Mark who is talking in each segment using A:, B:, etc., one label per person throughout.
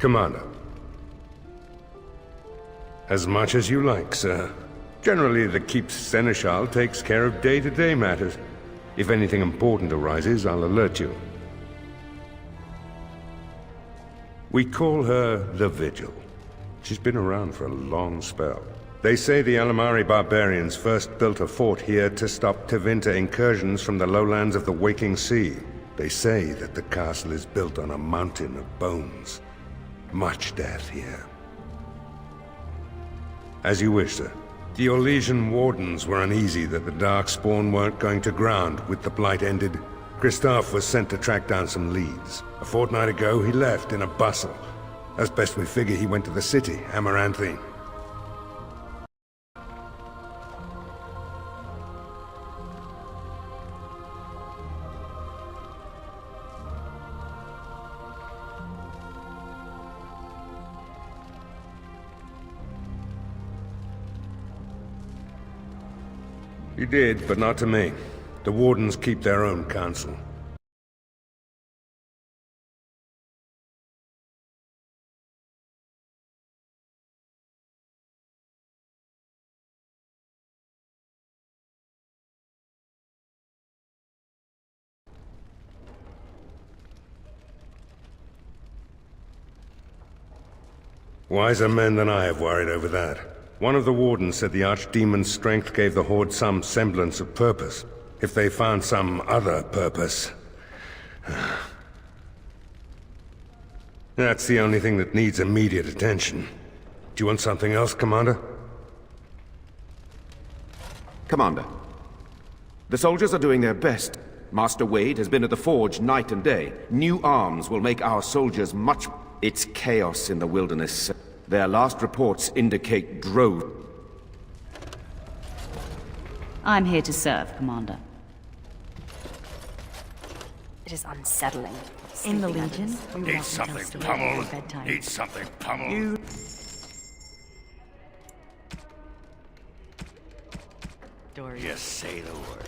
A: Commander. As much as you like, sir. Generally, the Keep's Seneschal takes care of day-to-day matters. If anything important arises, I'll alert you. We call her the Vigil. She's been around for a long spell. They say the Alamari barbarians first built a fort here to stop Tevinter incursions from the lowlands of the Waking Sea. They say that the castle is built on a mountain of bones. Much death here. As you wish, sir. The Orlesian wardens were uneasy that the Darkspawn weren't going to ground with the Blight ended. Christophe was sent to track down some leads. A fortnight ago, he left in a bustle. As best we figure, he went to the city, Amaranthine. You did, but not to me. The wardens keep their own counsel. Wiser men than I have worried over that. One of the wardens said the Archdemon's strength gave the Horde some semblance of purpose. If they found some other purpose... That's the only thing that needs immediate attention. Do you want something else, Commander?
B: Commander, the soldiers are doing their best. Master Wade has been at the forge night and day. New arms will make our soldiers much... It's chaos in the wilderness. Their last reports indicate droves.
C: I'm here to serve, Commander.
D: It is unsettling.
C: In the Legion, we
E: Need
C: walk
E: something
C: until
E: pummeled.
C: bedtime.
E: Need something pummeled.
C: Dory.
E: Just say the word.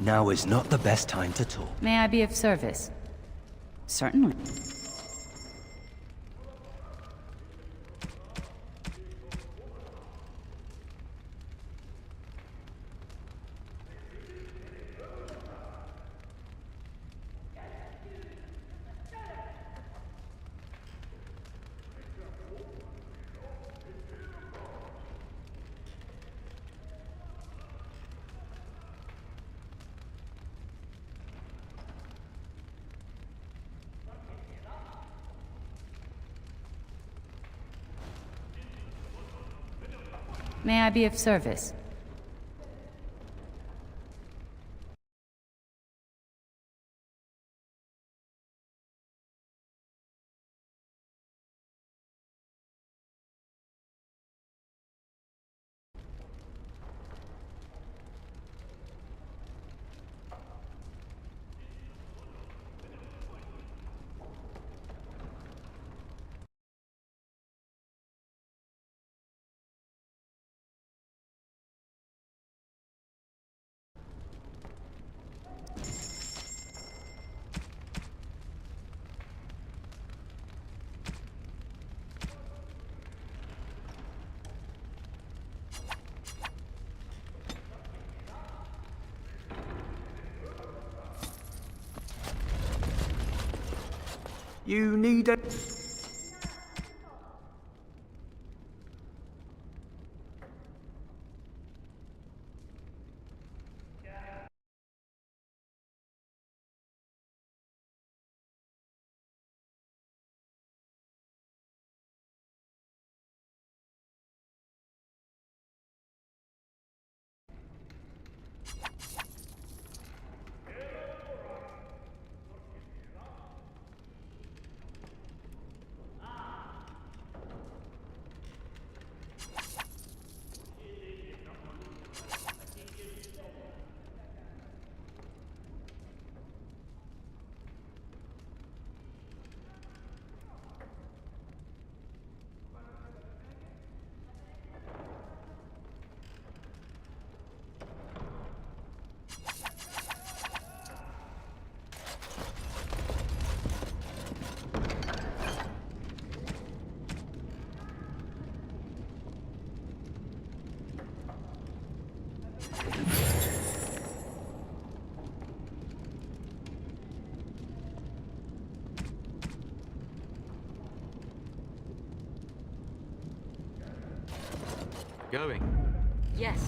F: Now is not the best time to talk.
C: May I be of service? Certainly. May I be of service?
B: You need a...
G: Going.
C: Yes.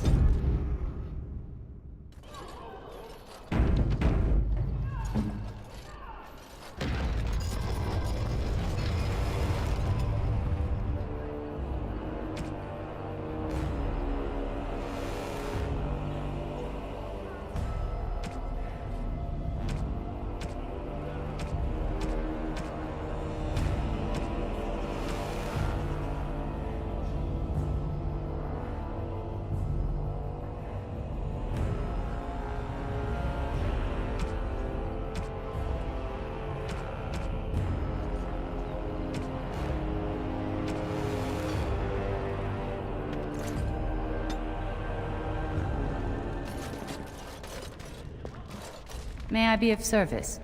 C: May I be of service?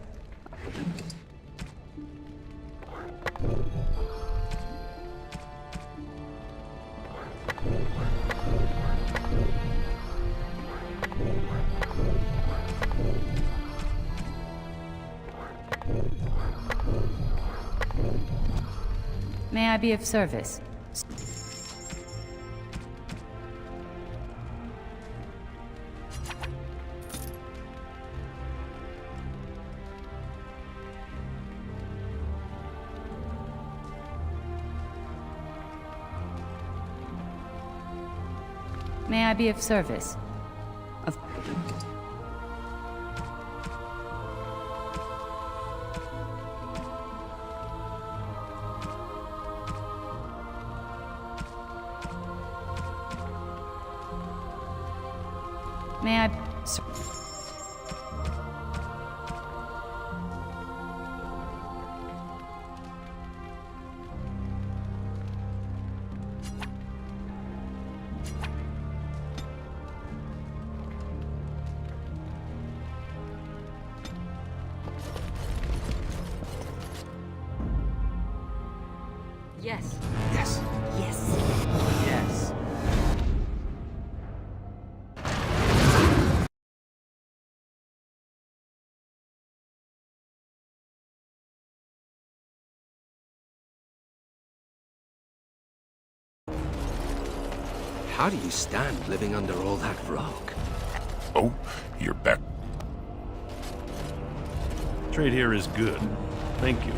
C: May I be of service? May I be of service? Of May I... Yes.
F: Yes.
C: Yes.
F: Yes. How do you stand living under all that rock?
E: Oh, you're back.
H: Trade here is good. Thank you.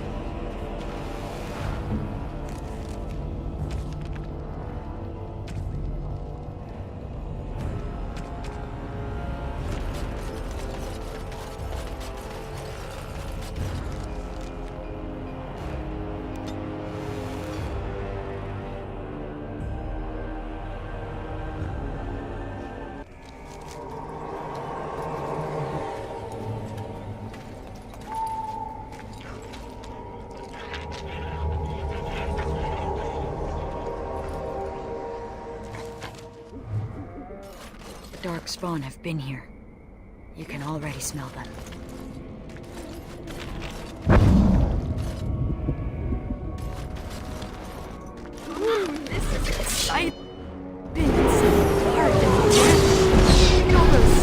C: Darkspawn have been here. You can already smell them. This is exciting. It's so hard to feel those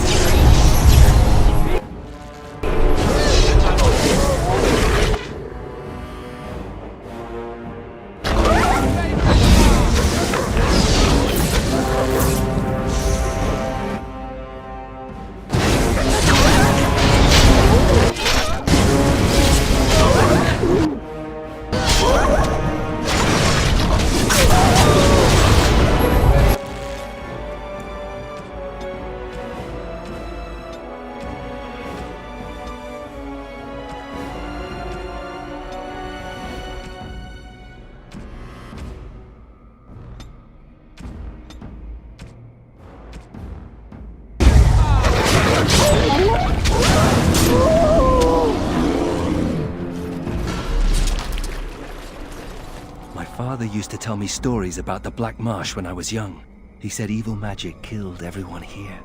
F: My father used to tell me stories about the Black Marsh when I was young. He said evil magic killed everyone here.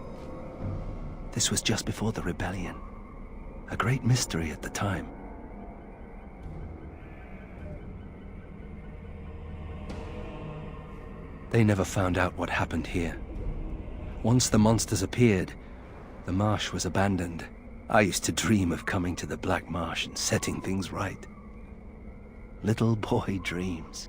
F: This was just before the rebellion. A great mystery at the time. They never found out what happened here. Once the monsters appeared, the marsh was abandoned. I used to dream of coming to the Black Marsh and setting things right. Little boy dreams.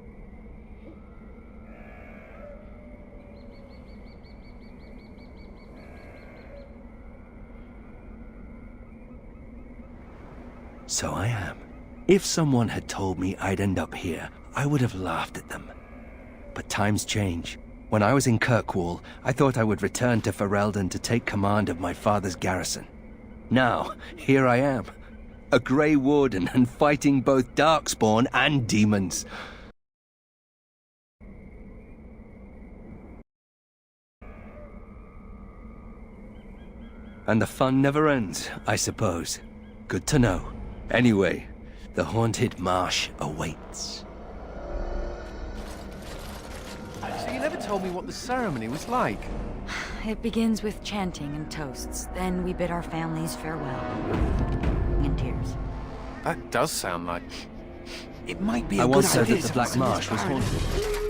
F: So I am. If someone had told me I'd end up here, I would have laughed at them. But times change. When I was in Kirkwall, I thought I would return to Ferelden to take command of my father's garrison. Now, here I am. A Grey Warden and fighting both Darkspawn and demons. And the fun never ends, I suppose. Good to know. Anyway, the haunted marsh awaits.
G: So you never told me what the ceremony was like.
C: It begins with chanting and toasts. Then we bid our families farewell. In tears.
G: That does sound like... It might be a
F: I
G: good
F: once said
G: idea
F: that the
G: to
F: Black
G: listen to
F: Marsh was
G: this parody.
F: haunted.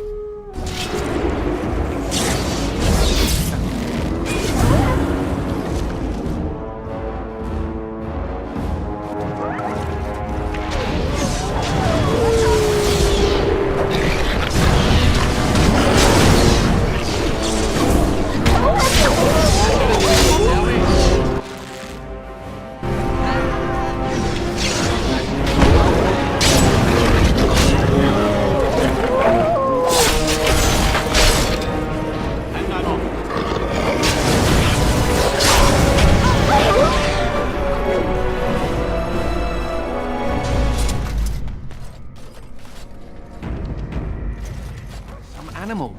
G: Animal,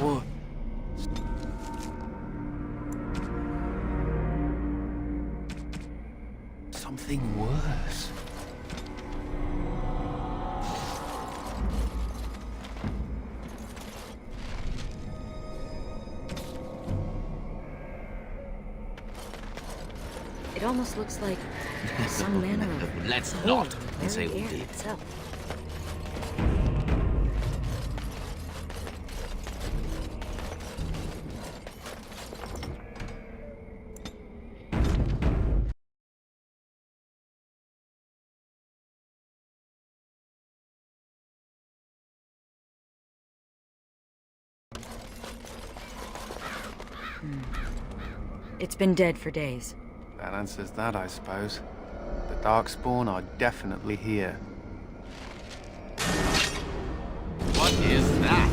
G: or... something worse.
C: It almost looks like some manner of...
I: Let's
C: hole
I: not
C: in the
I: say
C: very
I: we
C: air
I: did.
C: itself. It's been dead for days.
G: That answers that, I suppose. The Darkspawn are definitely here.
I: What is that?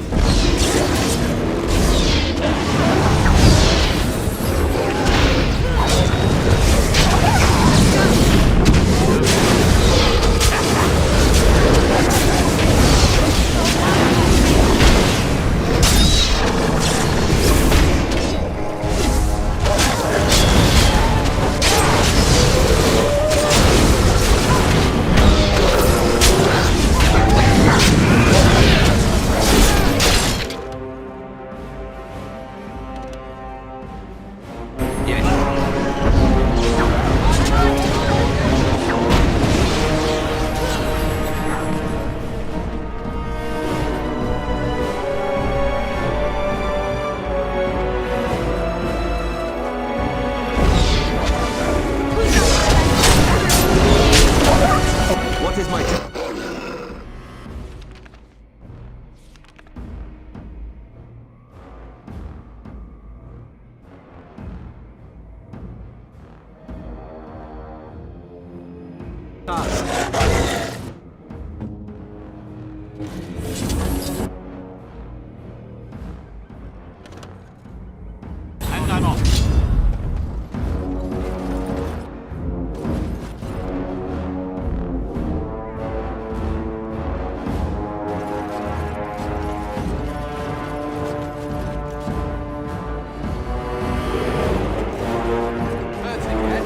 F: What is my...
I: And I'm off.
G: Hurting, eh?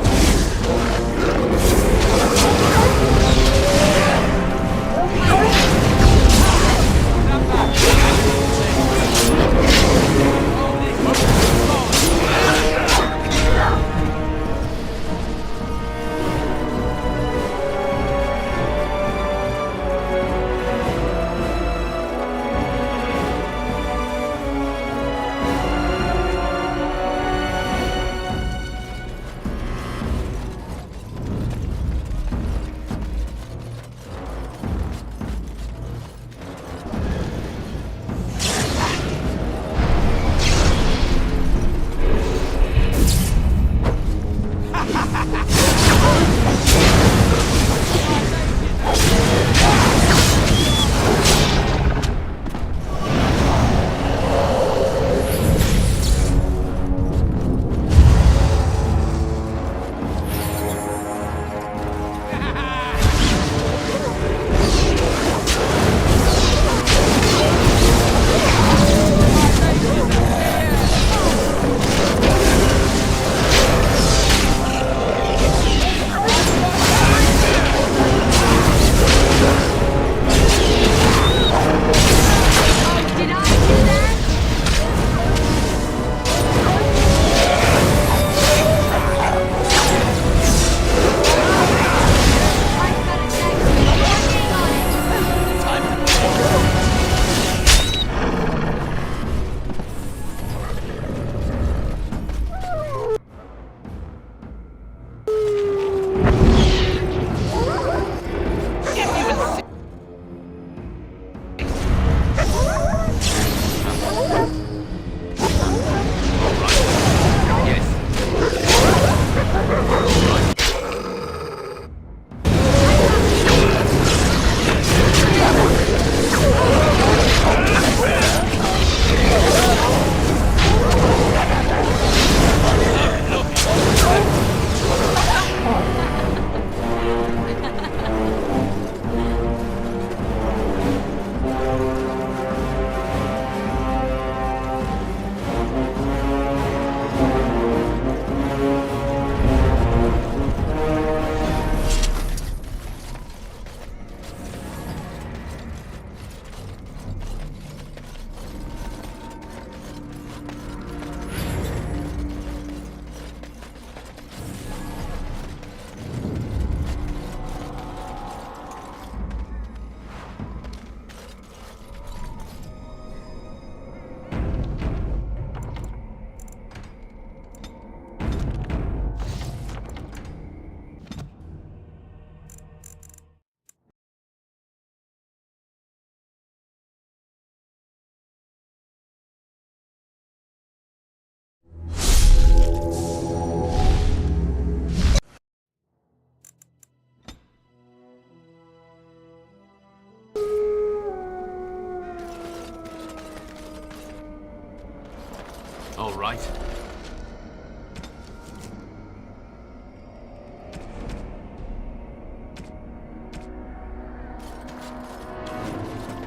I: right.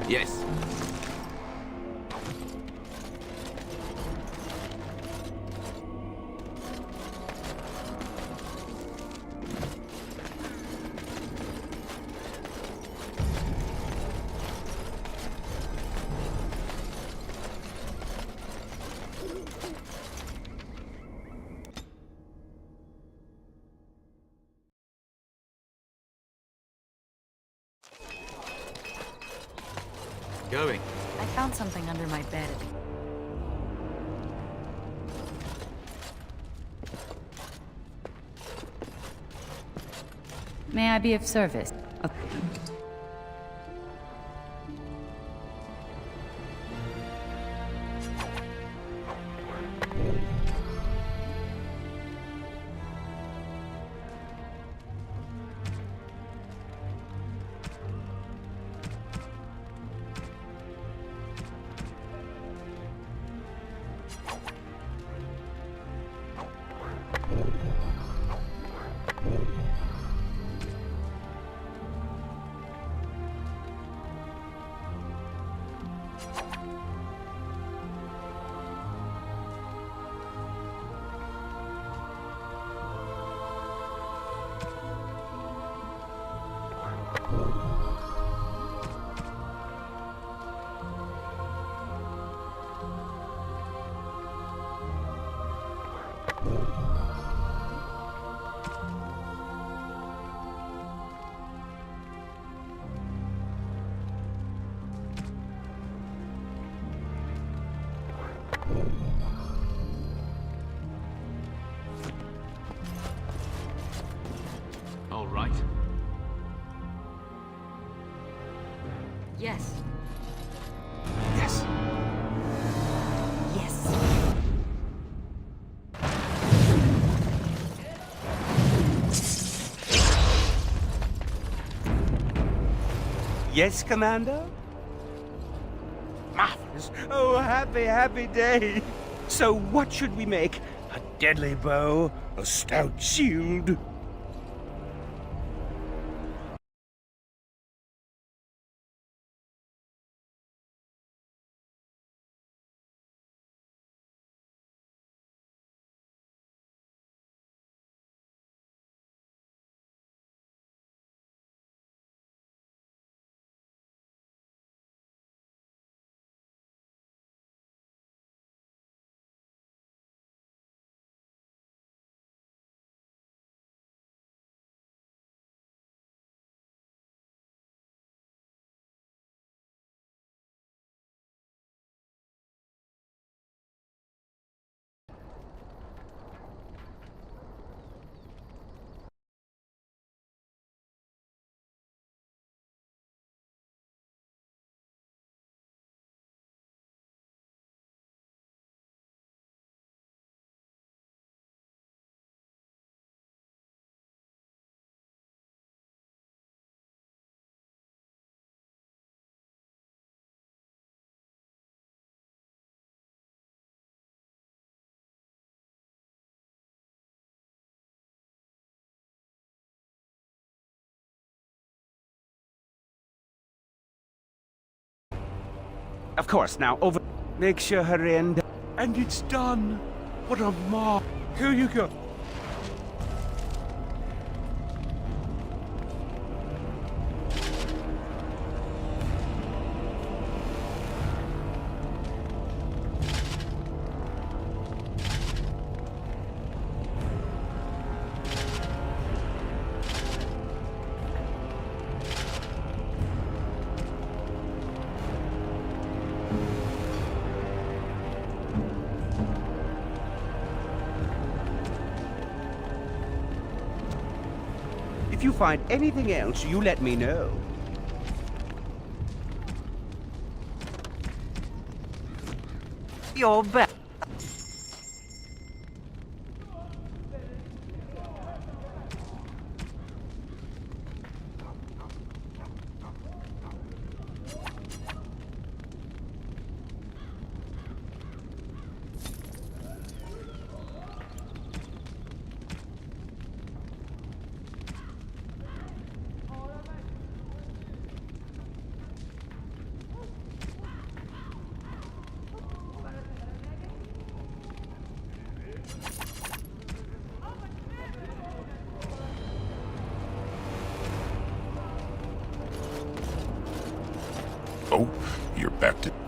I: Yes. Going.
C: I found something under my bed.
J: May I be of service?
I: All right.
C: Yes.
F: Yes.
C: Yes.
K: Yes, Commander? Marvelous. Oh, happy, happy day. So what should we make? A deadly bow? A stout shield? Of course, now over. Make sure her end. And it's done. What a mark. Here you go. If you find anything else, you let me know. You're back.
E: back to...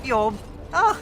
K: You're... Ah!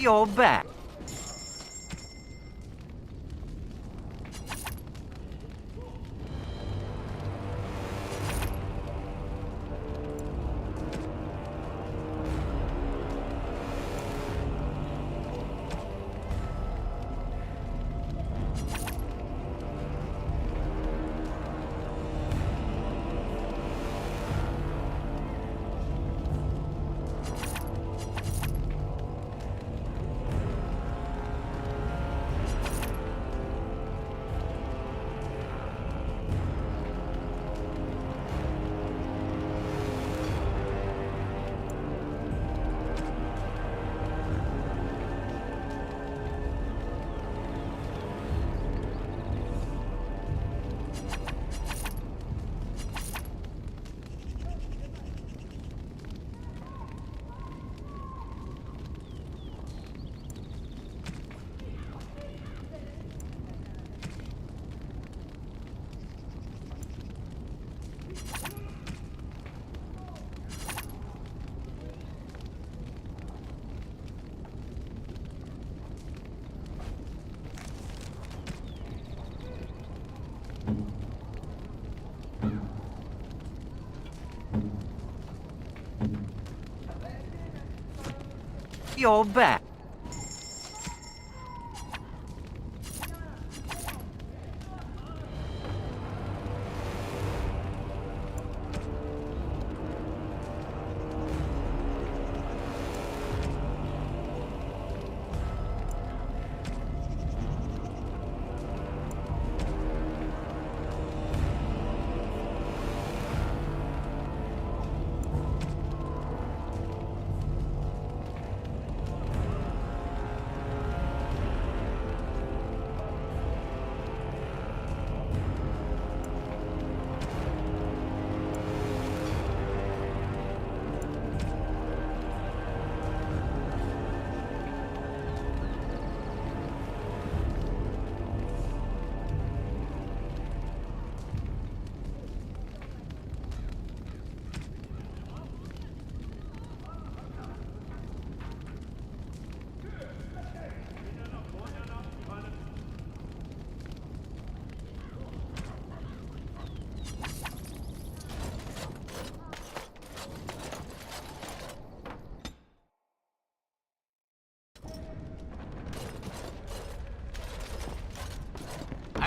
K: You're back. You're back.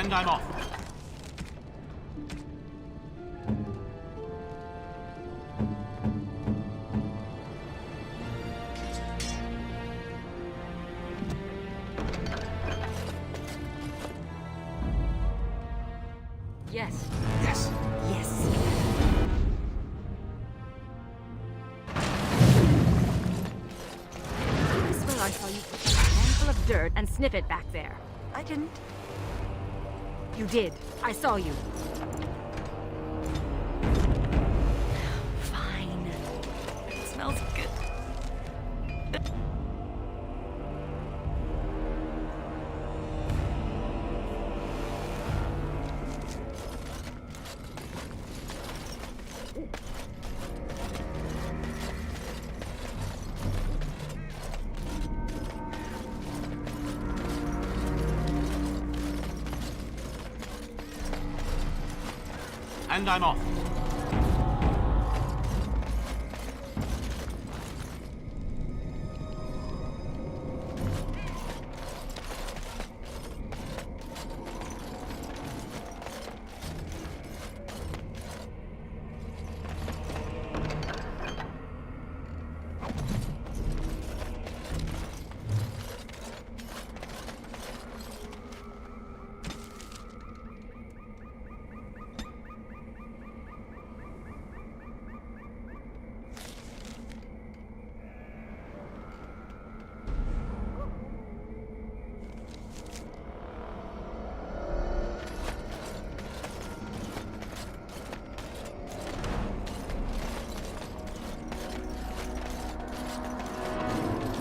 I: And I'm off.
C: Yes.
F: Yes.
C: Yes.
D: I swear I saw you pick up a handful of dirt and sniff it back there.
C: I didn't.
D: You did. I saw you.
C: Fine. It smells good.
I: And I'm off.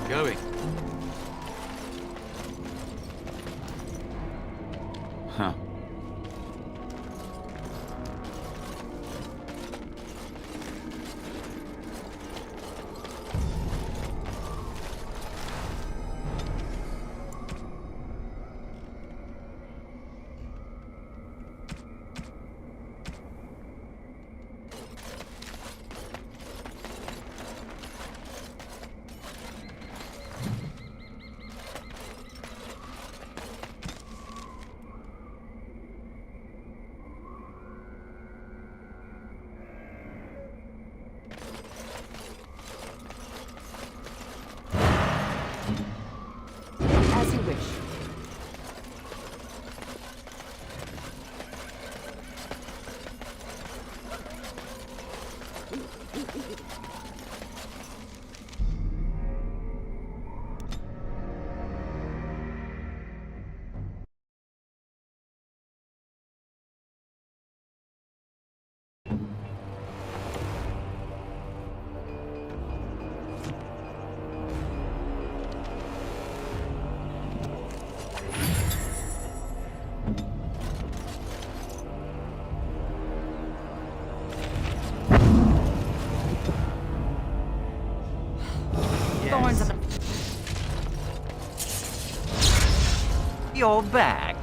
I: Going. Huh.
D: As you wish. Thorns of the...
F: You're back.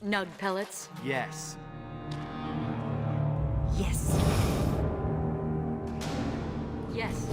C: Nug pellets.
G: Yes.
C: Yes. Yes.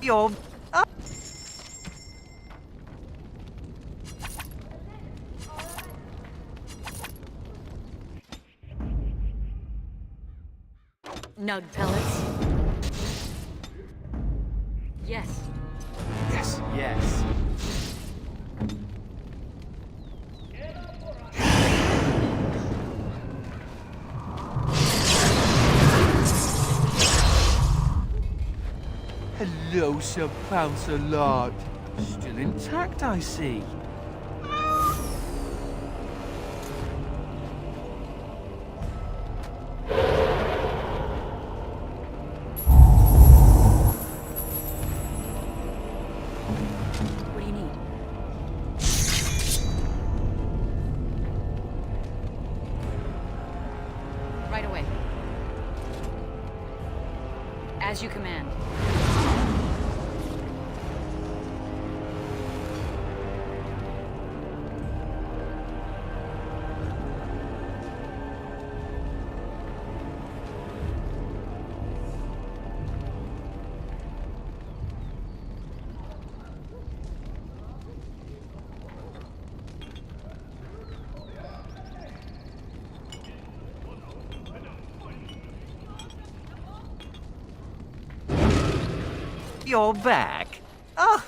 K: You're...
C: Nug pellets. Yes.
F: Yes.
G: Yes.
K: Hello, Sir Bouncer-Lot. Still intact, I see.
C: What do you need? Right away. As you command.
K: You're back. Oh.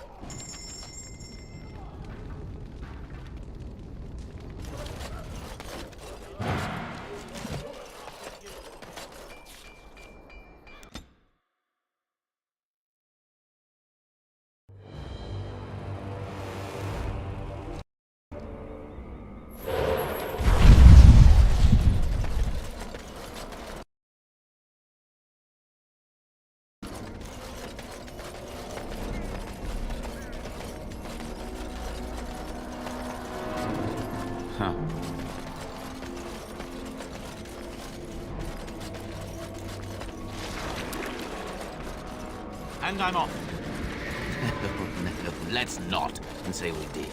I: Huh. And I'm off. No, let's not and say we did.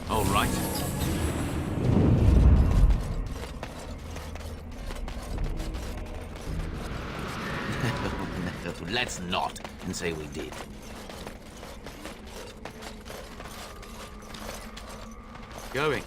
I: All right. No, let's not and say we did. Going.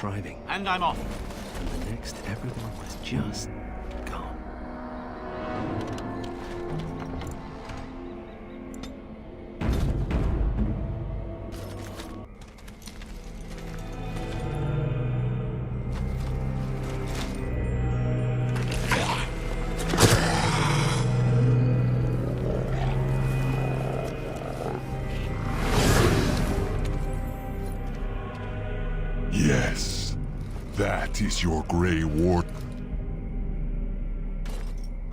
F: contriving.
I: And I'm off.
F: And the next, everyone was just gone.
E: Yes, that is your Grey Warden.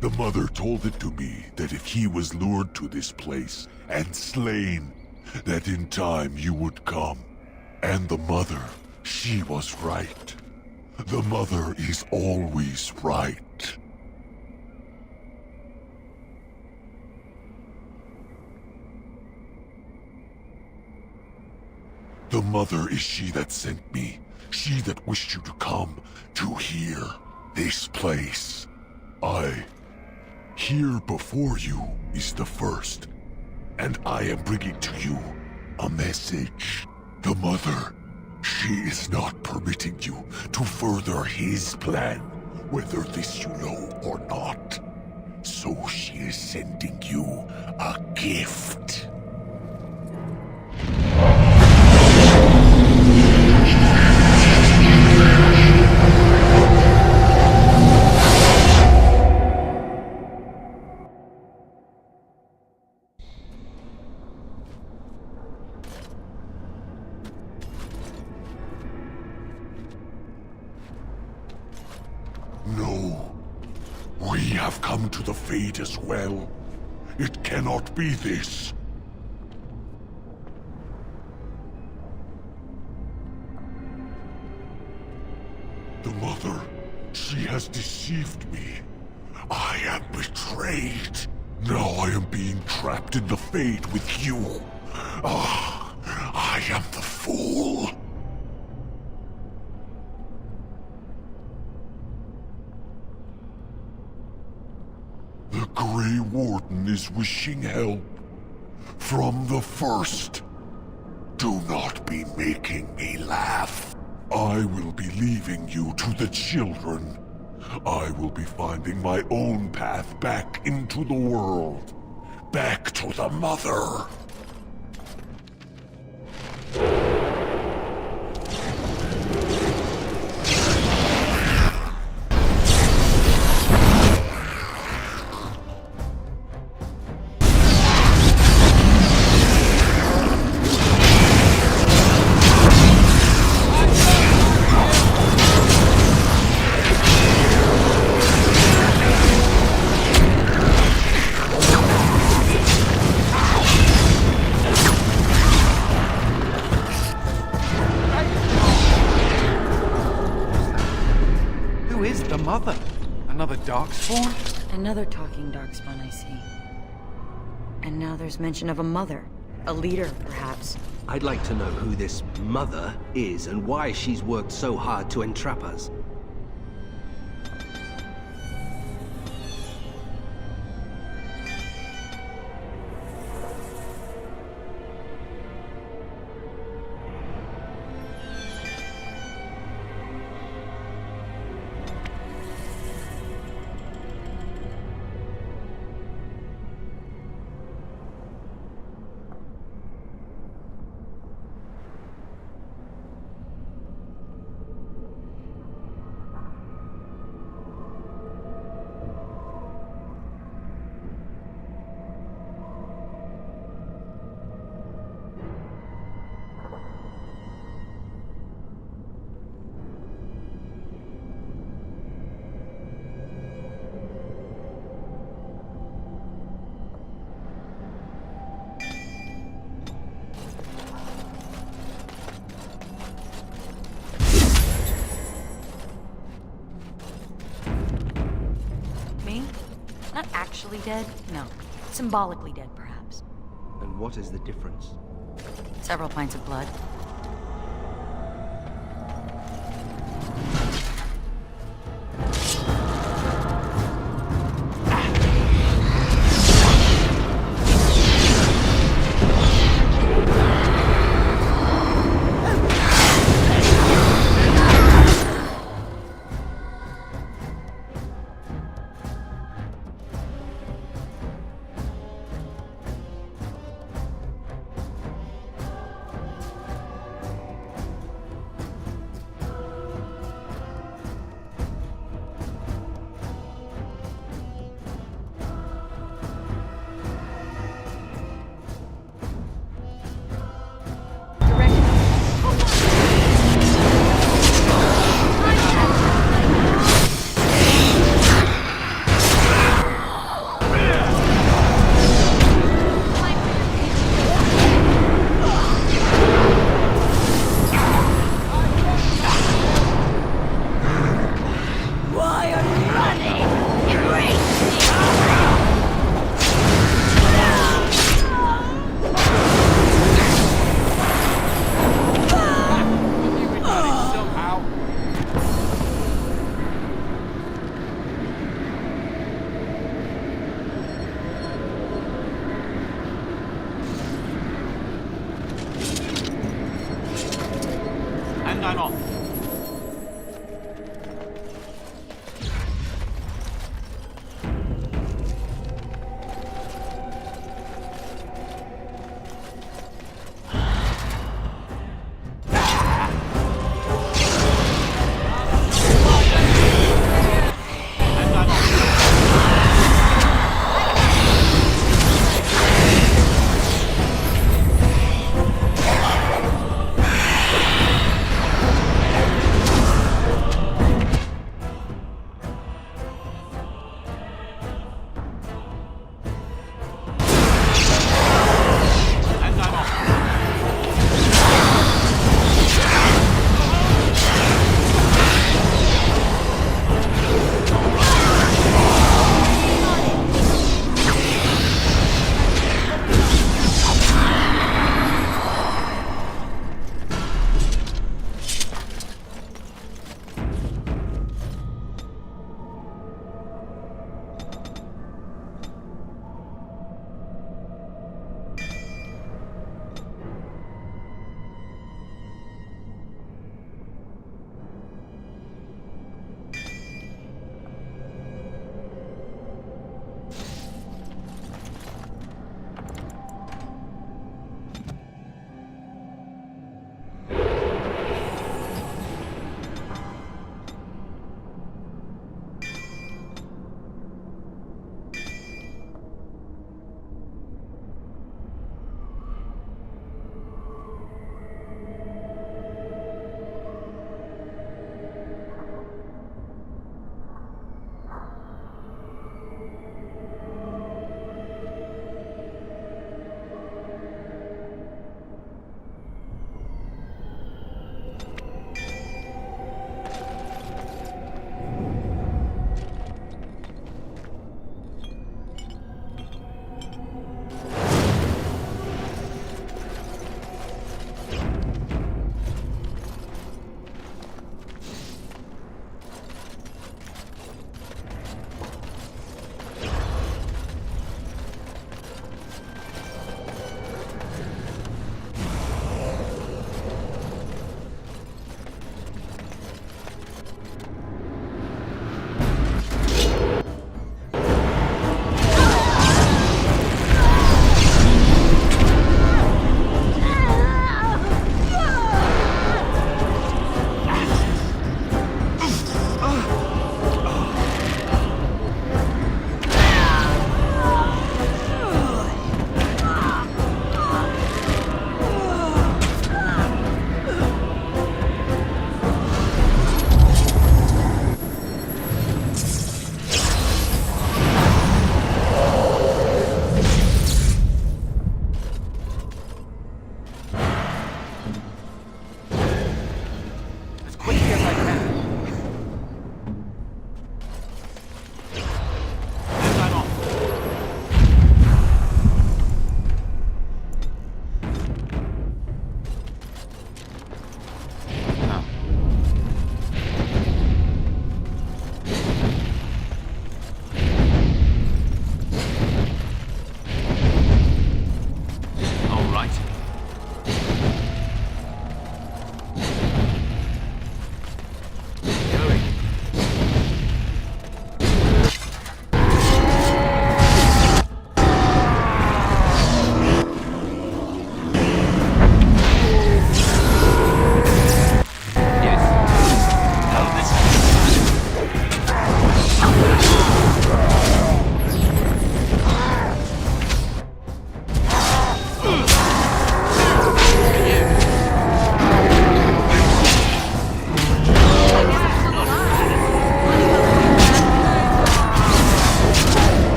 E: The Mother told it to me that if he was lured to this place and slain, that in time you would come. And the Mother, she was right. The Mother is always right. The Mother is she that sent me. She that wished you to come to here, this place. Here before you is the first, and I am bringing to you a message. The Mother, she is not permitting you to further his plan, whether this you know or not. So she is sending you a gift. No. We have come to the fate as well. It cannot be this. The Mother, she has deceived me. I am betrayed. Now I am being trapped in the fate with you. Ah, I am the fool. The Grey Warden is wishing help. From the first. Do not be making me laugh. I will be leaving you to the children. I will be finding my own path back into the world. Back to the Mother.
G: Who is the Mother? Another Darkspawn?
C: Another talking darkspawn, I see. And now there's mention of a mother. A leader, perhaps.
F: I'd like to know who this Mother is and why she's worked so hard to entrap us.
C: Not actually dead, no. Symbolically dead, perhaps.
F: And what is the difference?
C: Several pints of blood.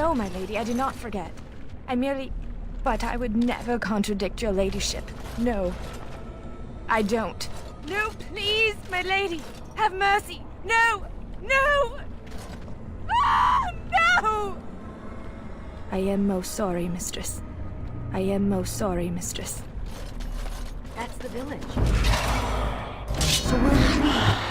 J: No, my lady, I do not forget. I merely... But I would never contradict your ladyship. No. I don't. No, please, my lady! Have mercy! No! No! Ah, no! I am most sorry, mistress. I am most sorry, mistress.
C: That's the village.
J: So where would we...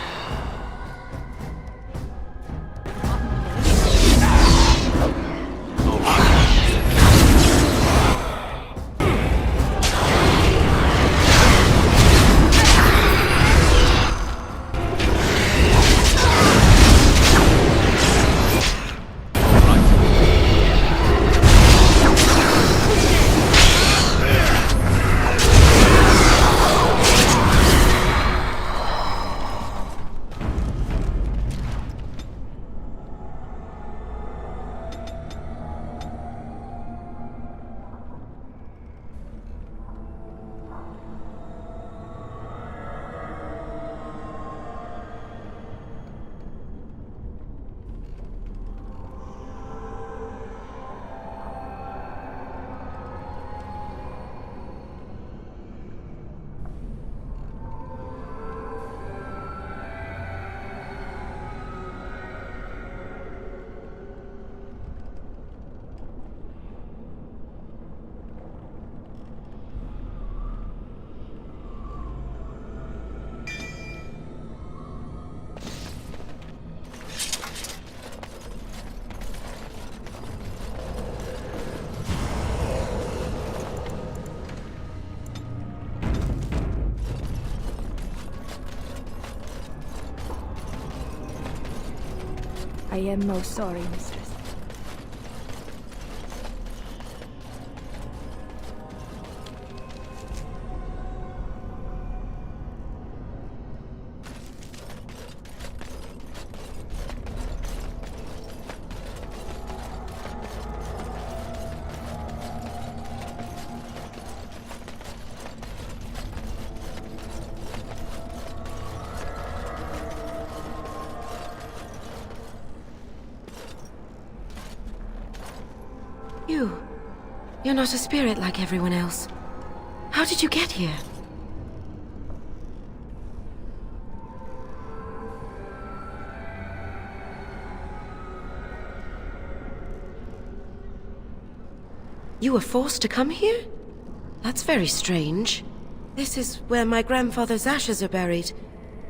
J: I am most sorry, mistress.
L: You're not a spirit like everyone else. How did you get here? You were forced to come here? That's very strange. This is where my grandfather's ashes are buried.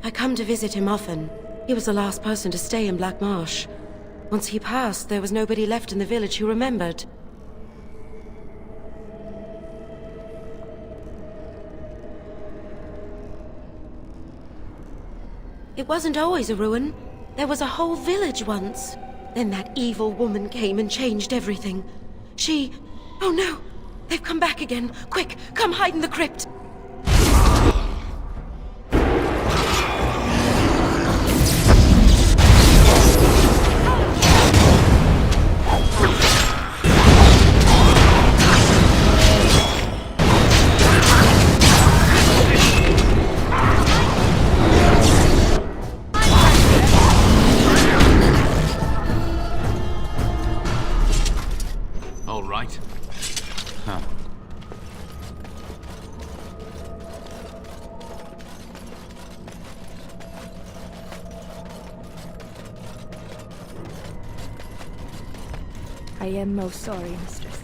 L: I come to visit him often. He was the last person to stay in Black Marsh. Once he passed, there was nobody left in the village who remembered. It wasn't always a ruin. There was a whole village once. Then that evil woman came and changed everything. She... Oh no! They've come back again! Quick, come hide in the crypt!
J: I am most sorry, mistress.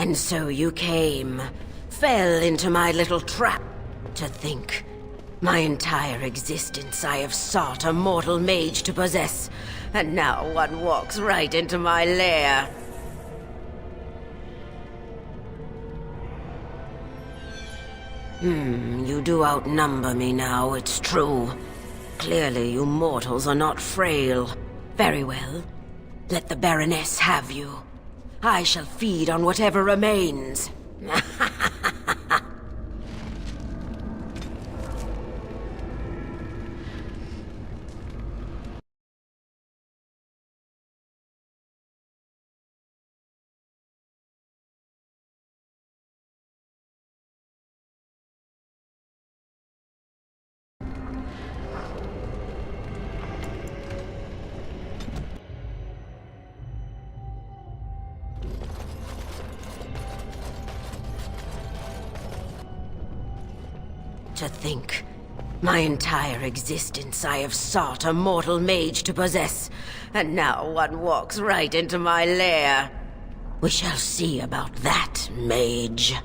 L: And so you came, fell into my little trap. To think, my entire existence I have sought a mortal mage to possess, and now one walks right into my lair. You do outnumber me now, it's true. Clearly you mortals are not frail. Very well. Let the Baroness have you. I shall feed on whatever remains. To think, my entire existence I have sought a mortal mage to possess, and now one walks right into my lair. We shall see about that, Mage.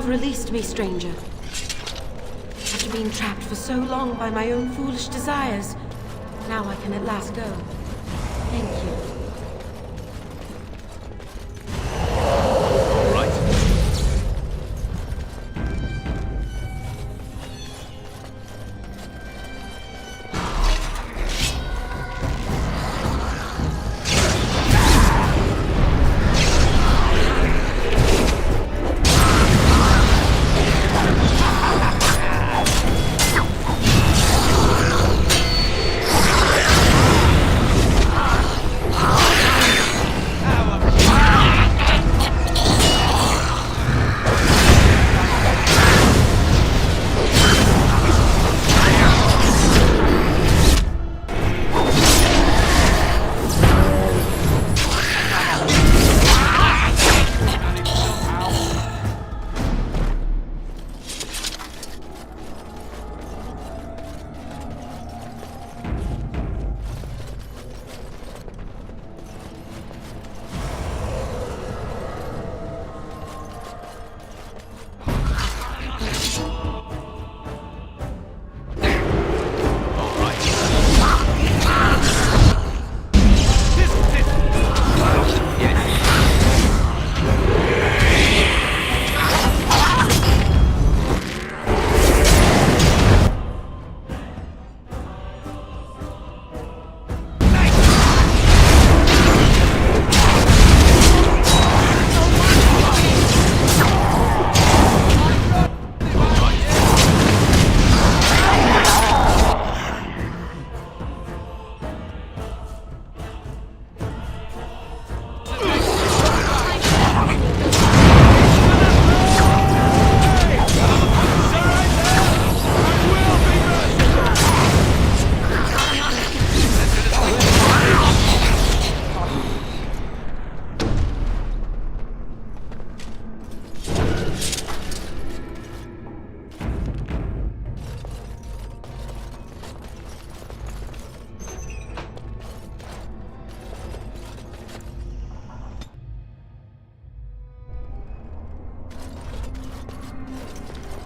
L: Released me, stranger. After being trapped for so long by my own foolish desires, now I can at last go. Thank you.
I: All right.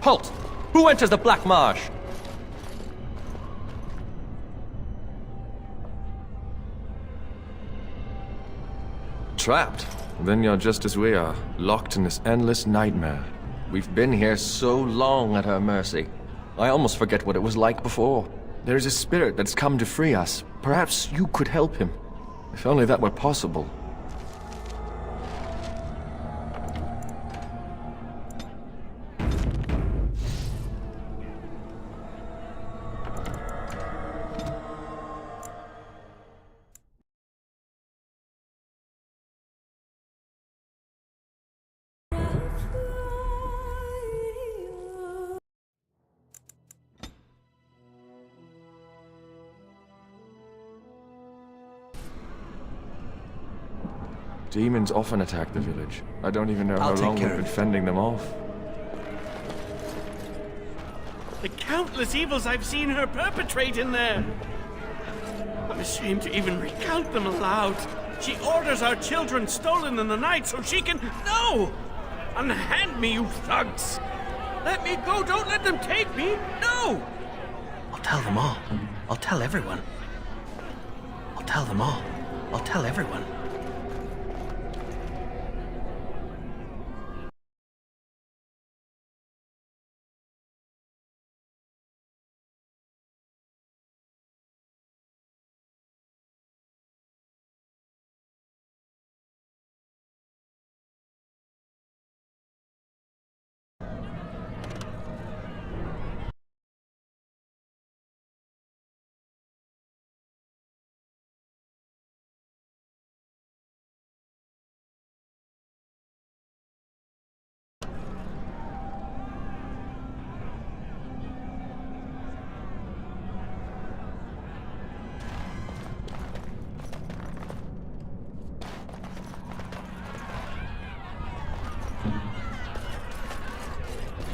M: Halt! Who enters the Black Marsh?
N: Trapped? Then you're just as we are, locked in this endless nightmare. We've been here so long at her mercy. I almost forget what it was like before. There is a spirit that's come to free us. Perhaps you could help him. If only that were possible. Demons often attack the village. I don't even know how long we've been fending them off.
H: The countless evils I've seen her perpetrate in there. I'm ashamed to even recount them aloud. She orders our children stolen in the night so she can... No! Unhand me, you thugs! Let me go! Don't let them take me! No!
I: I'll tell them all. I'll tell everyone. I'll tell them all. I'll tell everyone.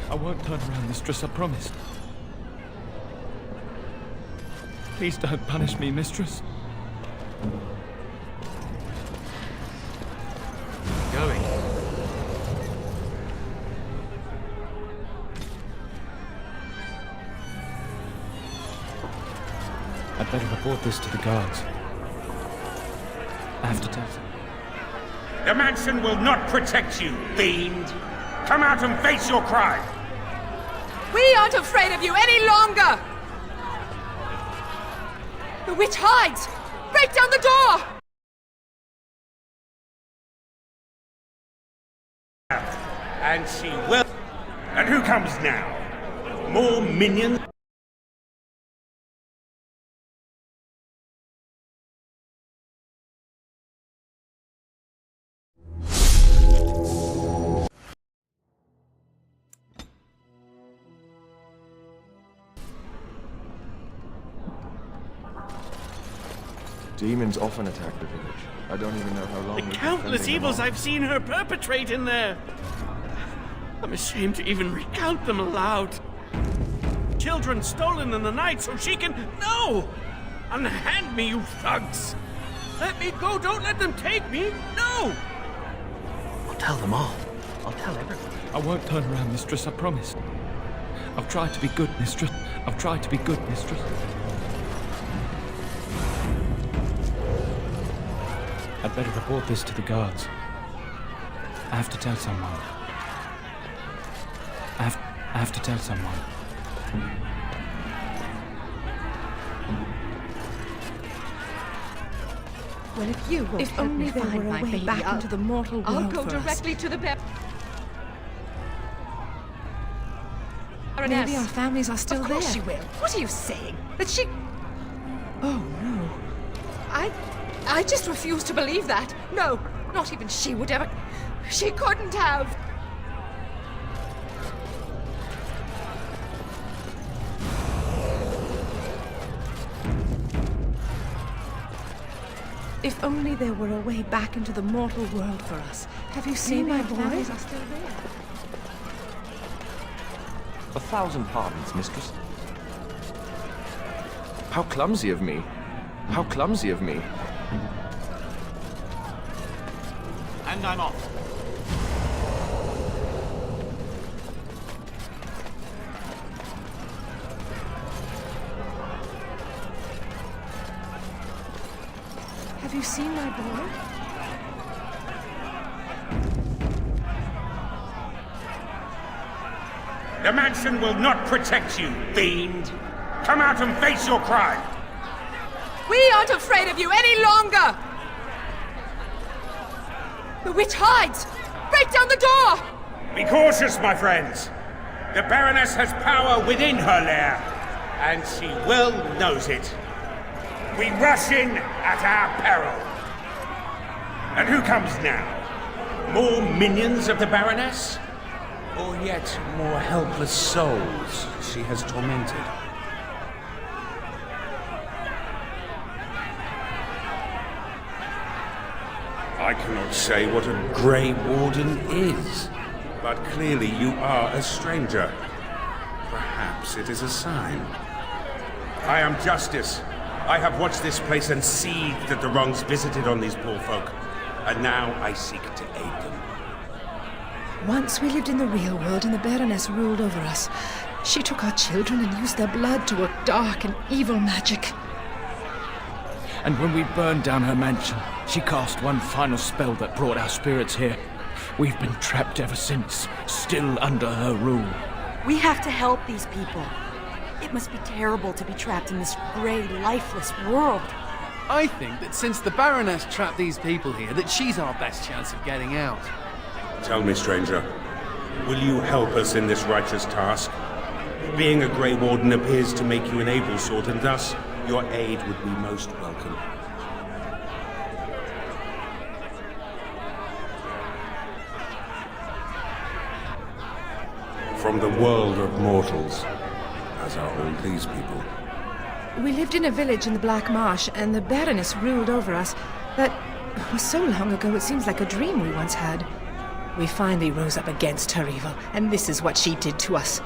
M: I won't turn around, mistress, I promise. Please don't punish me, mistress.
I: Going.
M: I'd better report this to the guards. I have to tell them.
K: The mansion will not protect you, fiend! Come out and face your crime!
J: We aren't afraid of you any longer! The witch hides! Break down the door!
K: And she will... And who comes now? More minions?
N: Demons often attack the village. I don't even know how long.
H: The countless evils I've seen her perpetrate in there. I'm ashamed to even recount them aloud. Children stolen in the night so she can... No! Unhand me, you thugs! Let me go! Don't let them take me! No!
I: I'll tell them all. I'll tell everyone.
M: I won't turn around, mistress, I promise. I've tried to be good, mistress. I've tried to be good, mistress. I'd better report this to the guards. I have to tell someone. I have to tell someone.
J: Well, if you won't help me find my baby, back into the mortal world, I'll go directly to the Baroness. Maybe our families are still there. Of course she will. What are you saying? That she... Oh, no. I just refuse to believe that. No, not even she would ever... She couldn't have. If only there were a way back into the mortal world for us. Have you seen my boys? Are still there.
N: 1,000 pardons, mistress. How clumsy of me. How clumsy of me.
I: And I'm off.
J: Have you seen my boy?
O: The mansion will not protect you, fiend! Come out and face your crime!
J: We aren't afraid of you any longer! The witch hides! Break down the door!
O: Be cautious, my friends! The Baroness has power within her lair, and she well knows it. We rush in at our peril. And who comes now? More minions of the Baroness? Or yet more helpless souls she has tormented? I cannot say what a Grey Warden is, but clearly you are a stranger. Perhaps it is a sign. I am Justice. I have watched this place and seethed at the wrongs visited on these poor folk, and now I seek to aid them.
P: Once we lived in the real world and the Baroness ruled over us. She took our children and used their blood to work dark and evil magic.
M: And when we burned down her mansion, she cast one final spell that brought our spirits here. We've been trapped ever since, still under her rule.
C: We have to help these people. It must be terrible to be trapped in this grey, lifeless world.
G: I think that since the Baroness trapped these people here, that she's our best chance of getting out.
O: Tell me, stranger, will you help us in this righteous task? Being a Grey Warden appears to make you an able sort, and thus your aid would be most welcome. From the world of mortals, as are all these people.
P: We lived in a village in the Black Marsh, and the Baroness ruled over us. That was so long ago, it seems like a dream we once had. We finally rose up against her evil, and this is what she did to us.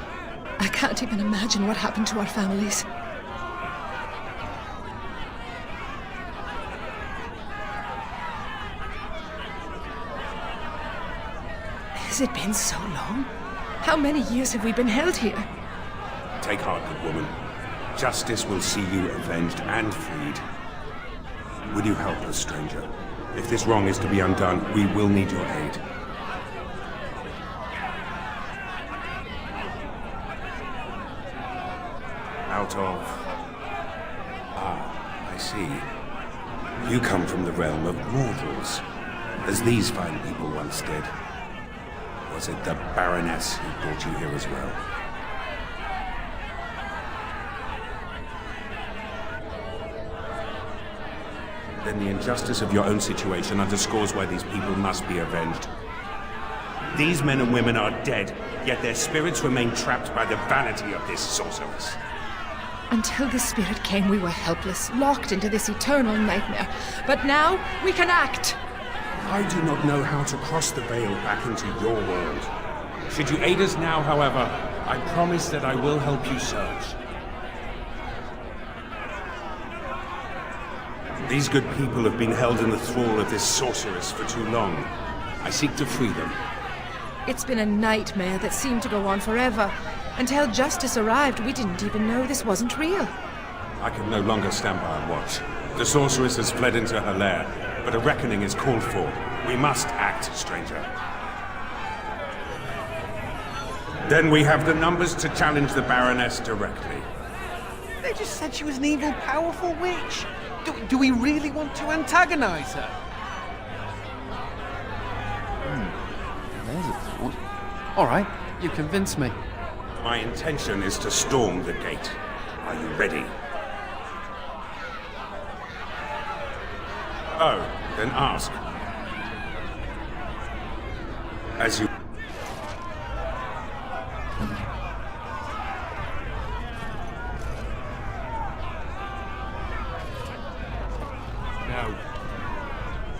P: I can't even imagine what happened to our families. Has it been so long? How many years have we been held here?
O: Take heart, good woman. Justice will see you avenged and freed. Will you help us, stranger? If this wrong is to be undone, we will need your aid. Out of... I see. You come from the realm of mortals, as these fine people once did. Was it the Baroness who brought you here as well? Then the injustice of your own situation underscores why these people must be avenged. These men and women are dead, yet their spirits remain trapped by the vanity of this sorceress.
P: Until the spirit came, we were helpless, locked into this eternal nightmare. But now, we can act!
O: I do not know how to cross the veil back into your world. Should you aid us now, however, I promise that I will help you search. These good people have been held in the thrall of this sorceress for too long. I seek to free them.
P: It's been a nightmare that seemed to go on forever. Until justice arrived, we didn't even know this wasn't real.
O: I can no longer stand by and watch. The sorceress has fled into her lair, but a reckoning is called for. We must act, stranger. Then we have the numbers to challenge the Baroness directly.
G: They just said she was an evil, powerful witch. Do we really want to antagonize her? There's a thought. All right, you convinced me.
O: My intention is to storm the gate. Are you ready? Oh, then ask. As you...
H: No.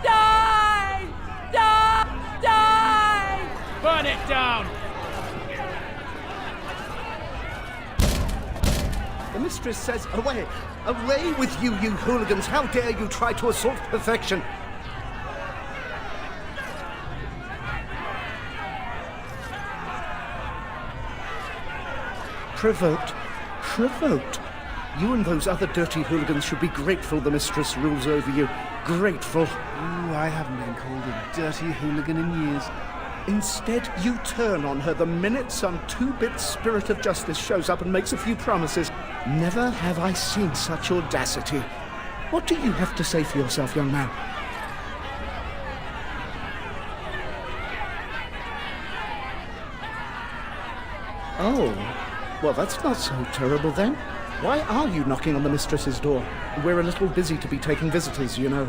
J: Die! Die! Die!
H: Burn it down!
Q: The mistress says, away! Away with you, you hooligans! How dare you try to assault perfection! Provoked? Provoked? You and those other dirty hooligans should be grateful the mistress rules over you. Grateful.
G: Ooh, I haven't been called a dirty hooligan in years.
Q: Instead, you turn on her the minute some two-bit spirit of justice shows up and makes a few promises. Never have I seen such audacity. What do you have to say for yourself, young man? Oh, well, that's not so terrible then. Why are you knocking on the mistress's door? We're a little busy to be taking visitors, you know.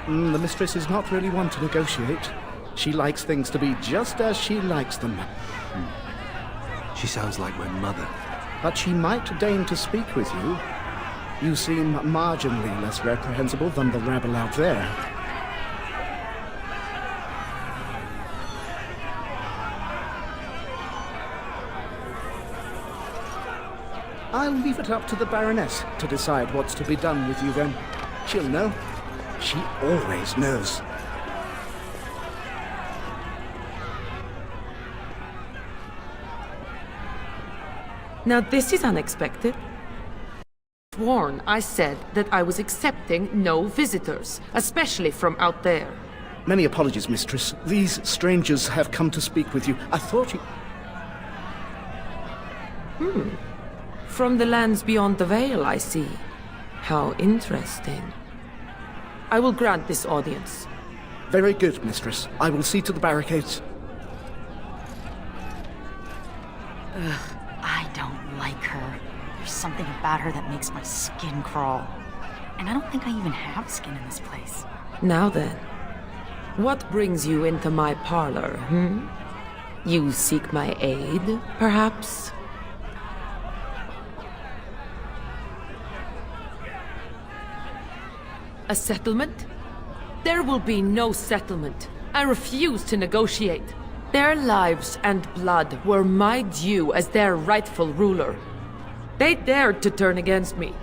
Q: The mistress is not really one to negotiate. She likes things to be just as she likes them.
F: She sounds like my mother.
Q: But she might deign to speak with you. You seem marginally less reprehensible than the rabble out there. I'll leave it up to the Baroness to decide what's to be done with you then. She'll know. She always knows.
R: Now this is unexpected. Sworn I said that I was accepting no visitors, especially from out there.
Q: Many apologies, mistress. These strangers have come to speak with you. I thought you...
R: From the lands beyond the Veil, I see. How interesting. I will grant this audience.
Q: Very good, mistress. I will see to the barricades.
C: Ugh, I don't like her. There's something about her that makes my skin crawl. And I don't think I even have skin in this place.
R: Now then, what brings you into my parlor, You seek my aid, perhaps? A settlement? There will be no settlement. I refuse to negotiate. Their lives and blood were my due as their rightful ruler. They dared to turn against me.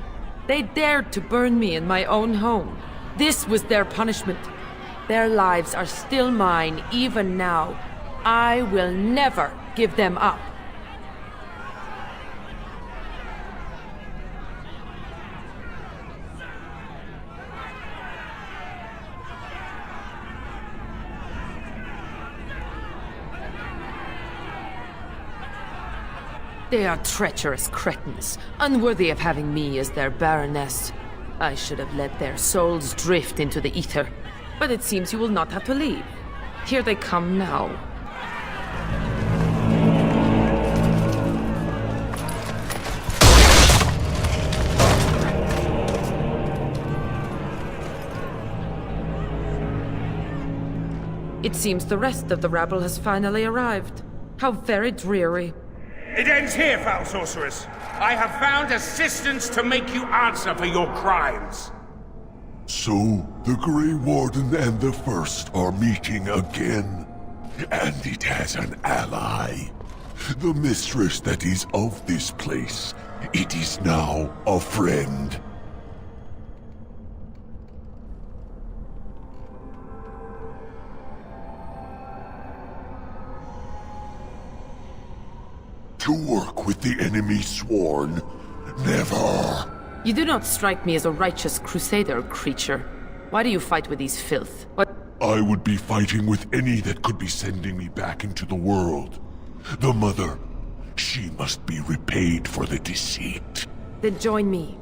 R: They dared to burn me in my own home. This was their punishment. Their lives are still mine even now. I will never give them up. They are treacherous cretins, unworthy of having me as their baroness. I should have let their souls drift into the ether. But it seems you will not have to leave. Here they come now. It seems the rest of the rabble has finally arrived. How very dreary.
O: It ends here, foul sorceress. I have found assistance to make you answer for your crimes.
E: So, the Grey Warden and the First are meeting again. And it has an ally. The mistress that is of this place. It is now a friend. To work with the enemy sworn. Never.
R: You do not strike me as a righteous crusader, creature. Why do you fight with these filth? What?
E: I would be fighting with any that could be sending me back into the world. The mother. She must be repaid for the deceit.
R: Then join me.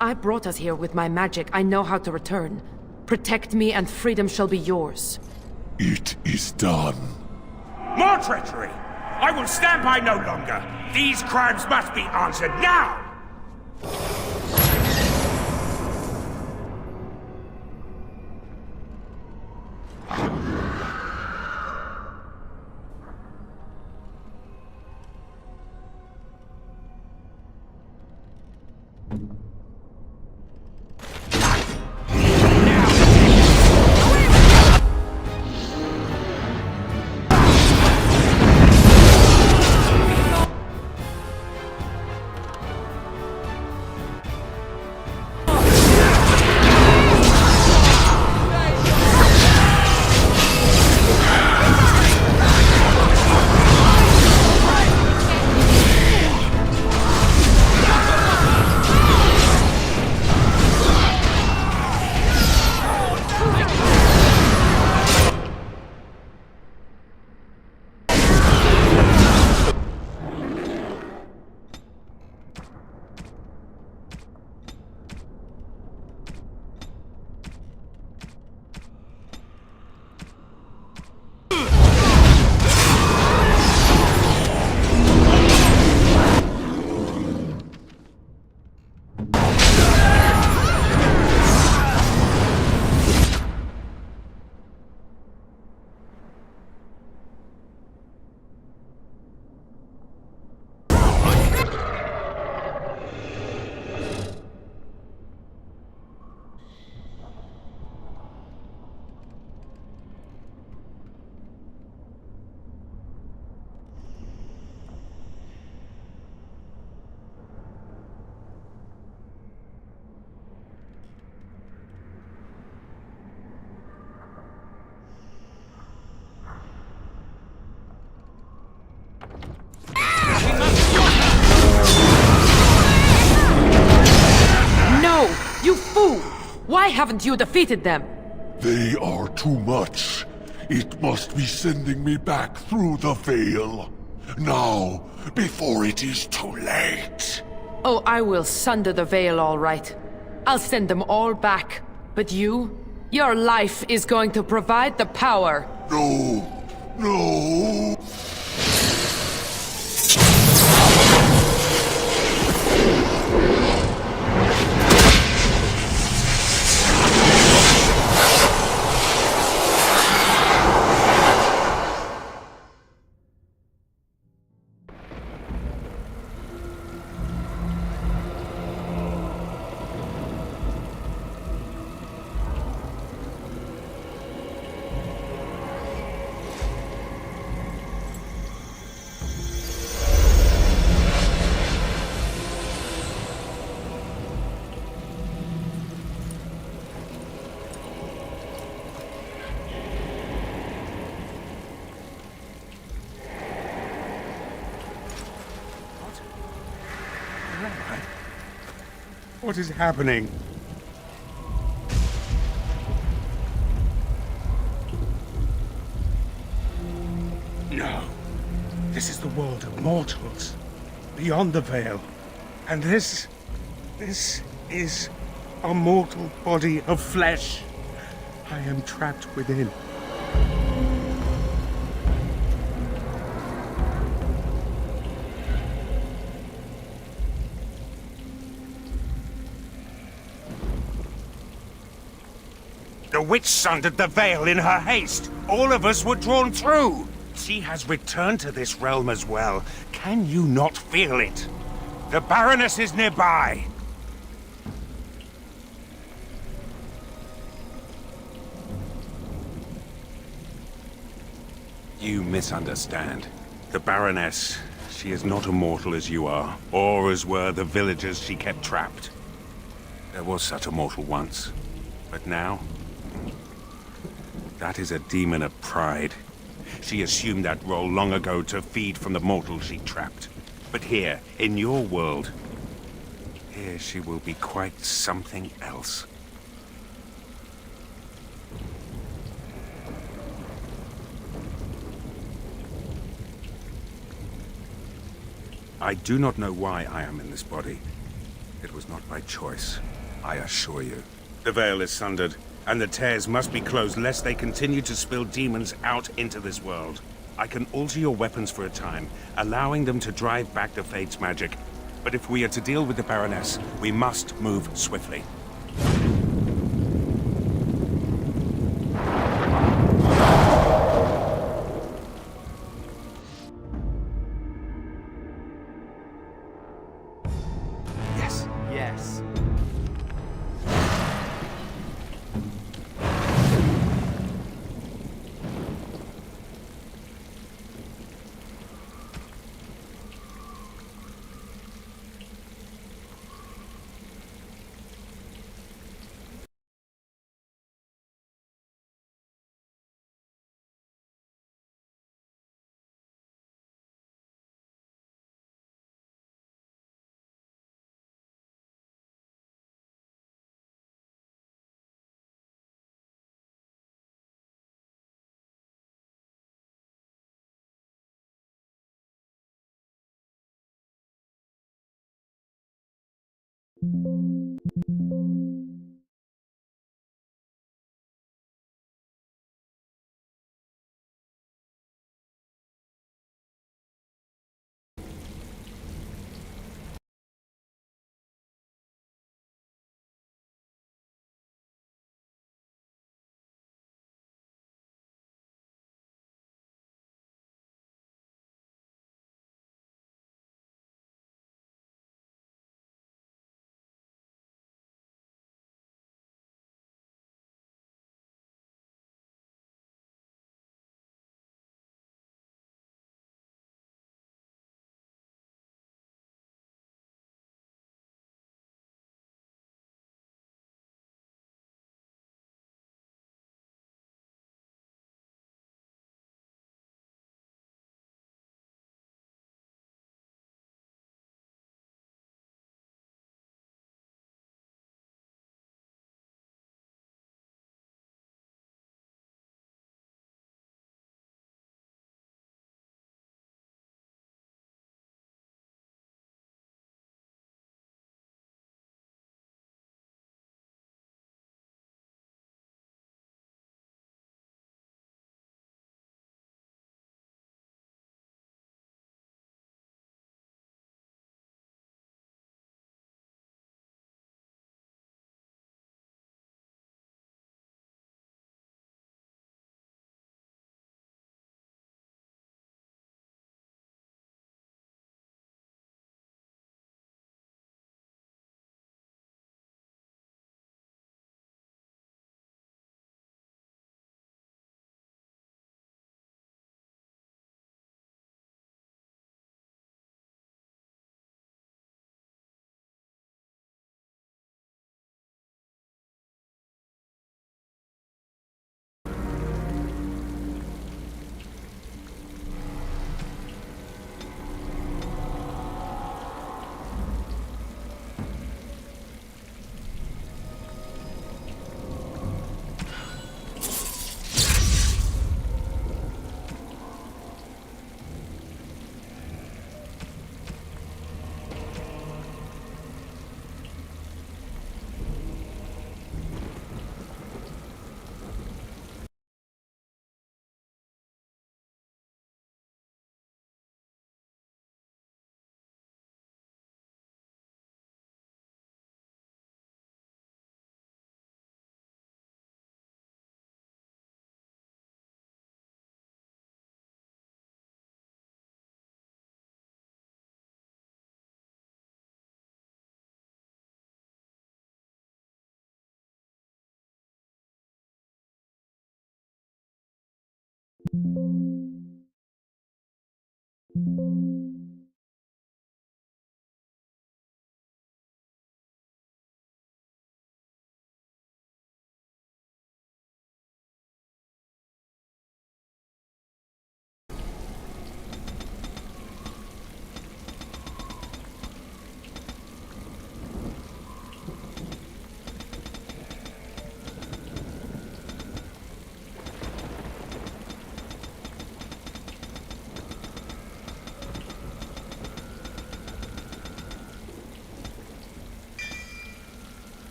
R: I brought us here with my magic. I know how to return. Protect me and freedom shall be yours.
E: It is done.
O: More treachery! I will stand by no longer. These crimes must be answered now!
R: Who? Why haven't you defeated them?
E: They are too much. It must be sending me back through the veil. Now, before it is too late.
R: Oh, I will sunder the veil, all right. I'll send them all back. But you? Your life is going to provide the power.
E: No! No!
O: What is happening? No. This is the world of mortals, beyond the veil. And this is a mortal body of flesh. I am trapped within. The witch sundered the veil in her haste. All of us were drawn through. She has returned to this realm as well. Can you not feel it? The Baroness is nearby. You misunderstand. The Baroness, she is not immortal as you are, or as were the villagers she kept trapped. There was such a mortal once, but now... that is a demon of pride. She assumed that role long ago to feed from the mortals she trapped. But here, in your world, here she will be quite something else. I do not know why I am in this body. It was not by choice, I assure you. The veil is sundered, and the tears must be closed lest they continue to spill demons out into this world. I can alter your weapons for a time, allowing them to drive back the Fate's magic. But if we are to deal with the Baroness, we must move swiftly.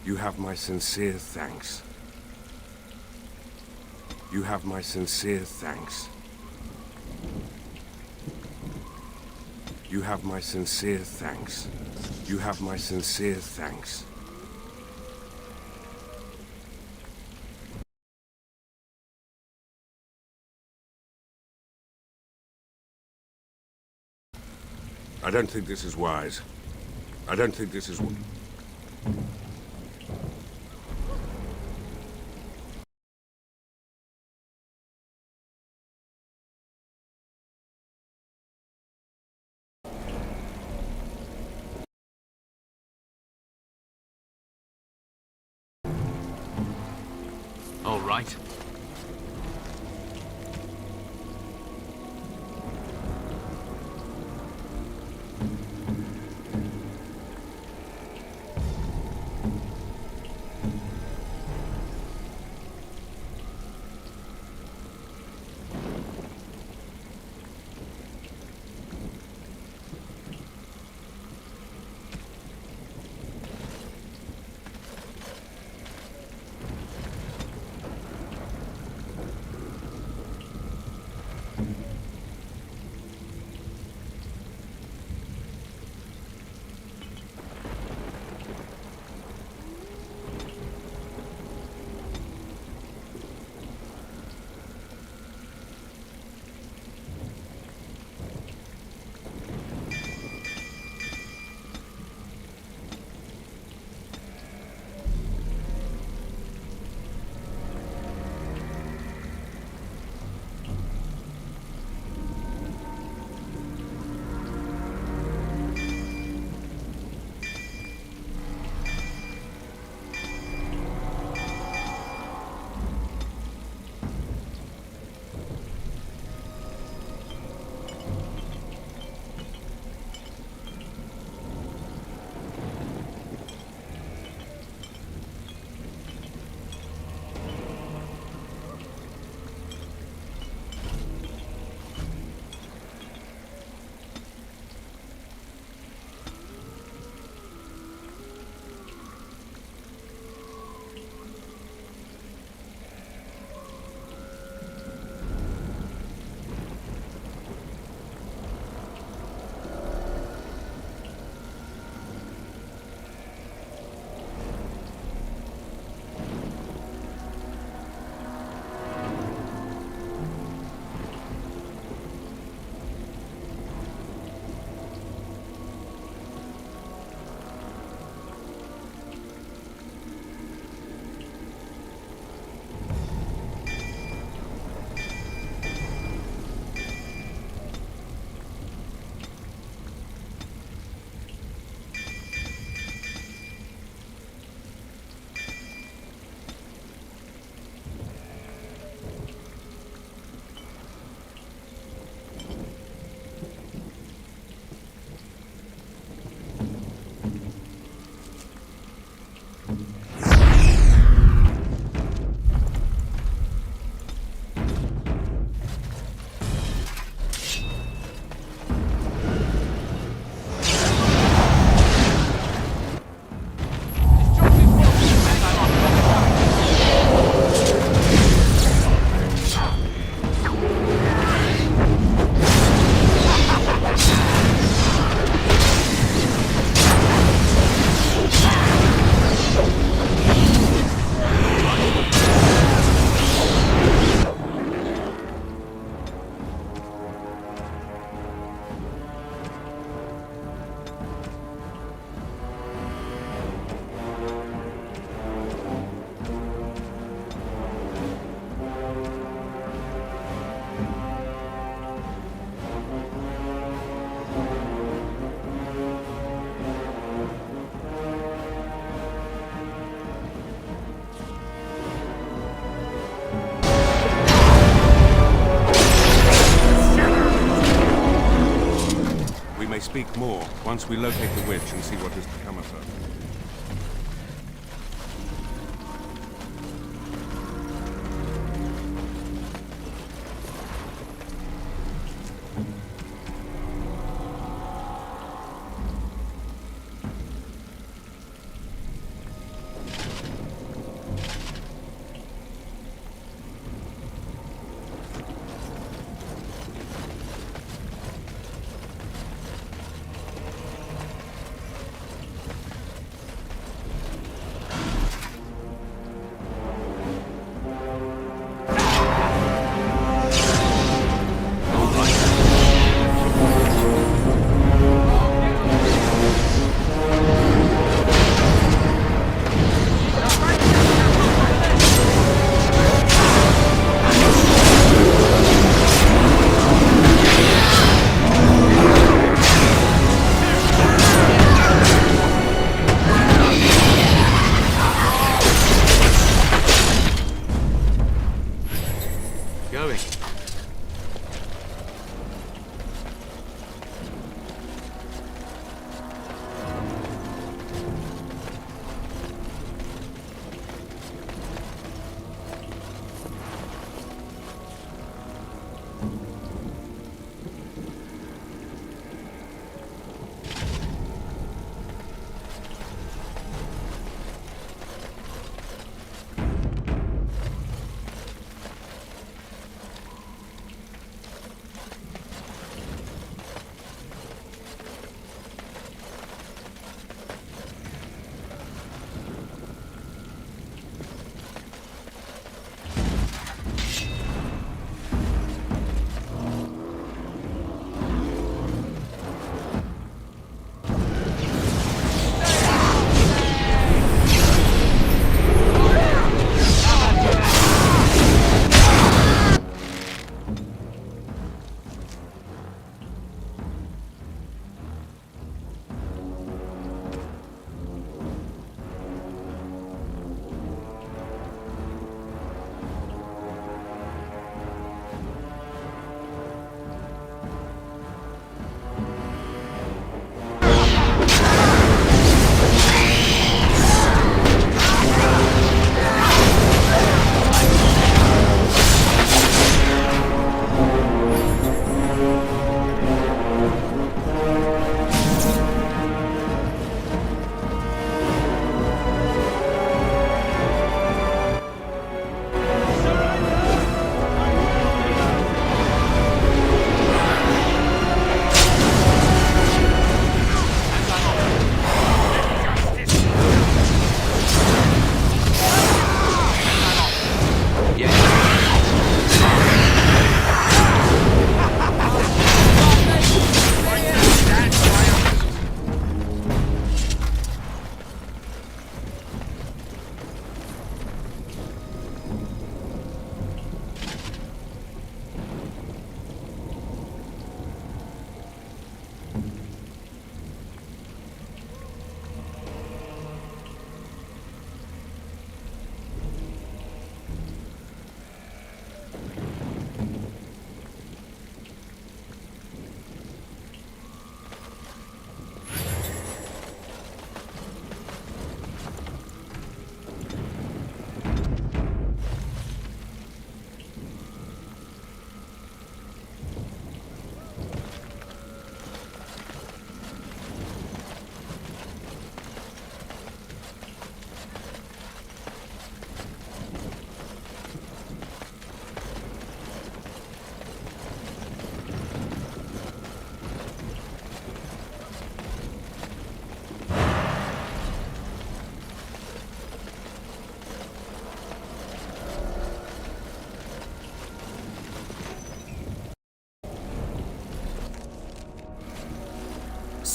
A: You have my sincere thanks. You have my sincere thanks. You have my sincere thanks. You have my sincere thanks. I don't think this is wise. I don't think this is...
M: All right.
A: speak more once we locate the witch and see what has become of her.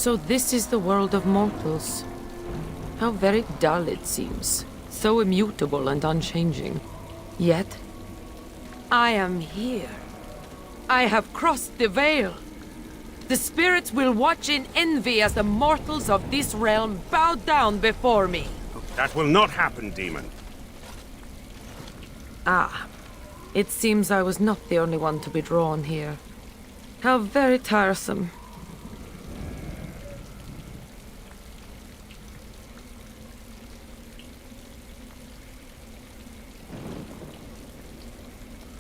R: So this is the world of mortals. How very dull it seems. So immutable and unchanging. Yet, I am here. I have crossed the veil. The spirits will watch in envy as the mortals of this realm bow down before me.
O: That will not happen, demon.
R: Ah, it seems I was not the only one to be drawn here. How very tiresome.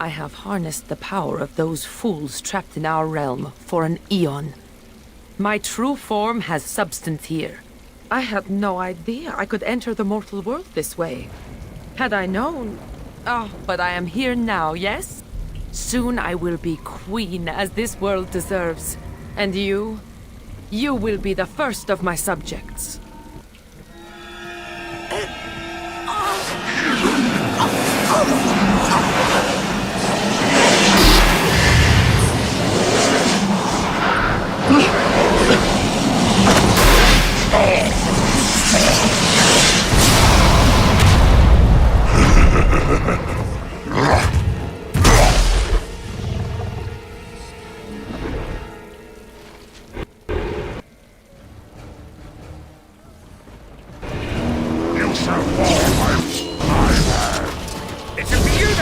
R: I have harnessed the power of those fools trapped in our realm for an eon. My true form has substance here. I had no idea I could enter the mortal world this way. Had I known... Oh, but I am here now, yes? Soon I will be queen as this world deserves. And you? You will be the first of my subjects.
O: It's a beauty!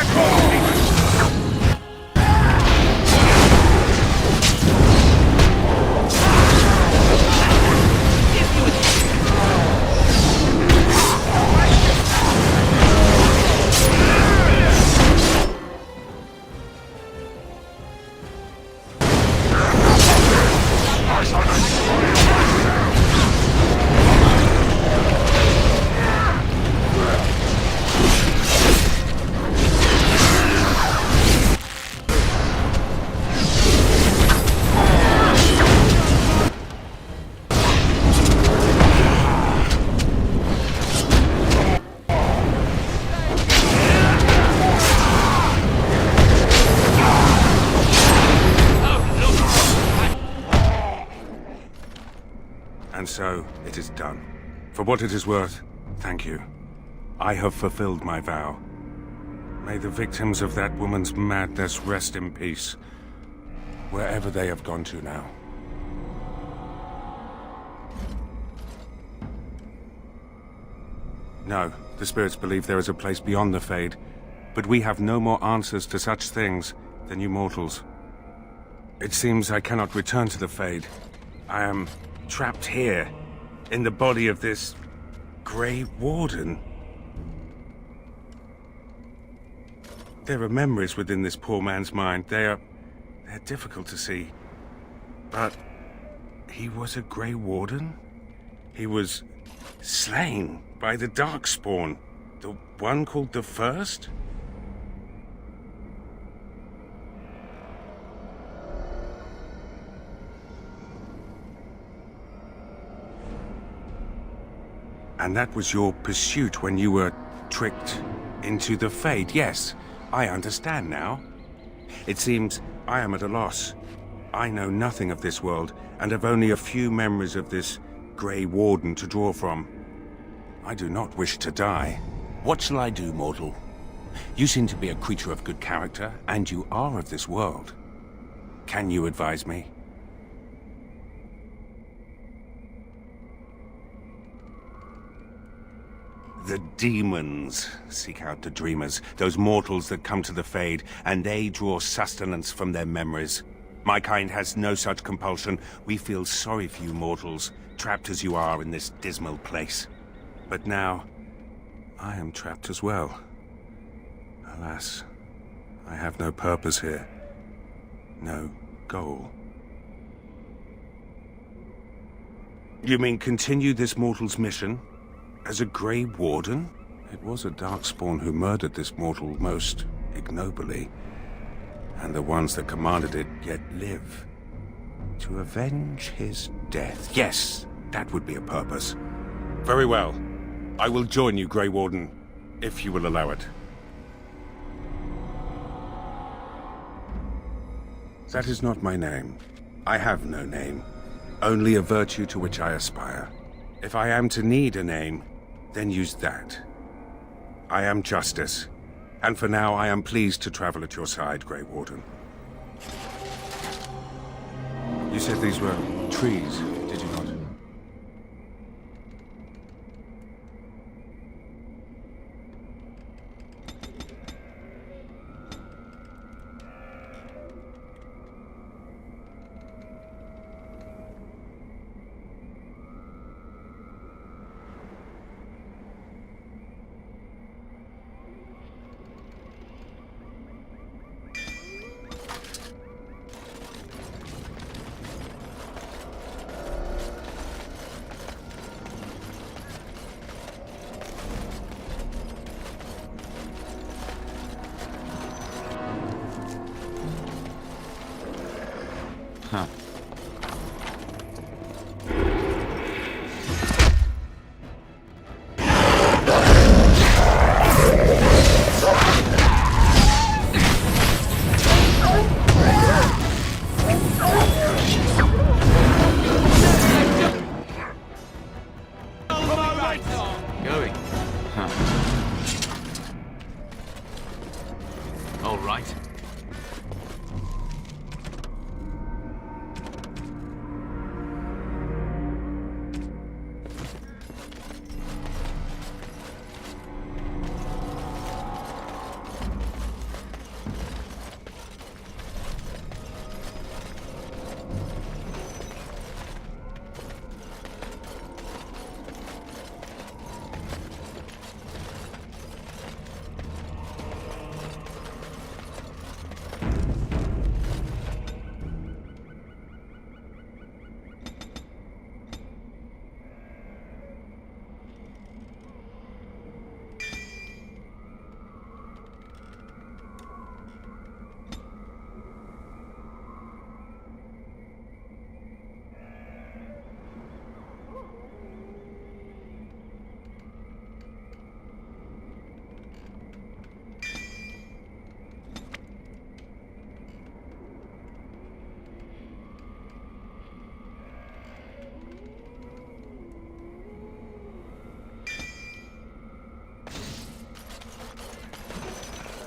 O: And so, it is done. For what it is worth, thank you. I have fulfilled my vow. May the victims of that woman's madness rest in peace, wherever they have gone to now. No, the spirits believe there is a place beyond the Fade, but we have no more answers to such things than you mortals. It seems I cannot return to the Fade. I am trapped here, in the body of this Grey Warden. There are memories within this poor man's mind. They're difficult to see. But he was a Grey Warden? He was slain by the Darkspawn, the one called the First? And that was your pursuit when you were tricked into the Fade. Yes, I understand now. It seems I am at a loss. I know nothing of this world, and have only a few memories of this Grey Warden to draw from. I do not wish to die. What shall I do, mortal? You seem to be a creature of good character, and you are of this world. Can you advise me? The demons seek out the dreamers, those mortals that come to the Fade, and they draw sustenance from their memories. My kind has no such compulsion. We feel sorry for you mortals, trapped as you are in this dismal place. But now, I am trapped as well. Alas, I have no purpose here. No goal. You mean continue this mortal's mission? As a Grey Warden? It was a Darkspawn who murdered this mortal most ignobly. And the ones that commanded it yet live. To avenge his death. Yes, that would be a purpose. Very well. I will join you, Grey Warden, if you will allow it. That is not my name. I have no name. Only a virtue to which I aspire. If I am to need a name, then use that. I am Justice, and for now I am pleased to travel at your side, Grey Warden. You said these were trees, did you not?
S: Huh.
M: Going.
S: Huh.
M: All right.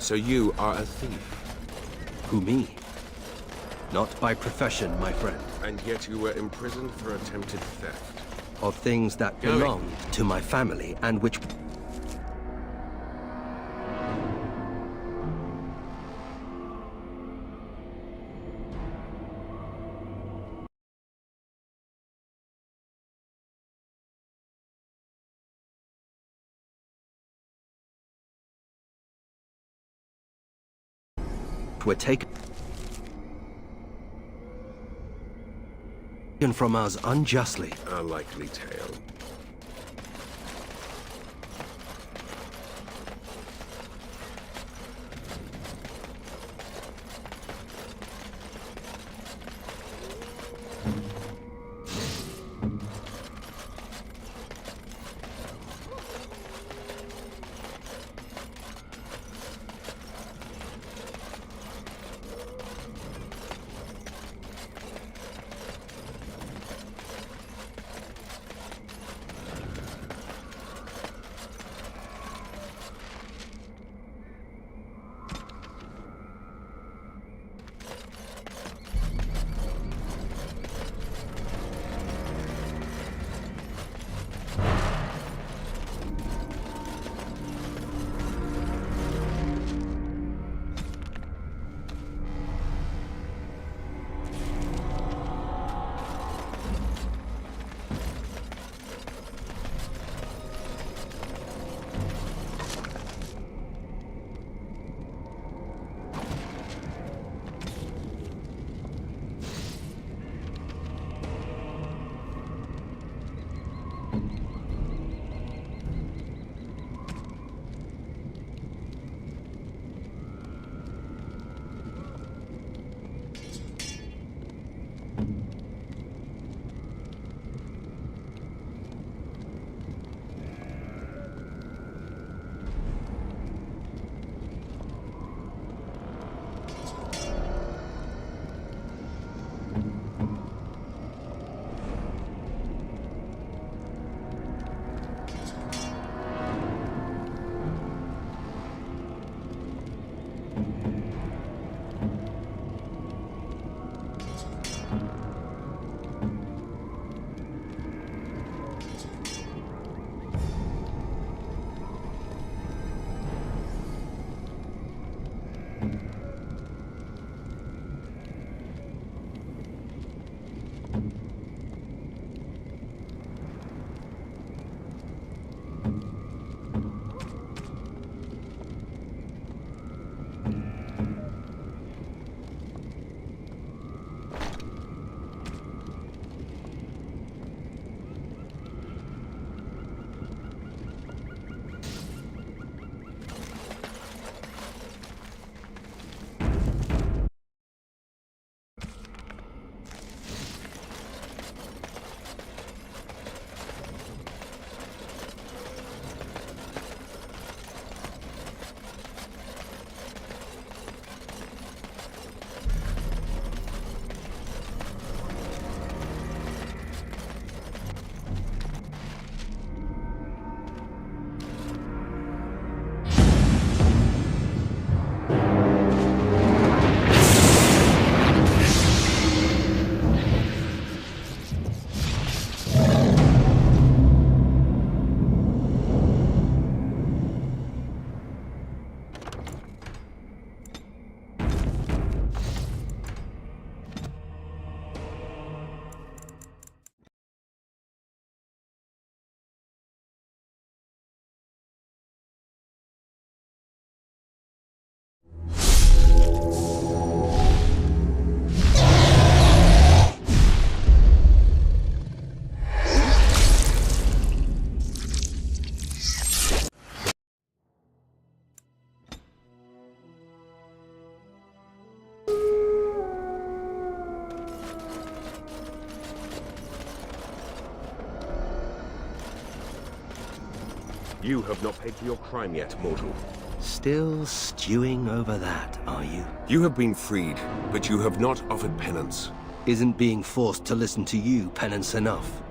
S: So you are a thief?
F: Who, me? Not by profession, my friend.
S: And yet you were imprisoned for attempted theft.
F: Of things that belonged to my family and which... were taken from us unjustly.
S: A likely tale. You have not paid for your crime yet, mortal.
F: Still stewing over that, are you?
S: You have been freed, but you have not offered penance.
F: Isn't being forced to listen to you penance enough?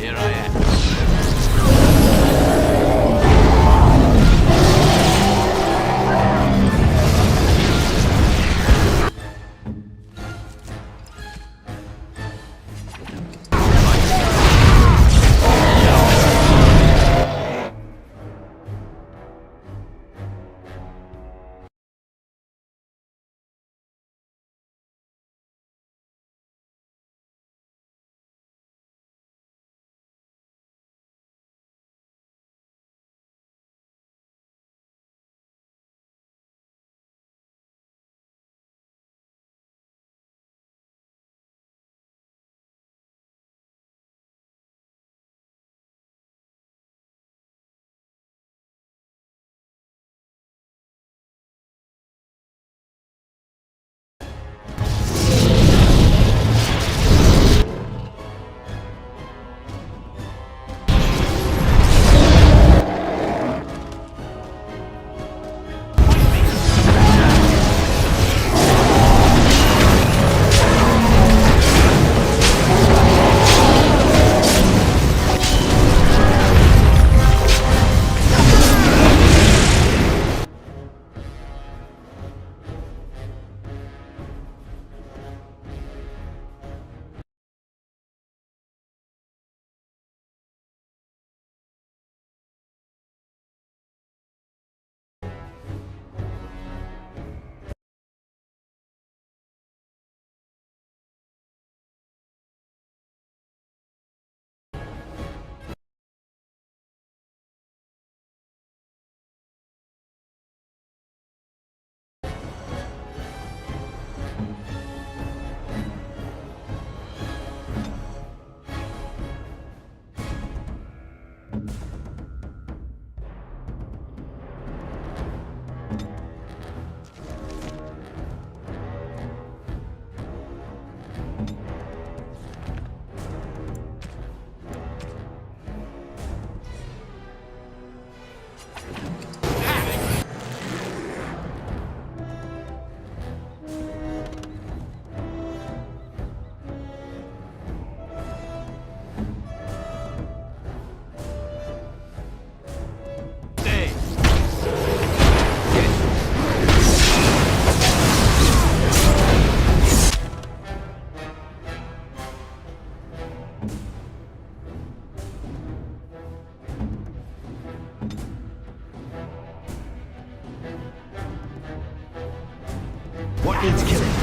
M: Here I am.
F: What needs killing?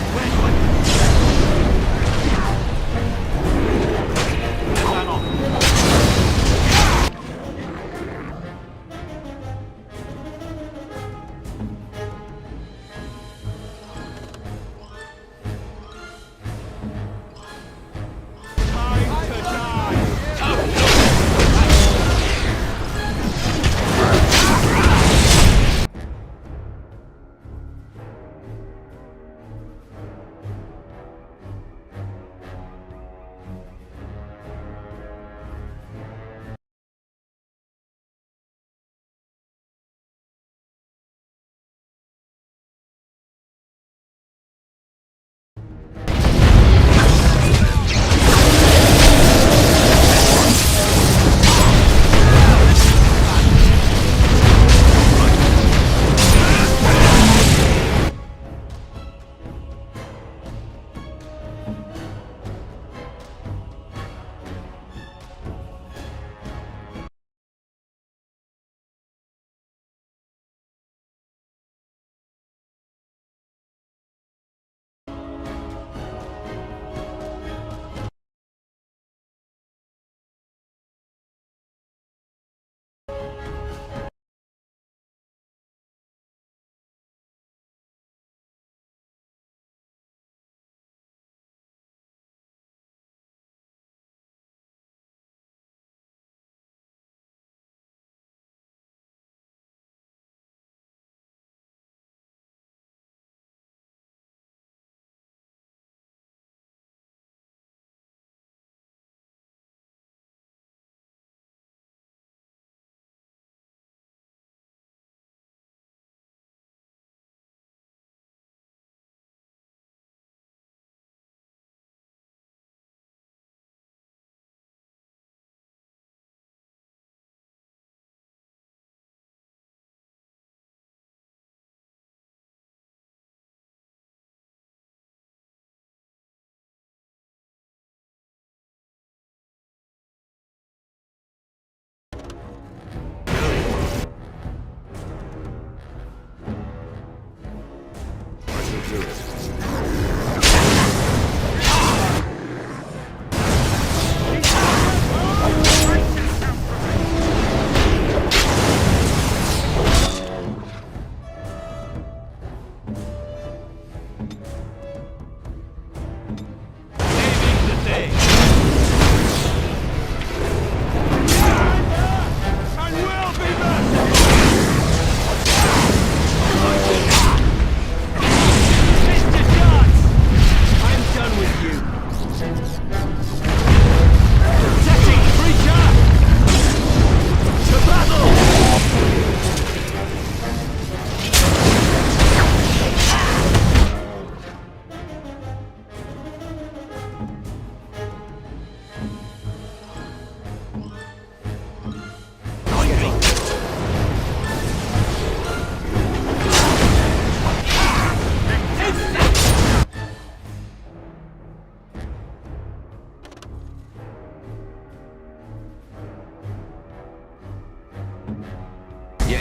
F: What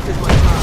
F: is my plan?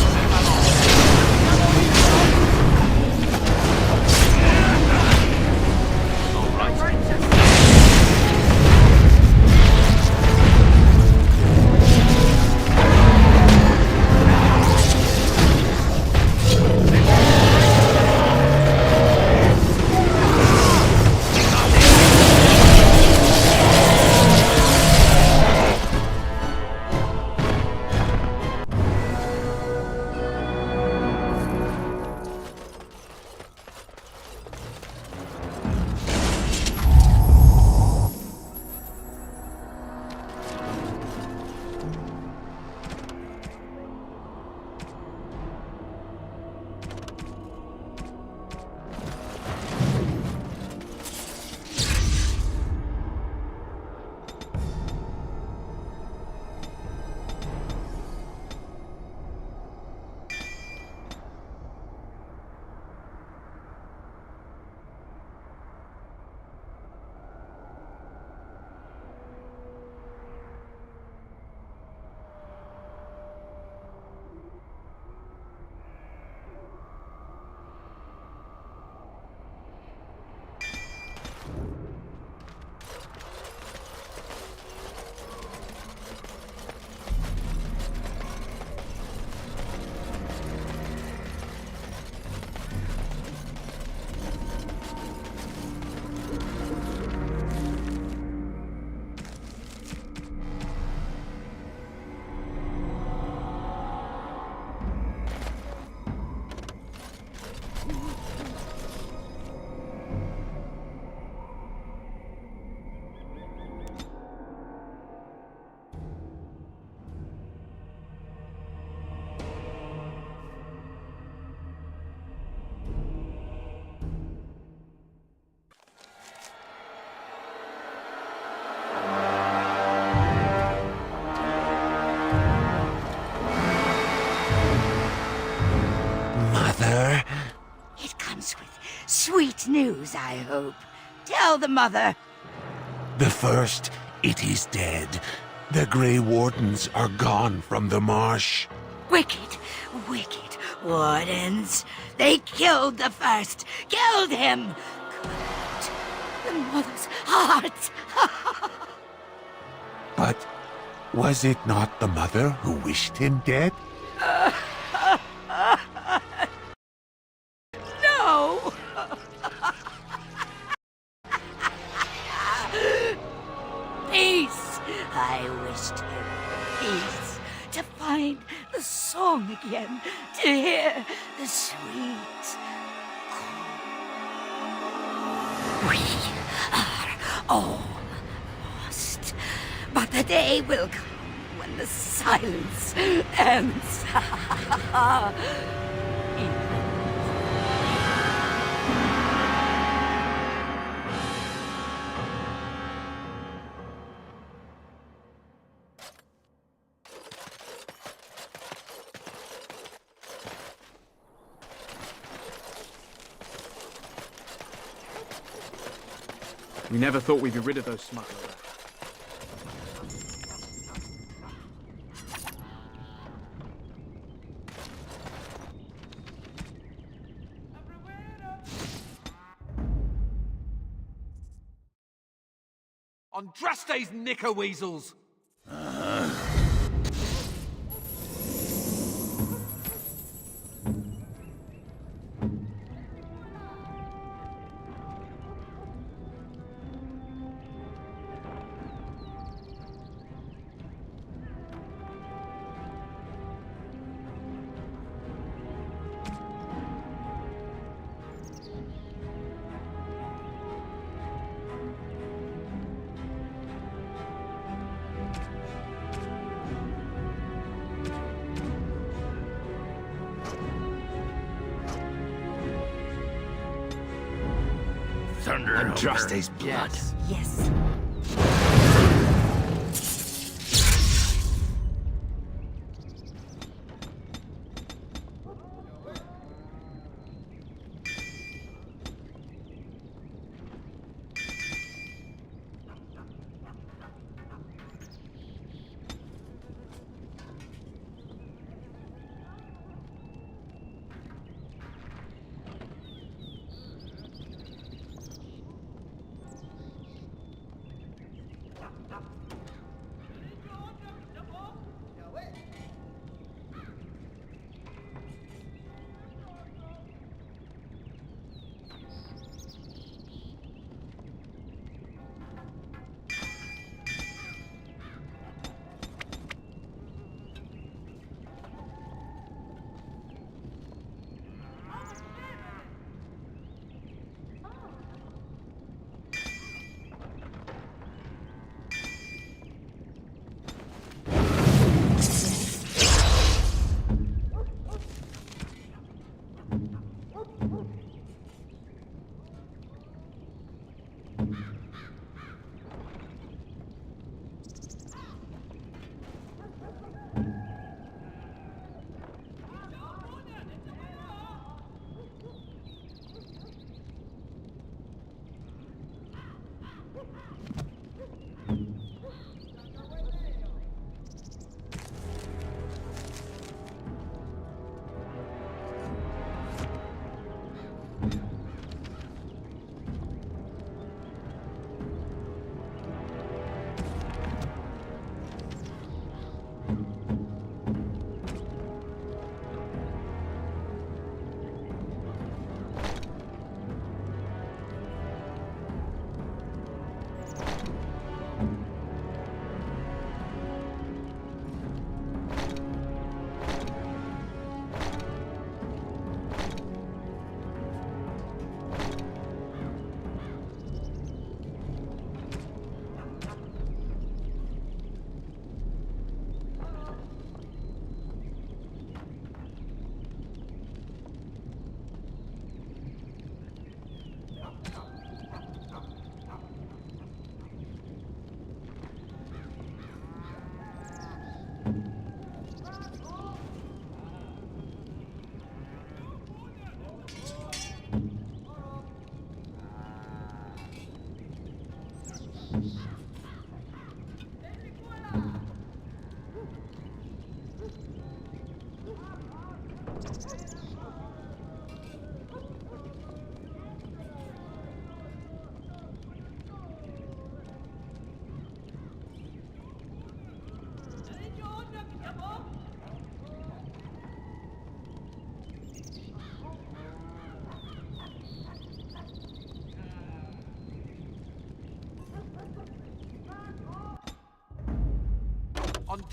T: Mother?
U: It comes with sweet news, I hope. Tell the mother.
T: The first, it is dead. The Grey Wardens are gone from the marsh.
U: Wicked, wicked wardens. They killed the first. Killed him. Cut the mother's heart.
T: But was it not the mother who wished him dead?
U: No! Peace! I wished him peace. To find the song again. To hear the sweet call. We are all lost. But the day will come when the silence ends.
M: We never thought we'd be rid of those smugglers.
G: Andraste's knicker weasels!
T: Andraste's blood.
U: Yes.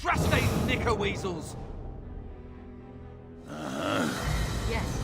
I: Trusty knicker weasels!
R: Yes.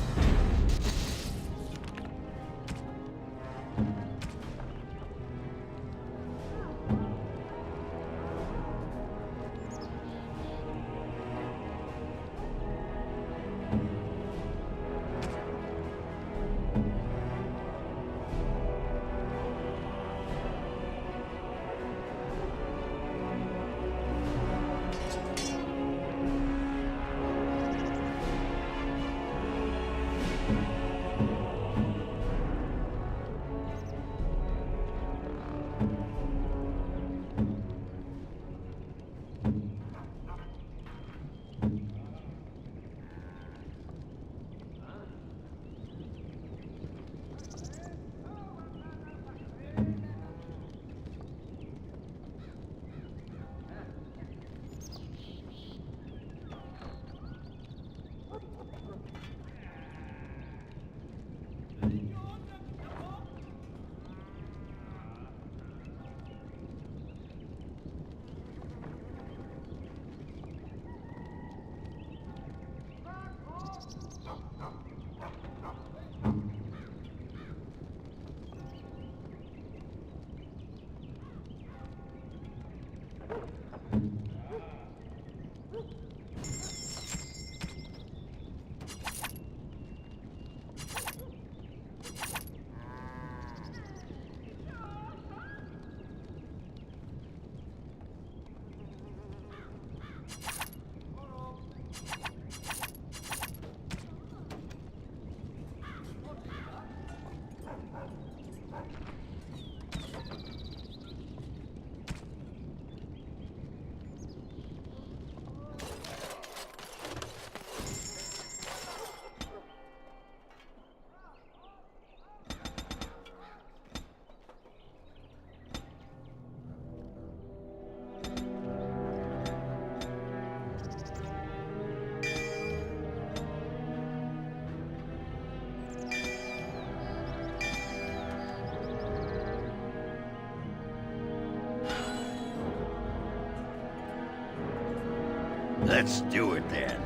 B: Let's do it then.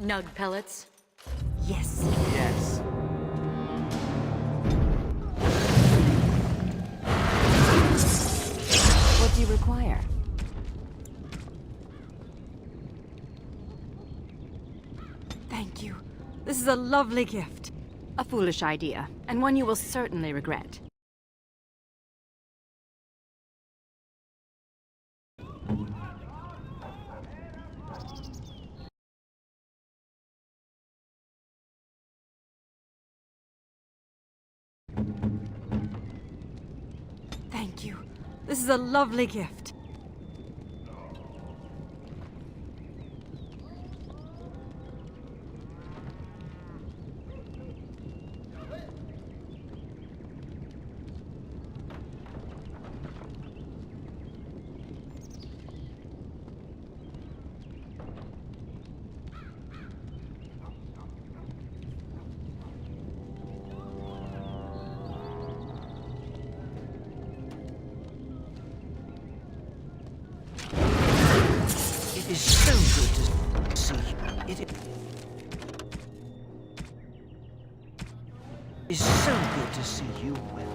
R: Nug pellets?
C: Yes.
K: Yes.
C: What do you require? Thank you.
D: This is a lovely gift. A foolish idea, and one you will certainly regret. Thank you. This is a lovely gift.
G: It is so good to see. It is so good to see you well.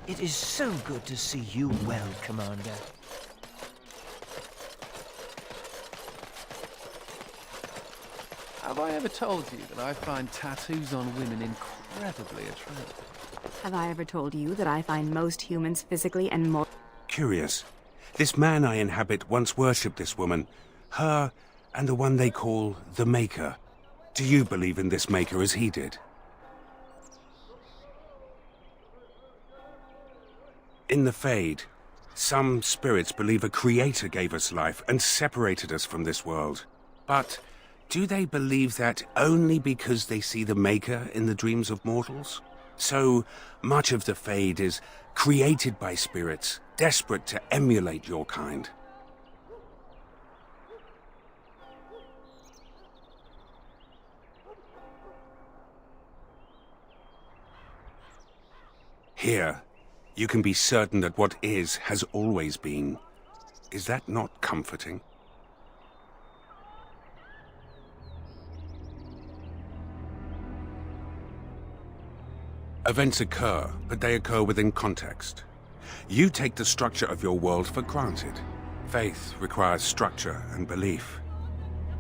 G: It is so good to see you well, Commander.
F: Have I ever told you that I find tattoos on women incredibly attractive?
D: Have I ever told you that I find most humans physically and more...
S: Curious. This man I inhabit once worshipped this woman. Her and the one they call the Maker. Do you believe in this Maker as he did? In the Fade, some spirits believe a creator gave us life and separated us from this world. But do they believe that only because they see the Maker in the dreams of mortals? So much of the Fade is created by spirits, desperate to emulate your kind. Here, you can be certain that what is has always been. Is that not comforting? Events occur, but they occur within context. You take the structure of your world for granted. Faith requires structure and belief.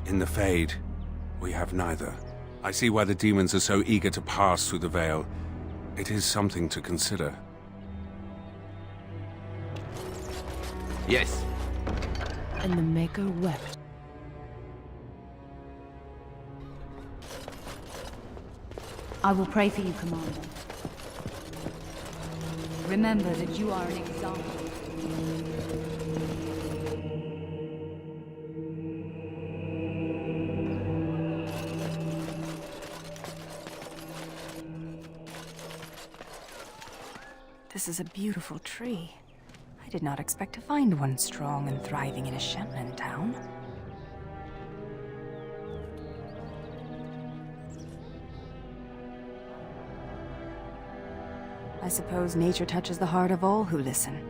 S: In the Fade, we have neither. I see why the demons are so eager to pass through the veil. It is something to consider.
F: Yes.
J: And the Maker wept.
U: I will pray for you, Commander. Remember that you are an example.
C: This is a beautiful tree. I did not expect to find one strong and thriving in a Shemlin town. I suppose nature touches the heart of all who listen,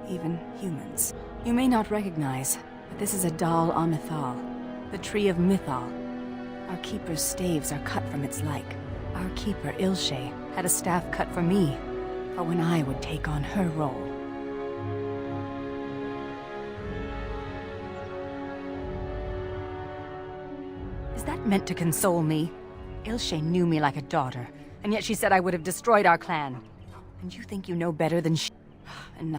C: even humans. You may not recognize, but this is a Dal Amithal, the tree of Mythal. Our keeper's staves are cut from its like. Our keeper, Ilshe, had a staff cut for me, for when I would take on her role. Is that meant to console me? Ilshe knew me like a daughter, and yet she said I would have destroyed our clan. And you think you know better than she... And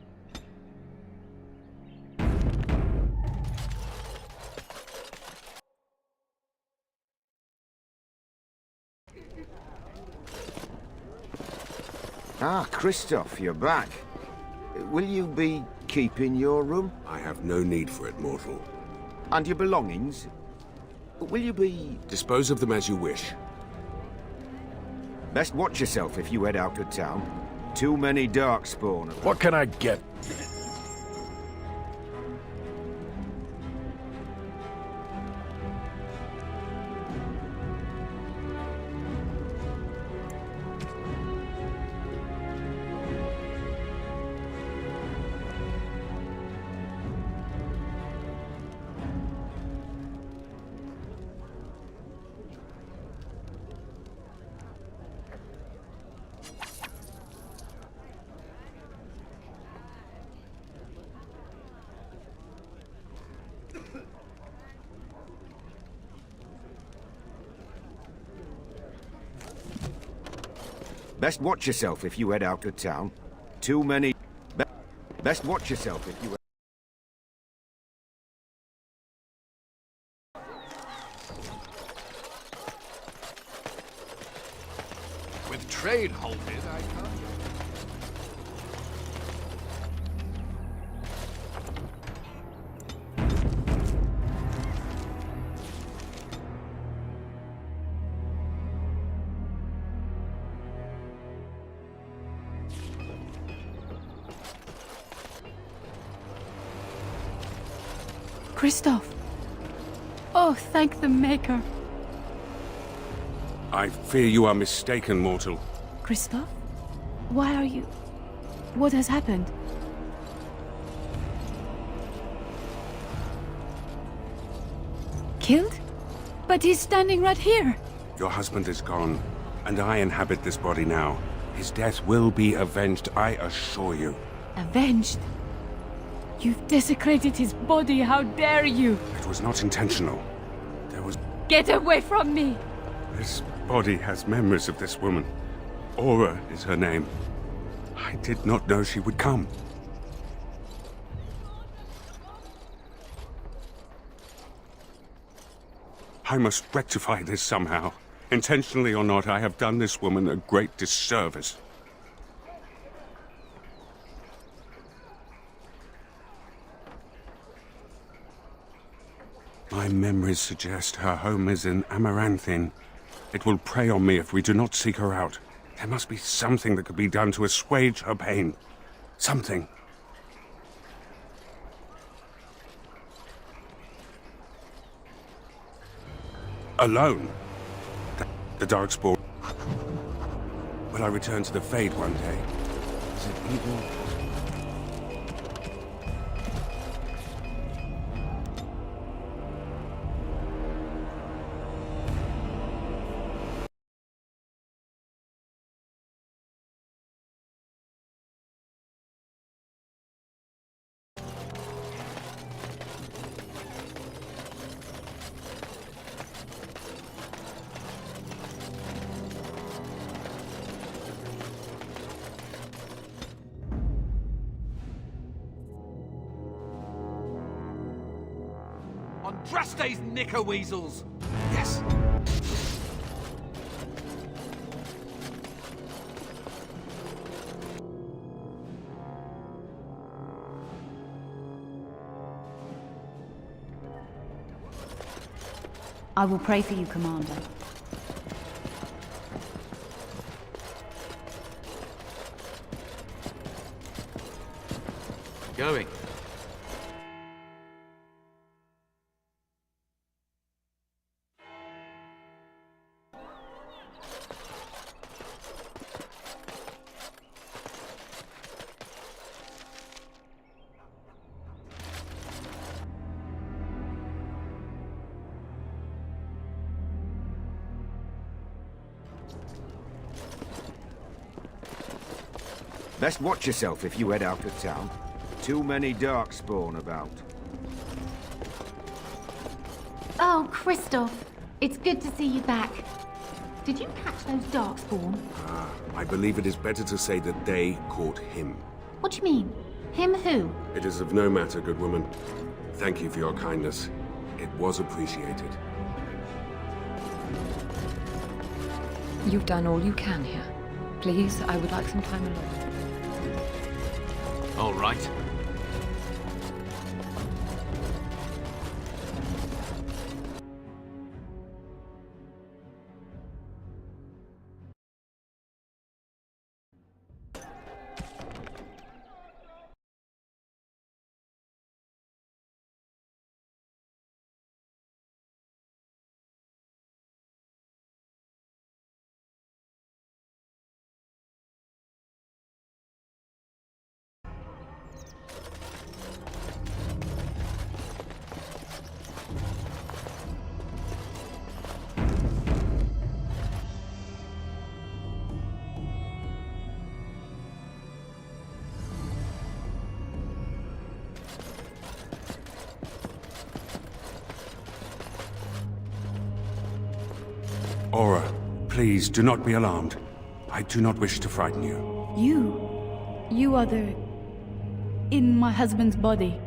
B: Ah, Christoph, you're back. Will you be keeping your room?
S: I have no need for it, mortal.
B: And your belongings? Will you be...
S: Dispose of them as you wish.
B: Best watch yourself if you head out of town. Too many darkspawn.
M: What can I get?
B: Best watch yourself if you head out of town. Too many... Best watch yourself if you...
L: With trade halted, I can't...
D: Christoph! Oh, thank the Maker.
S: I fear you are mistaken, mortal.
C: Christoph? Why are you... What has happened? Killed? But he's standing right here.
S: Your husband is gone, and I inhabit this body now. His death will be avenged, I assure you.
C: Avenged? You've desecrated his body, how dare you!
S: It was not intentional. There was...
C: Get away from me!
S: This body has memories of this woman. Aura is her name. I did not know she would come. I must rectify this somehow. Intentionally or not, I have done this woman a great disservice. My memories suggest her home is in Amaranthine. It will prey on me if we do not seek her out. There must be something that could be done to assuage her pain. Something. Alone? The Darkspawn. Will I return to the Fade one day? Is it evil?
L: Andraste's knicker weasels! Yes!
V: I will pray for you, Commander.
L: Going.
B: Best watch yourself if you head out of town. Too many Darkspawn about.
W: Oh, Christoph. It's good to see you back. Did you catch those Darkspawn?
S: I believe it is better to say that they caught him.
W: What do you mean? Him who?
S: It is of no matter, good woman. Thank you for your kindness. It was appreciated.
X: You've done all you can here. Please, I would like some time alone.
L: All right.
S: Aura, please do not be alarmed. I do not wish to frighten you.
U: You are the... in my husband's body.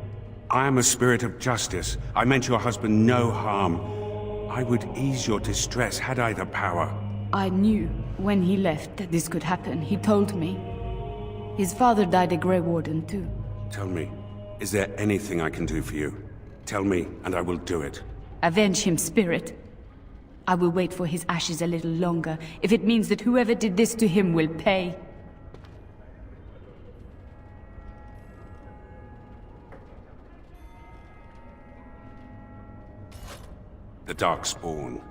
S: I am a spirit of justice. I meant your husband no harm. I would ease your distress had I the power.
U: I knew when he left that this could happen. He told me. His father died a Grey Warden too.
S: Tell me, is there anything I can do for you? Tell me, and I will do it.
U: Avenge him, spirit. I will wait for his ashes a little longer, if it means that whoever did this to him will pay.
S: The Darkspawn.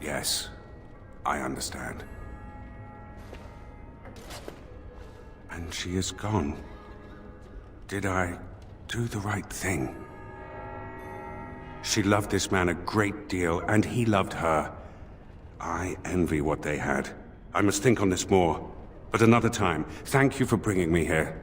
S: Yes, I understand. And she is gone. Did I do the right thing? She loved this man a great deal, and he loved her. I envy what they had. I must think on this more. But another time. Thank you for bringing me here.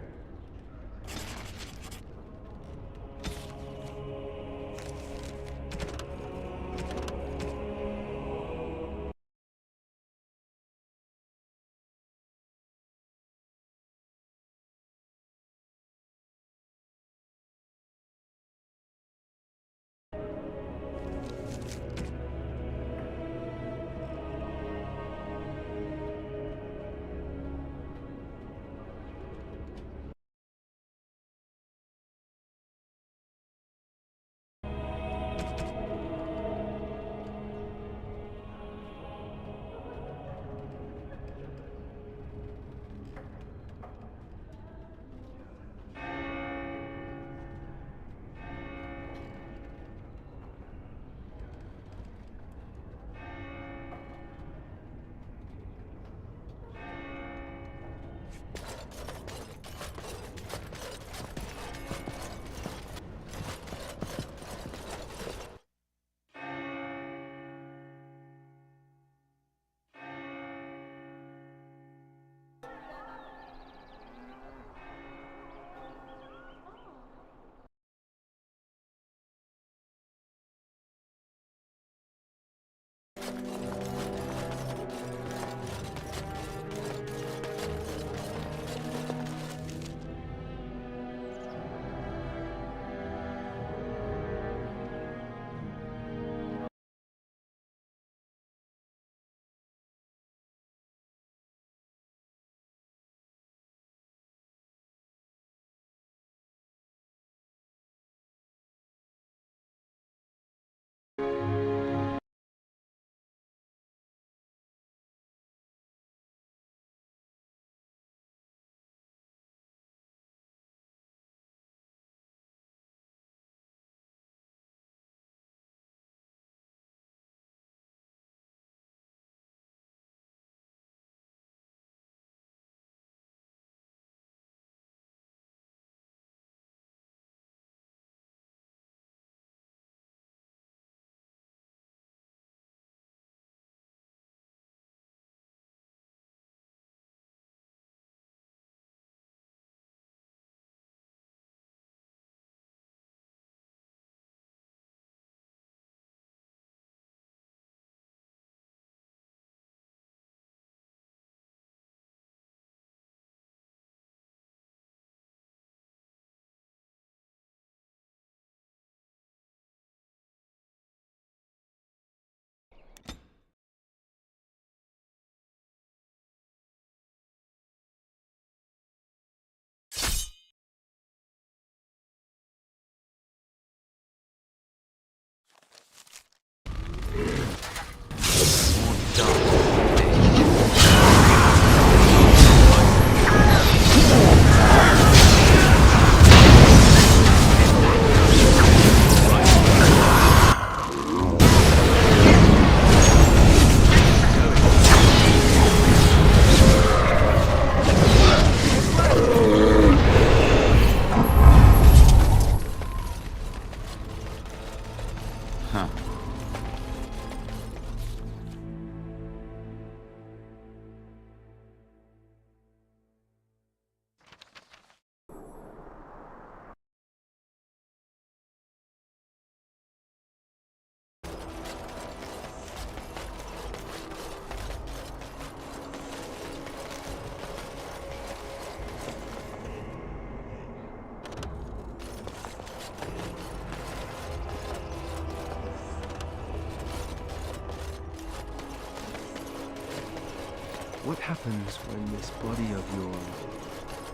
F: What happens when this body of yours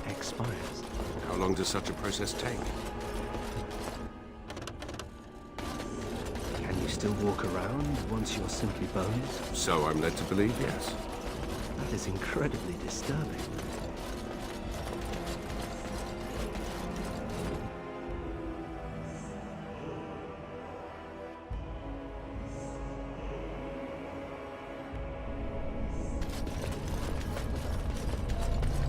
F: expires?
S: How long does such a process take?
F: Can you still walk around once you're simply bones?
S: So I'm led to believe, yes.
F: That is incredibly disturbing.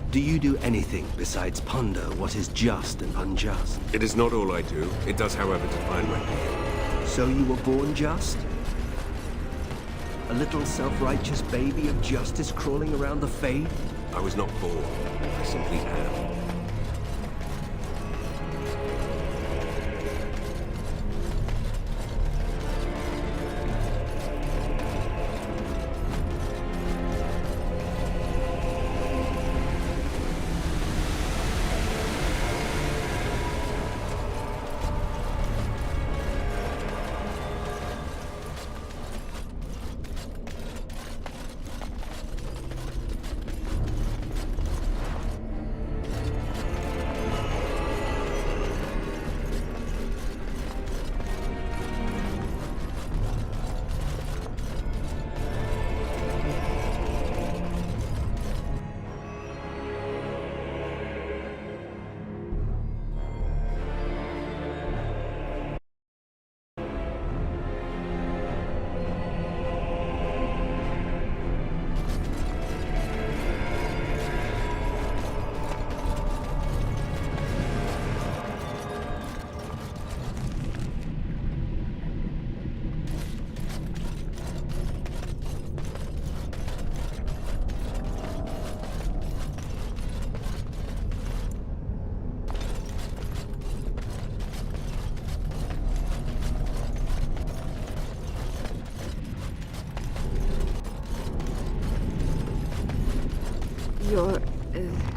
F: Do you do anything besides ponder what is just and unjust?
S: It is not all I do. It does, however, define my being.
F: So you were born just? A little self-righteous baby of justice crawling around the Fade?
S: I was not born. I simply am.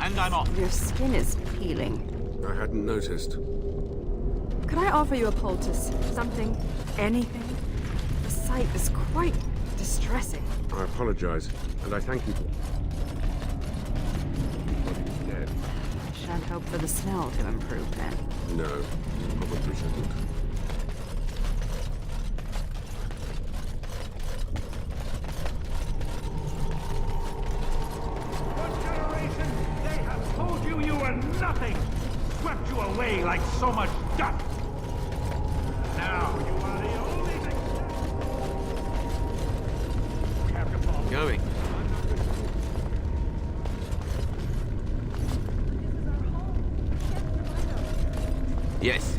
L: And I'm off.
C: Your skin is peeling.
S: I hadn't noticed.
C: Could I offer you a poultice? Something? Anything? The sight is quite distressing.
S: I apologize, and I thank you for... Body's dead.
C: Shan't hope for the smell to improve then.
S: No, probably shouldn't.
O: Told you you were nothing! Swept you away like so much dust! Now you are the only thing... We have to follow.
I: Going. Yes.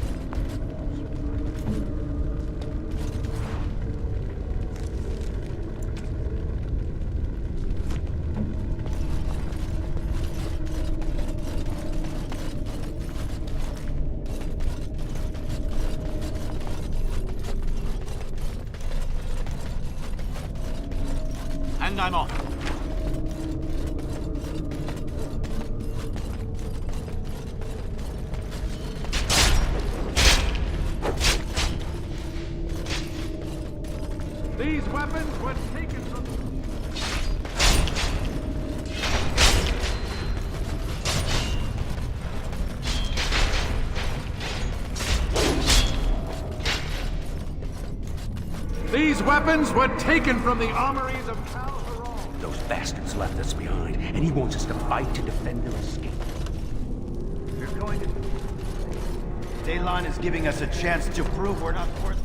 L: And I'm off.
O: These weapons were taken from... These weapons were taken from the armories of
K: Those bastards left us behind, and he wants us to fight to defend their escape.
H: We're going to... Daylon is giving us a chance to prove we're not worthless.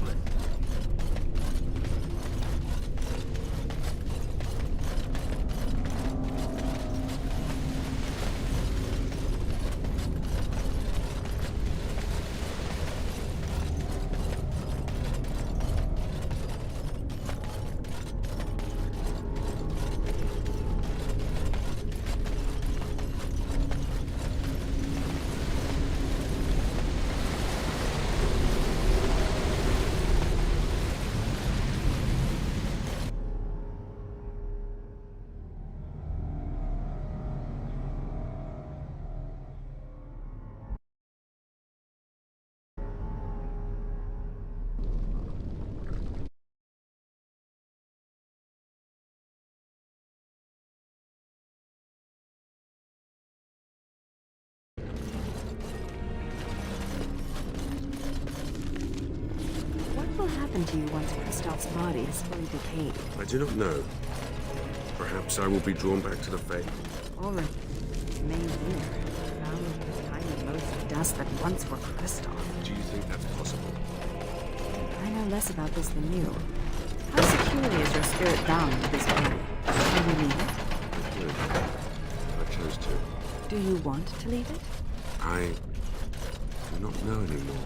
C: to you once Kristoff's body is fully decayed.
S: I do not know. Perhaps I will be drawn back to the Fae.
C: Or remain here, bound with tiny motes of dust that once were Kristoff.
S: Do you think that's possible?
C: I know less about this than you. How securely is your spirit bound to this body? Can you leave it?
S: Good. I chose to.
C: Do you want to leave it?
S: I do not know anymore.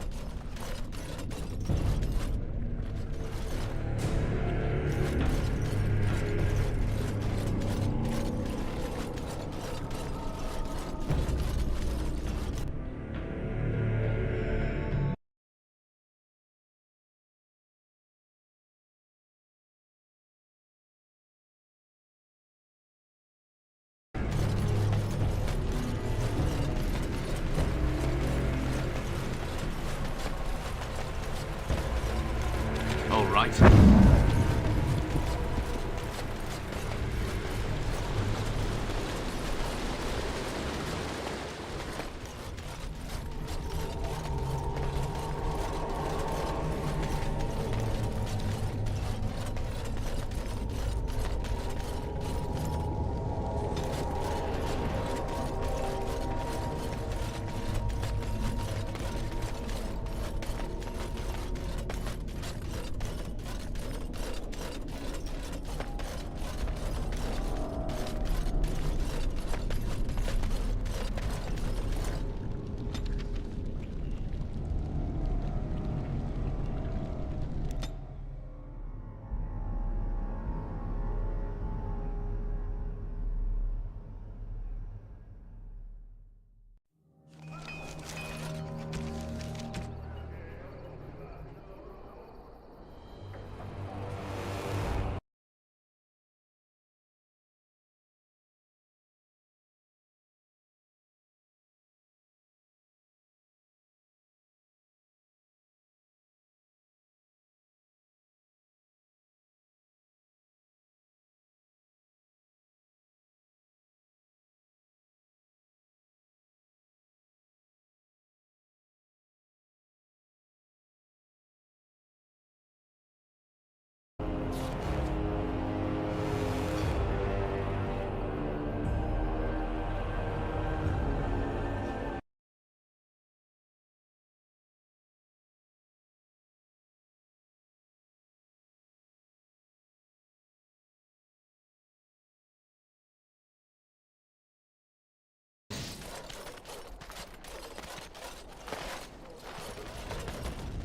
L: All right.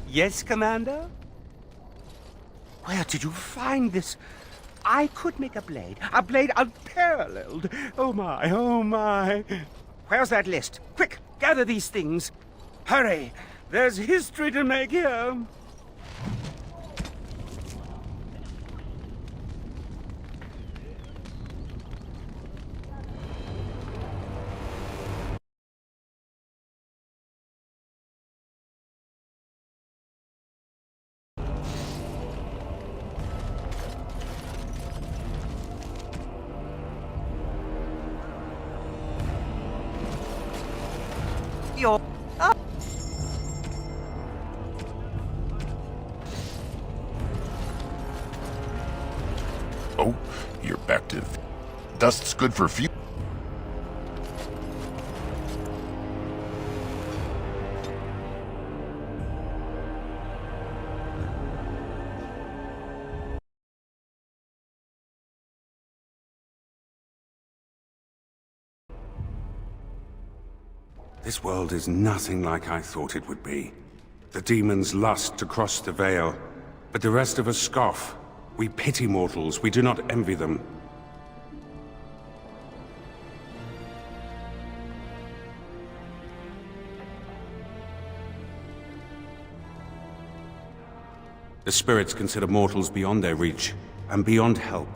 K: Yes, Commander? Where did you find this? I could make a blade unparalleled. Oh my, oh my. Where's that list? Quick, gather these things. Hurry, there's history to make here. You're up.
E: Oh, you're back to... Dust's good for fuel.
S: This world is nothing like I thought it would be. The demons lust to cross the veil, but the rest of us scoff. We pity mortals, we do not envy them. The spirits consider mortals beyond their reach, and beyond help.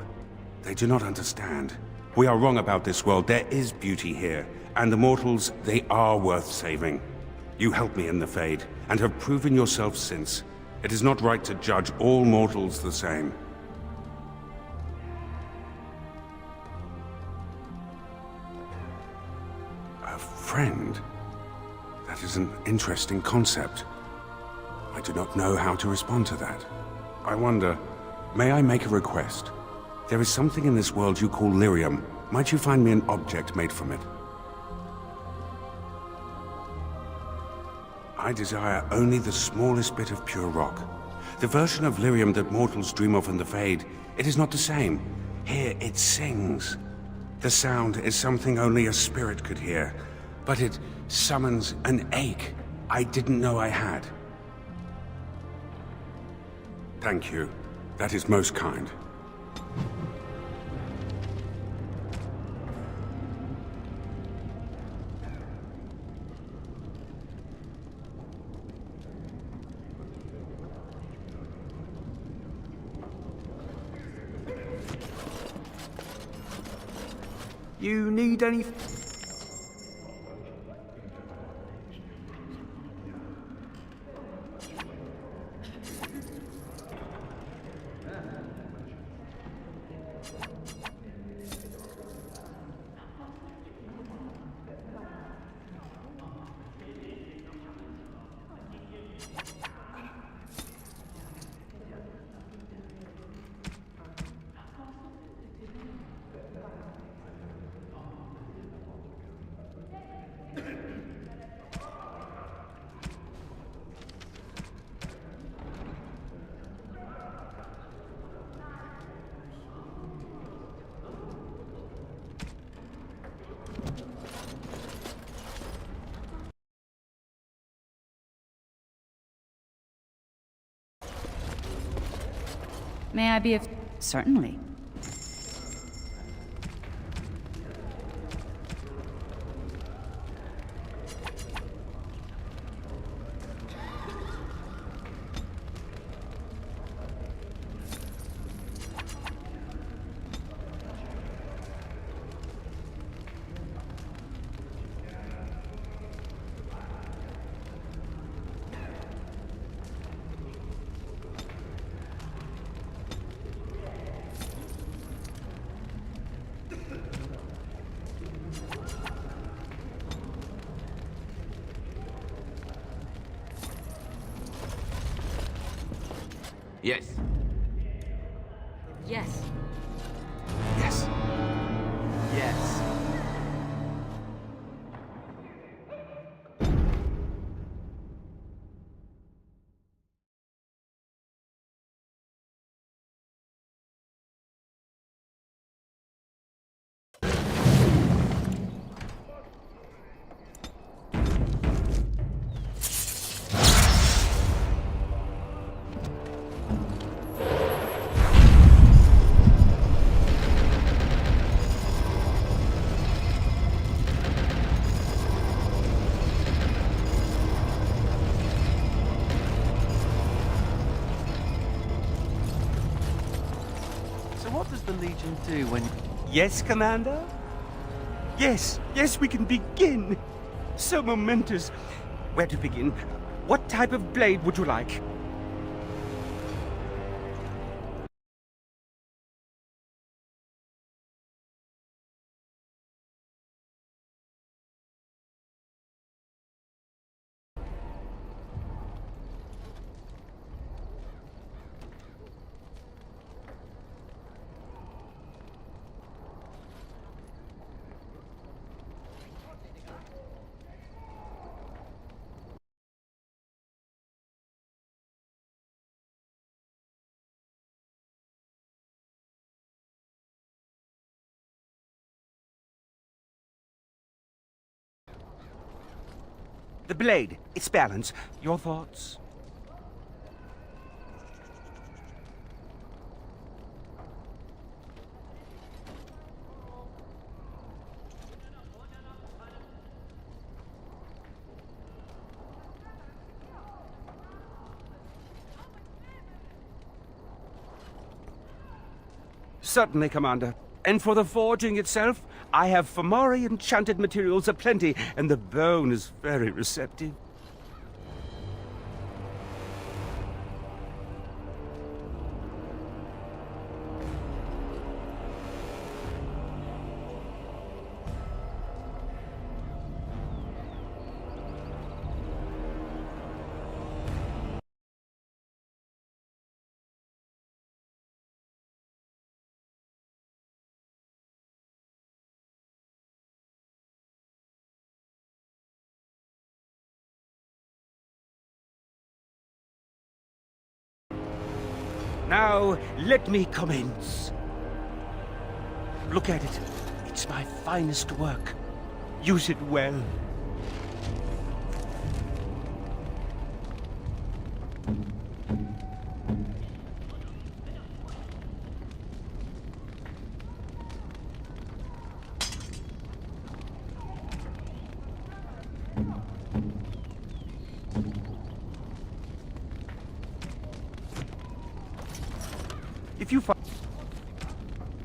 S: They do not understand. We are wrong about this world. There is beauty here, and the mortals, they are worth saving. You helped me in the Fade, and have proven yourself since. It is not right to judge all mortals the same. A friend? That is an interesting concept. I do not know how to respond to that. I wonder, may I make a request? There is something in this world you call lyrium. Might you find me an object made from it? I desire only the smallest bit of pure rock. The version of lyrium that mortals dream of in the Fade, it is not the same. Here it sings. The sound is something only a spirit could hear, but it summons an ache I didn't know I had. Thank you. That is most kind.
K: You need any...
V: May I be of... Certainly.
L: Yes.
R: Yes.
K: Yes.
L: Yes.
K: So what does the Legion do when... Yes, Commander? Yes, yes, we can begin. So momentous. Where to begin? What type of blade would you like? The blade, its balance. Your thoughts? Certainly, Commander. And for the forging itself, I have Famari enchanted materials aplenty, and the bone is very receptive. Now, let me commence. Look at it. It's my finest work. Use it well. If you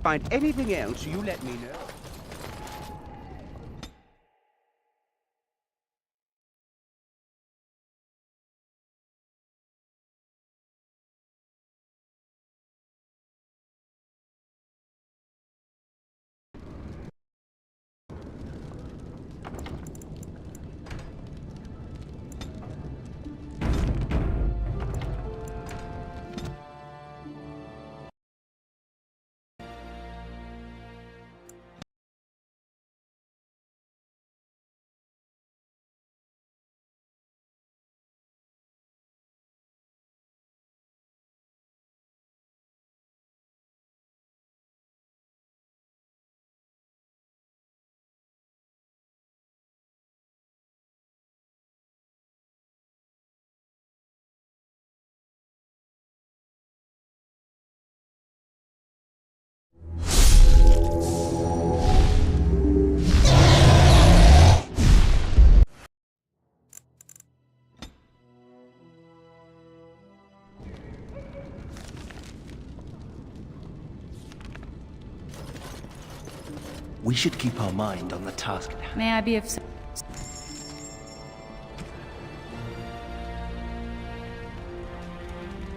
K: find anything else, you let me know.
F: We should keep our mind on the task at hand.
W: May I be of...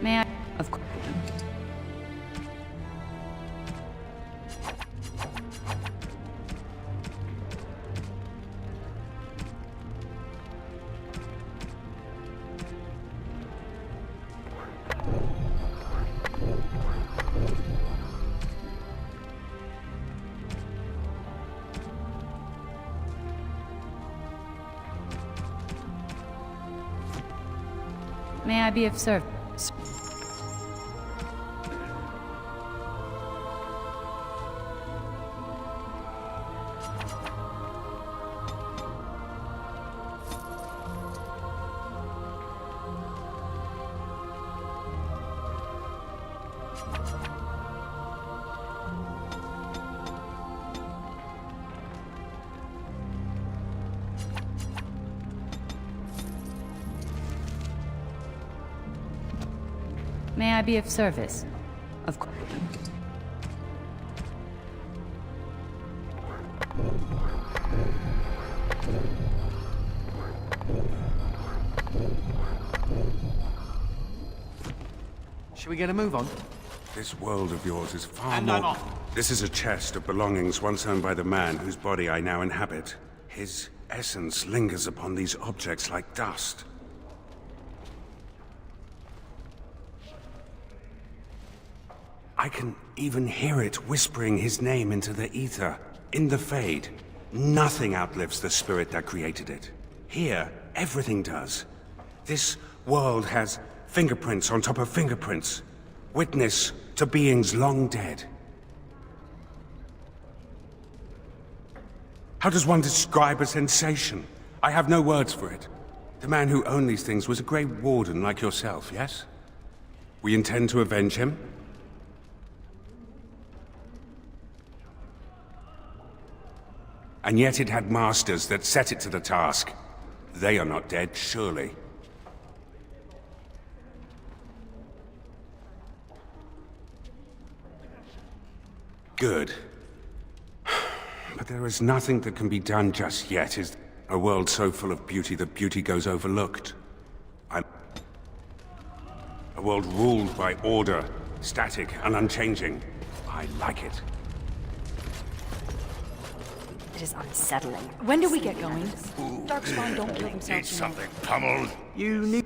W: May I... Of course. May I be of service? May I be of service? Of course.
G: Should we get a move on?
S: This world of yours is far
G: And
S: more...
G: I'm off.
S: This is a chest of belongings once owned by the man whose body I now inhabit. His essence lingers upon these objects like dust. I can even hear it whispering his name into the ether. In the Fade, nothing outlives the spirit that created it. Here, everything does. This world has fingerprints on top of fingerprints. Witness to beings long dead. How does one describe a sensation? I have no words for it. The man who owned these things was a Grey Warden like yourself, yes? We intend to avenge him? And yet it had masters that set it to the task. They are not dead, surely. Good. But there is nothing that can be done just yet, is a world so full of beauty that beauty goes overlooked. A world ruled by order, static and unchanging. I like it.
D: It is unsettling.
C: When do we get going? Darkspawn don't kill themselves.
E: Need something pummeled?
K: You need...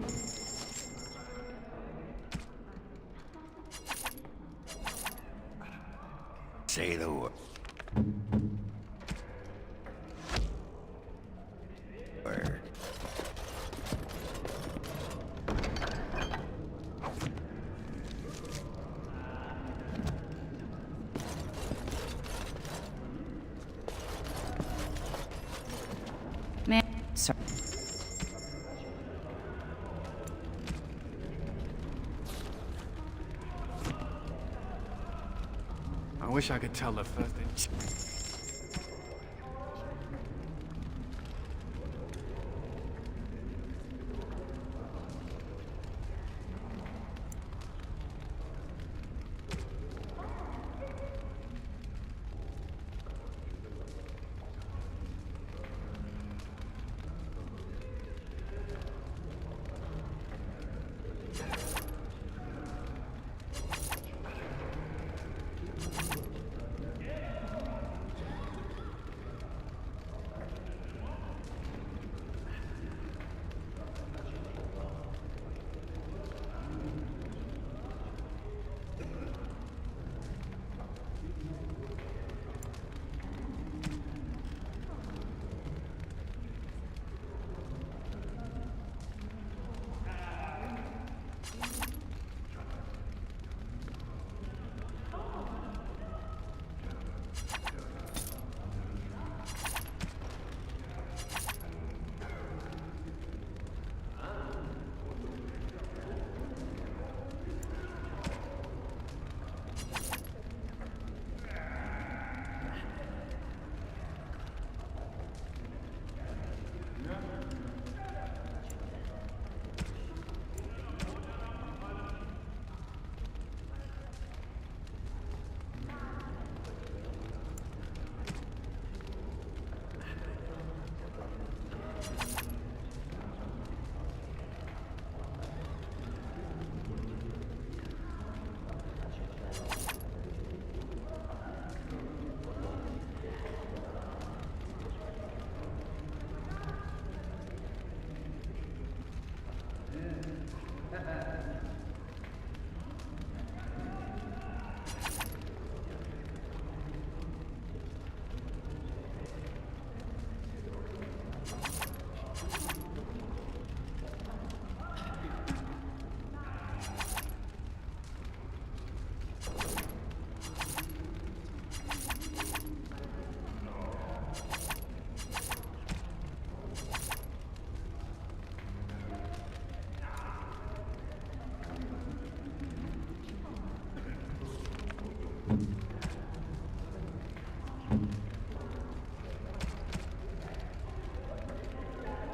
E: Say the word.
M: I wish I could tell the first thing.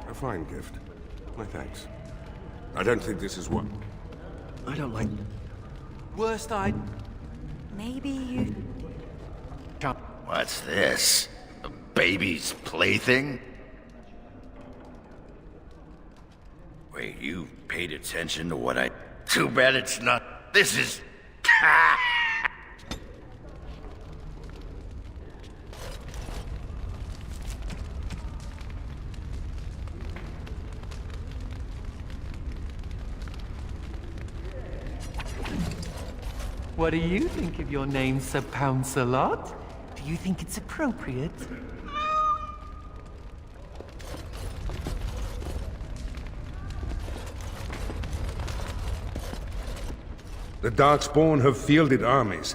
S: A fine gift. My thanks. I don't think this is one.
F: I don't like...
G: Worst I...
U: Maybe you...
E: What's this? A baby's plaything? Wait, you paid attention to what I... Too bad it's not... This is...
G: What do you think of your name, Sir Pounce-a-Lot? Do you think it's appropriate?
S: The Darkspawn have fielded armies.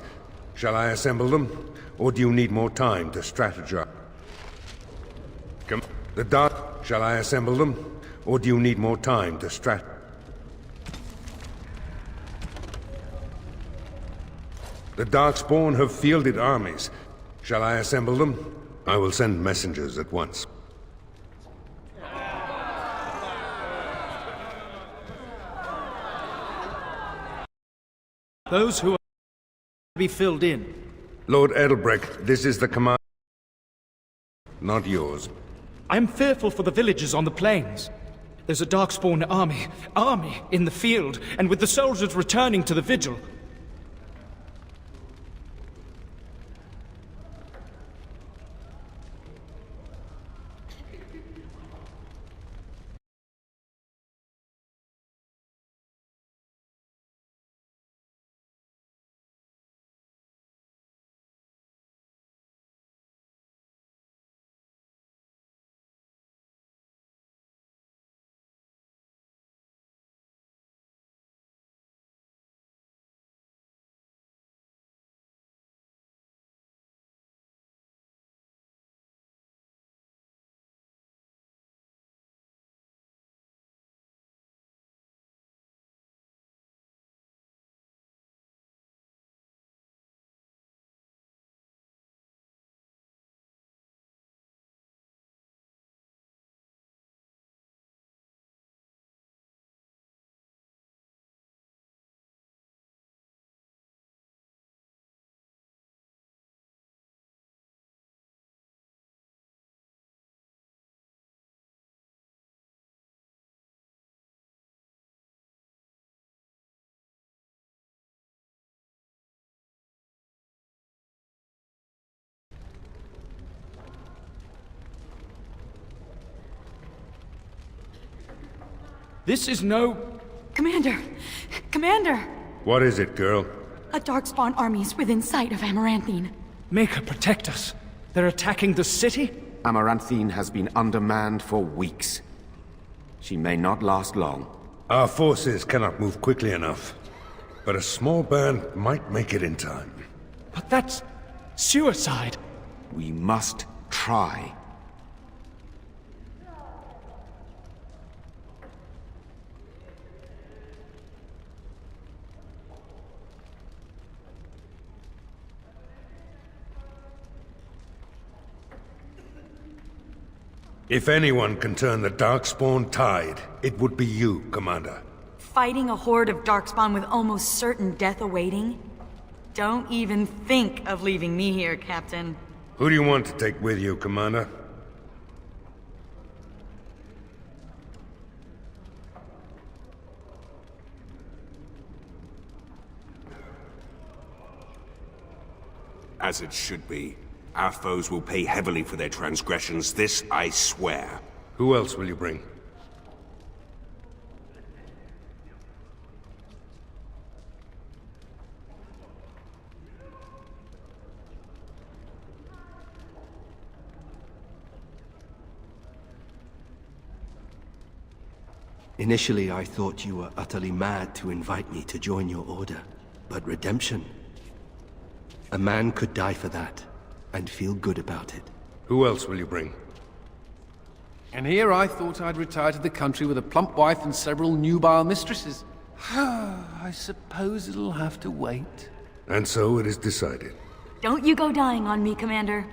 S: Shall I assemble them? Or do you need more time to strategize? Shall I assemble them? Or do you need more time to The Darkspawn have fielded armies. Shall I assemble them? I will send messengers at once.
M: Those who are to be filled in.
S: Lord Edelbrecht, this is the command. Not yours.
M: I am fearful for the villagers on the plains. There's a Darkspawn army in the field, and with the soldiers returning to the vigil. This is no...
U: Commander! Commander!
S: What is it, girl?
U: A Darkspawn army is within sight of Amaranthine.
M: Maker, protect us. They're attacking the city?
B: Amaranthine has been undermanned for weeks. She may not last long.
S: Our forces cannot move quickly enough. But a small band might make it in time.
M: But that's... suicide.
B: We must try.
S: If anyone can turn the Darkspawn tide, it would be you, Commander.
U: Fighting a horde of Darkspawn with almost certain death awaiting? Don't even think of leaving me here, Captain.
S: Who do you want to take with you, Commander?
T: As it should be. Our foes will pay heavily for their transgressions, this I swear.
S: Who else will you bring?
F: Initially, I thought you were utterly mad to invite me to join your order. But redemption? A man could die for that, and feel good about it.
S: Who else will you bring?
A: And here I thought I'd retire to the country with a plump wife and several nubile mistresses. I suppose it'll have to wait.
S: And so it is decided.
U: Don't you go dying on me, Commander.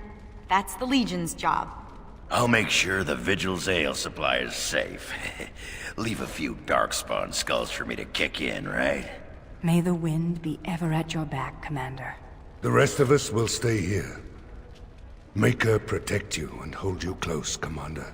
U: That's the Legion's job.
E: I'll make sure the Vigil's ale supply is safe. Leave a few Darkspawn skulls for me to kick in, right?
C: May the wind be ever at your back, Commander.
S: The rest of us will stay here. Make her protect you and hold you close, Commander.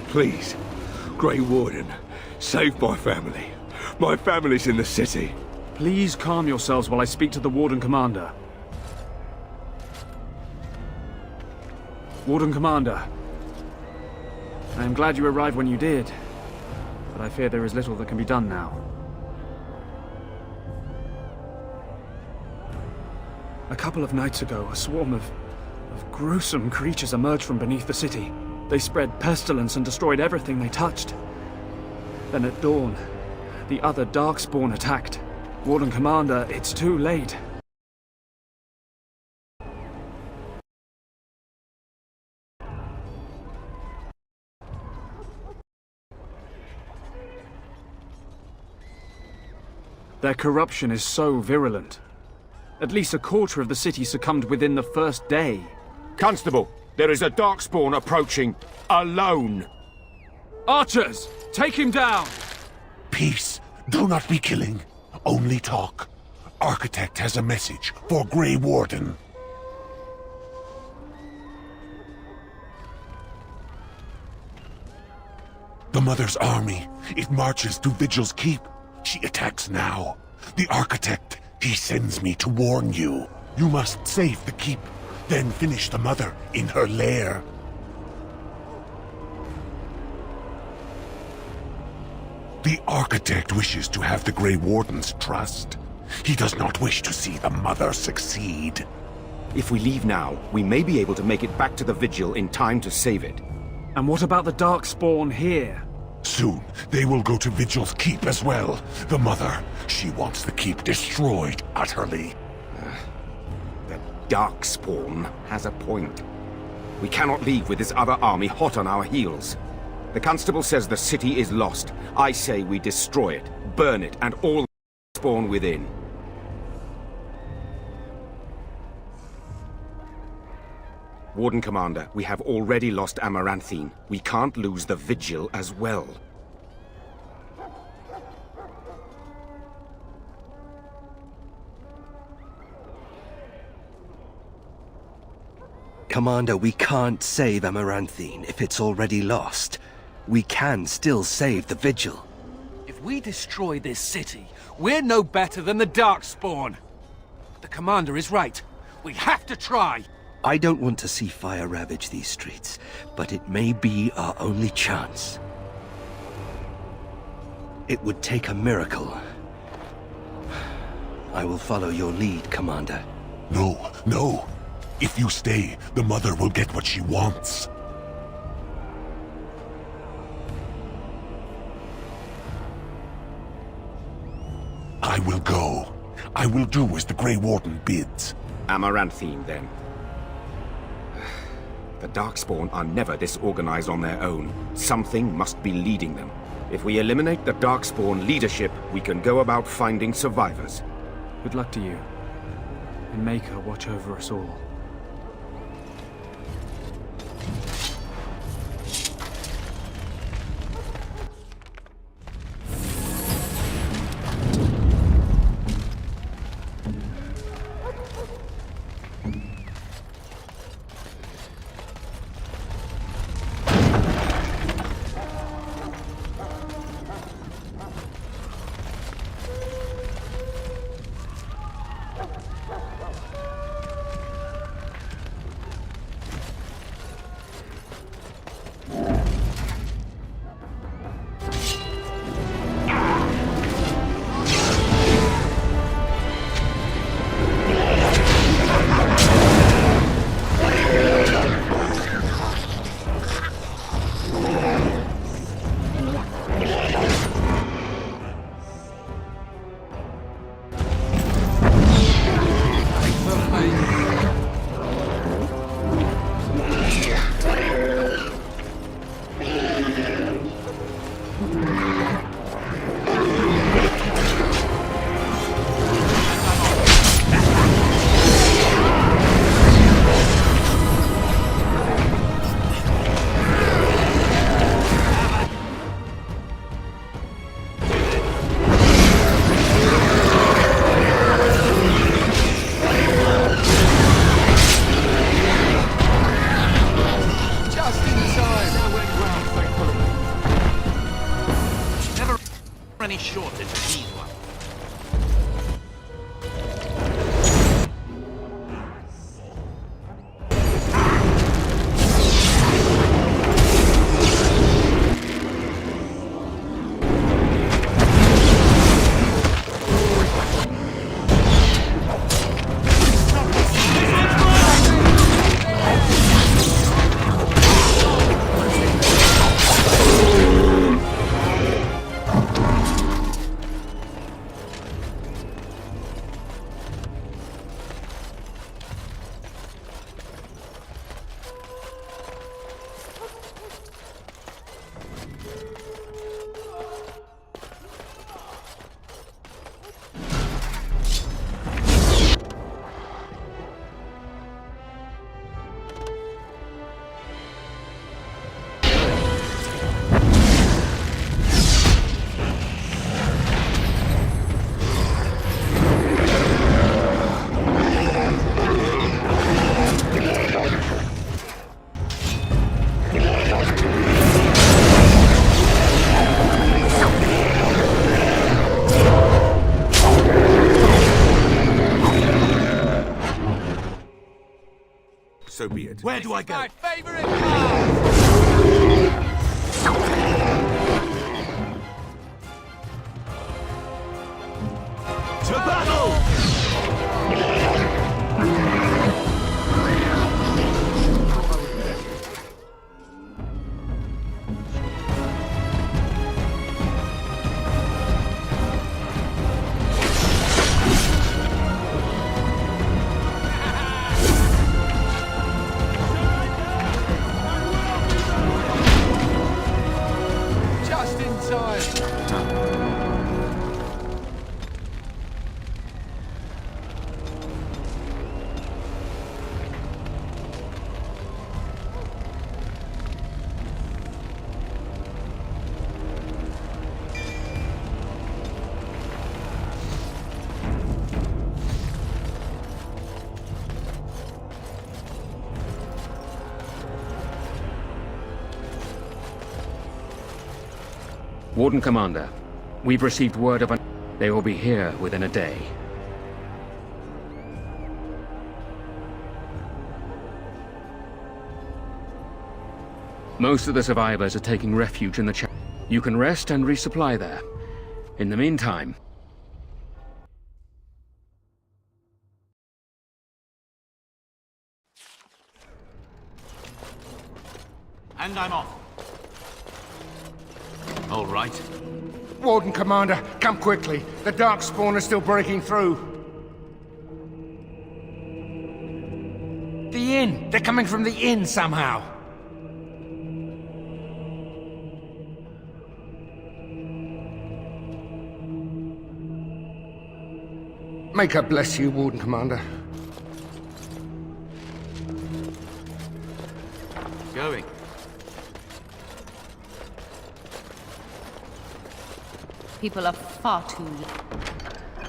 T: Please, Grey Warden, save my family. My family's in the city.
M: Please calm yourselves while I speak to the Warden Commander. Warden Commander, I am glad you arrived when you did, but I fear there is little that can be done now. A couple of nights ago, a swarm of gruesome creatures emerged from beneath the city. They spread pestilence and destroyed everything they touched. Then at dawn, the other Darkspawn attacked. Warden Commander, it's too late. Their corruption is so virulent. At least a quarter of the city succumbed within the first day.
B: Constable, there is a Darkspawn approaching, alone.
M: Archers, take him down!
T: Peace. Do not be killing. Only talk. Architect has a message for Grey Warden. The Mother's army. It marches to Vigil's Keep. She attacks now. The Architect, he sends me to warn you. You must save the Keep, then finish the Mother in her lair. The Architect wishes to have the Grey Warden's trust. He does not wish to see the Mother succeed.
B: If we leave now, we may be able to make it back to the Vigil in time to save it.
M: And what about the Darkspawn here?
T: Soon, they will go to Vigil's Keep as well. The Mother, she wants the Keep destroyed utterly.
B: The Darkspawn has a point. We cannot leave with this other army hot on our heels. The Constable says the city is lost. I say we destroy it, burn it, and all spawn within. Warden Commander, we have already lost Amaranthine. We can't lose the Vigil as well.
F: Commander, we can't save Amaranthine if it's already lost. We can still save the Vigil.
A: If we destroy this city, we're no better than the Darkspawn. The Commander is right. We have to try.
F: I don't want to see fire ravage these streets, but it may be our only chance. It would take a miracle. I will follow your lead, Commander.
T: No, no. If you stay, the Mother will get what she wants. I will go. I will do as the Grey Warden bids.
B: Amaranthine, then. The Darkspawn are never disorganized on their own. Something must be leading them. If we eliminate the Darkspawn leadership, we can go about finding survivors.
M: Good luck to you. And make her watch over us all.
S: So be it.
I: Where do I go?
G: My favorite part!
I: To battle!
A: Just in time.
J: Warden Commander, we've received word of they will be here within a day. Most of the survivors are taking refuge in the chapel. You can rest and resupply there. In the meantime...
H: And I'm off. All right.
B: Warden Commander, come quickly. The Darkspawn are still breaking through. The inn! They're coming from the inn somehow! May God bless you, Warden Commander.
H: Going.
V: People are far too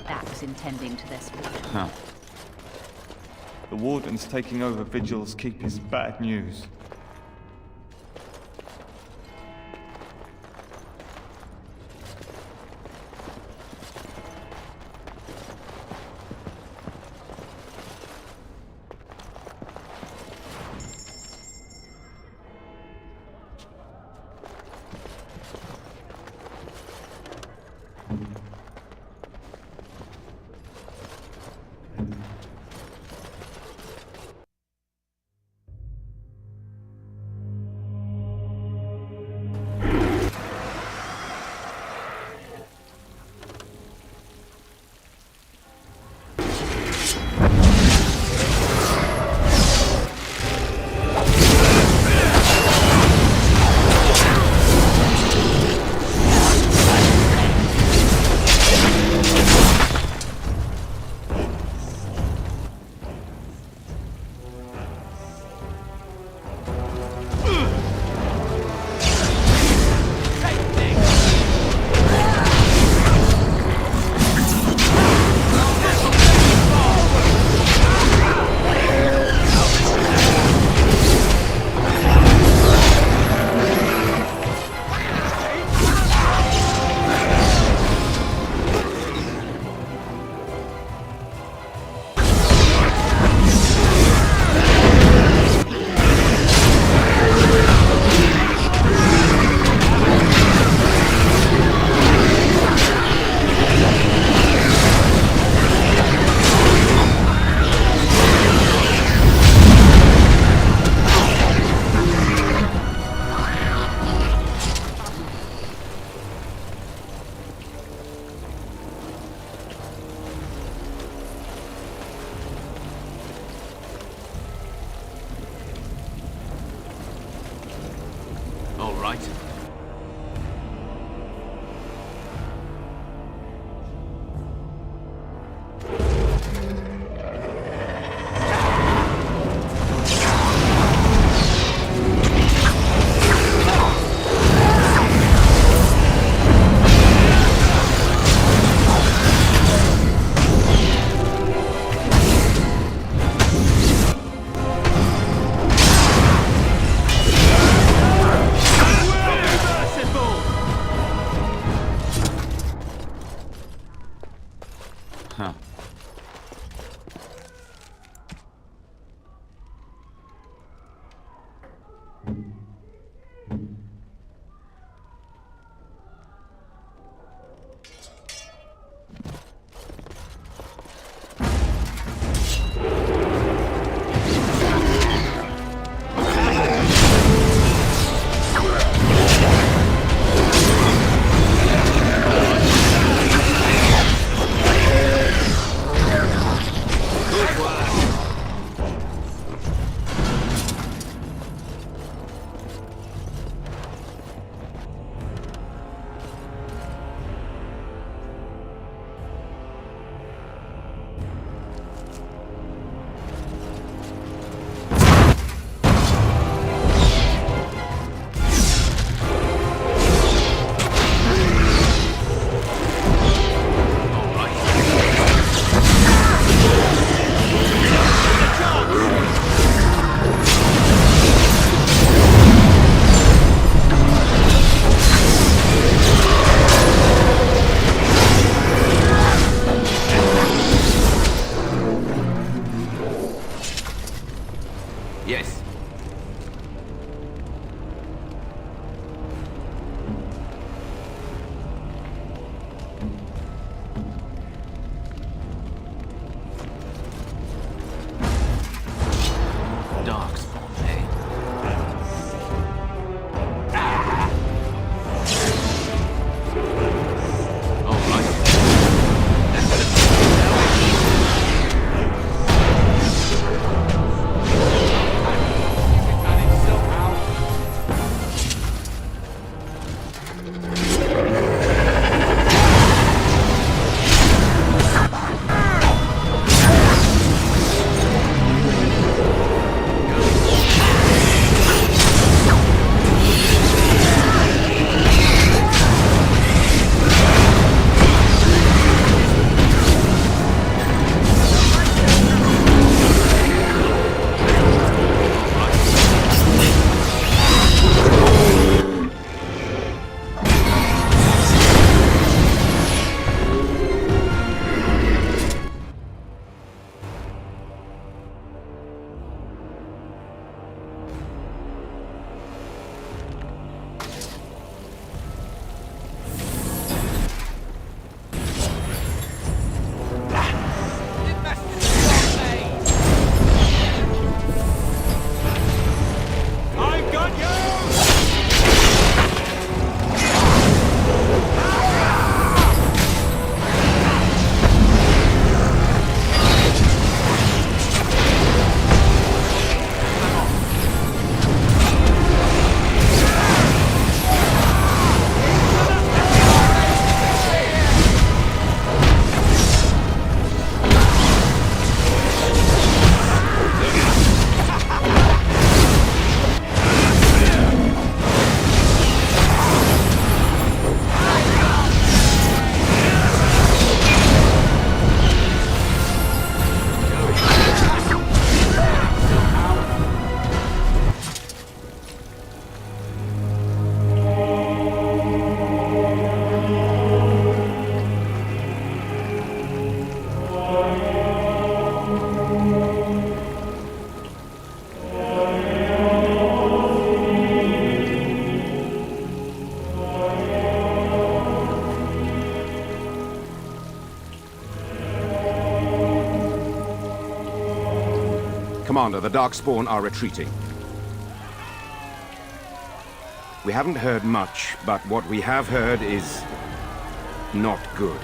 V: lax in tending to their sport.
N: Huh. The Warden's taking over Vigil's Keep is bad news.
H: All right.
B: Yes.
A: Darkspawn, eh?
B: Commander, the Darkspawn are retreating. We haven't heard much, but what we have heard is not good.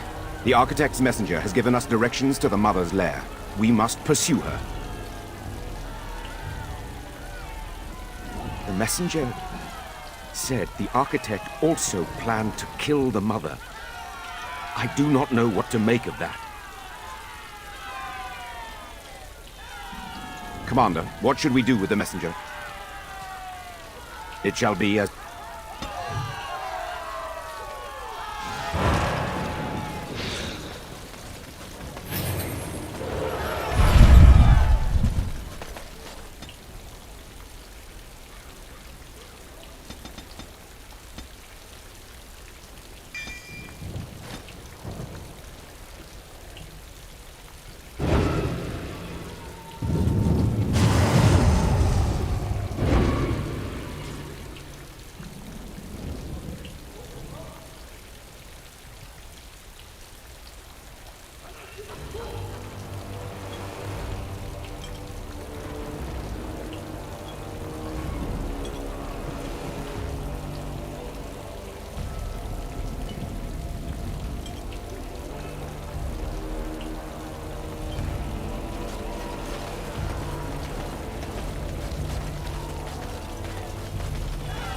B: The Architect's messenger has given us directions to the Mother's lair. We must pursue her. The messenger said the Architect also planned to kill the Mother. I do not know what to make of that. Commander, what should we do with the messenger? It shall be as...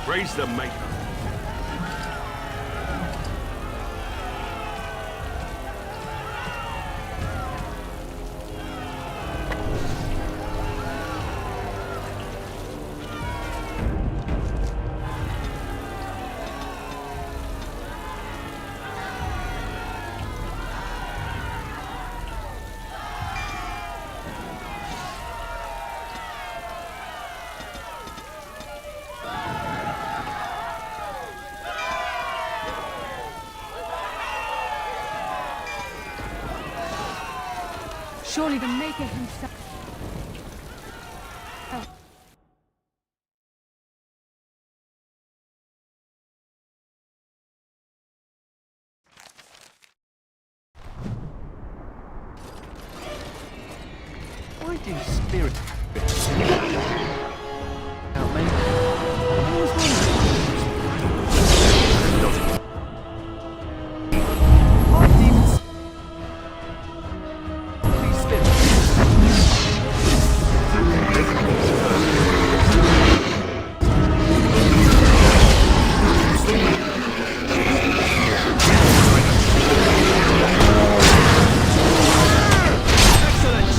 T: Praise the Maker.
R: Surely the Maker himself...
A: Why do spirits help me? I always wondered. Why demons? These spirits. Excellent.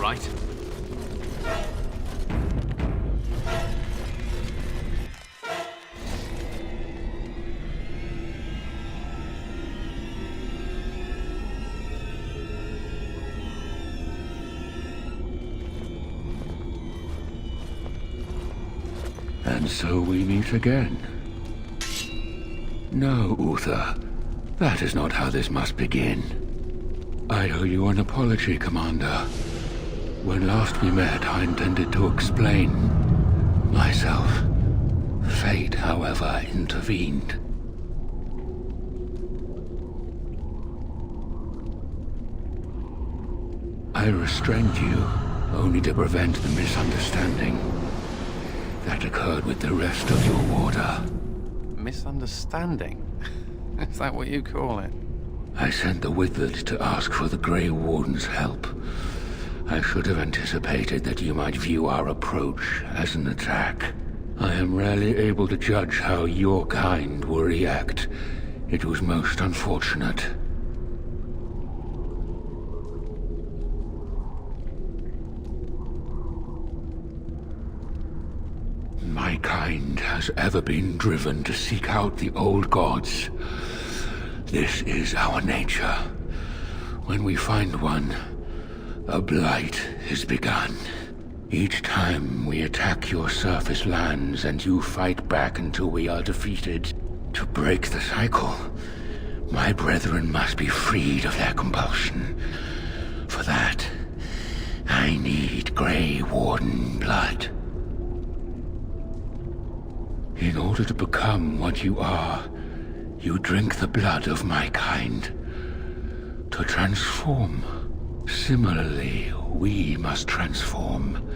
O: right?
J: And so we meet again. No, Uther. That is not how this must begin. I owe you an apology, Commander. When last we met, I intended to explain myself. Fate, however, intervened. I restrained you, only to prevent the misunderstanding that occurred with the rest of your order.
A: Misunderstanding? Is that what you call it?
J: I sent the Withered to ask for the Grey Warden's help. I should have anticipated that you might view our approach as an attack. I am rarely able to judge how your kind will react. It was most unfortunate. My kind has ever been driven to seek out the old gods. This is our nature. When we find one, a blight is begun. Each time we attack your surface lands and you fight back until we are defeated. To break the cycle, my brethren must be freed of their compulsion. For that, I need Grey Warden blood. In order to become what you are, you drink the blood of my kind. To transform. Similarly, we must transform.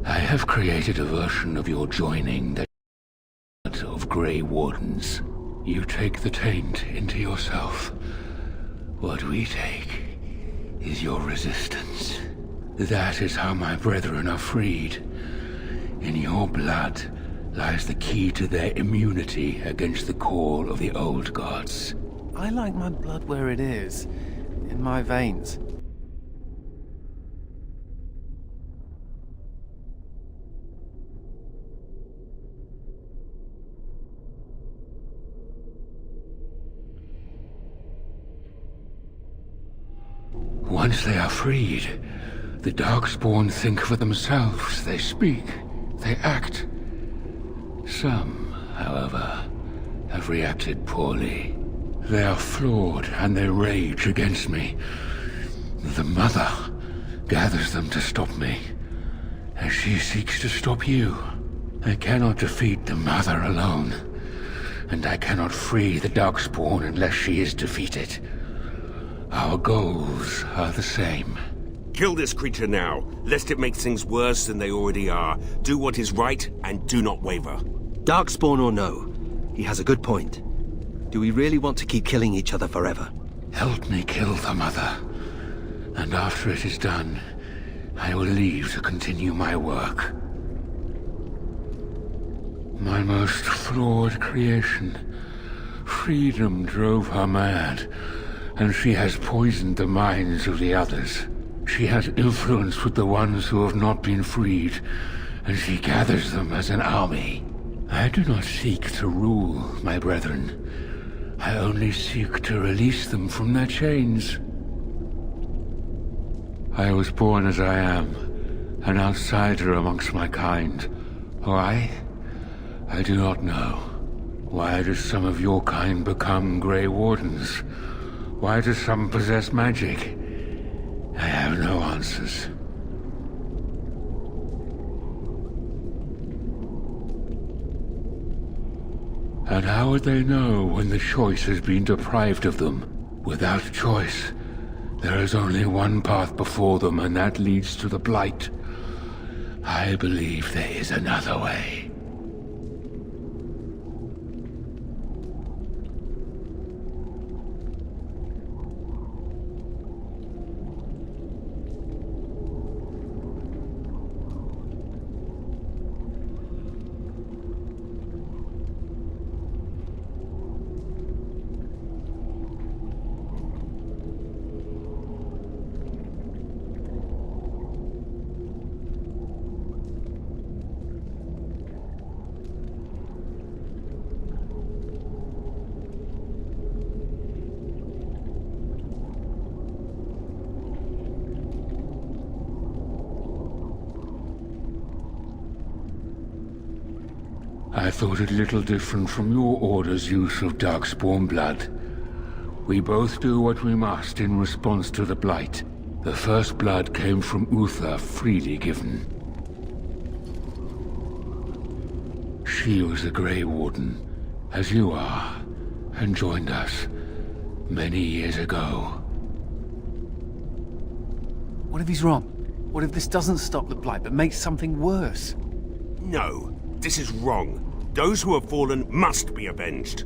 J: I have created a version of your joining that of Grey Wardens. You take the taint into yourself. What we take is your resistance. That is how my brethren are freed. In your blood lies the key to their immunity against the call of the old gods.
A: I like my blood where it is, in my veins.
J: Once they are freed, the Darkspawn think for themselves. They speak, they act. Some, however, have reacted poorly. They are flawed and they rage against me. The Mother gathers them to stop me, as she seeks to stop you. I cannot defeat the Mother alone, and I cannot free the Darkspawn unless she is defeated. Our goals are the same.
S: Kill this creature now, lest it make things worse than they already are. Do what is right, and do not waver.
F: Darkspawn or no, he has a good point. Do we really want to keep killing each other forever?
J: Help me kill the Mother, and after it is done, I will leave to continue my work. My most flawed creation. Freedom drove her mad, and she has poisoned the minds of the others. She has influence with the ones who have not been freed, and she gathers them as an army. I do not seek to rule, my brethren. I only seek to release them from their chains. I was born as I am, an outsider amongst my kind. Why? I do not know. Why do some of your kind become Grey Wardens? Why do some possess magic? I have no answers. And how would they know when the choice has been deprived of them? Without choice, there is only one path before them, and that leads to the Blight. I believe there is another way. I thought it little different from your order's use of darkspawn blood. We both do what we must in response to the Blight. The first blood came from Uther, freely given. She was a Grey Warden, as you are, and joined us many years ago.
A: What if he's wrong? What if this doesn't stop the Blight, but makes something worse?
S: No, this is wrong. Those who have fallen must be avenged.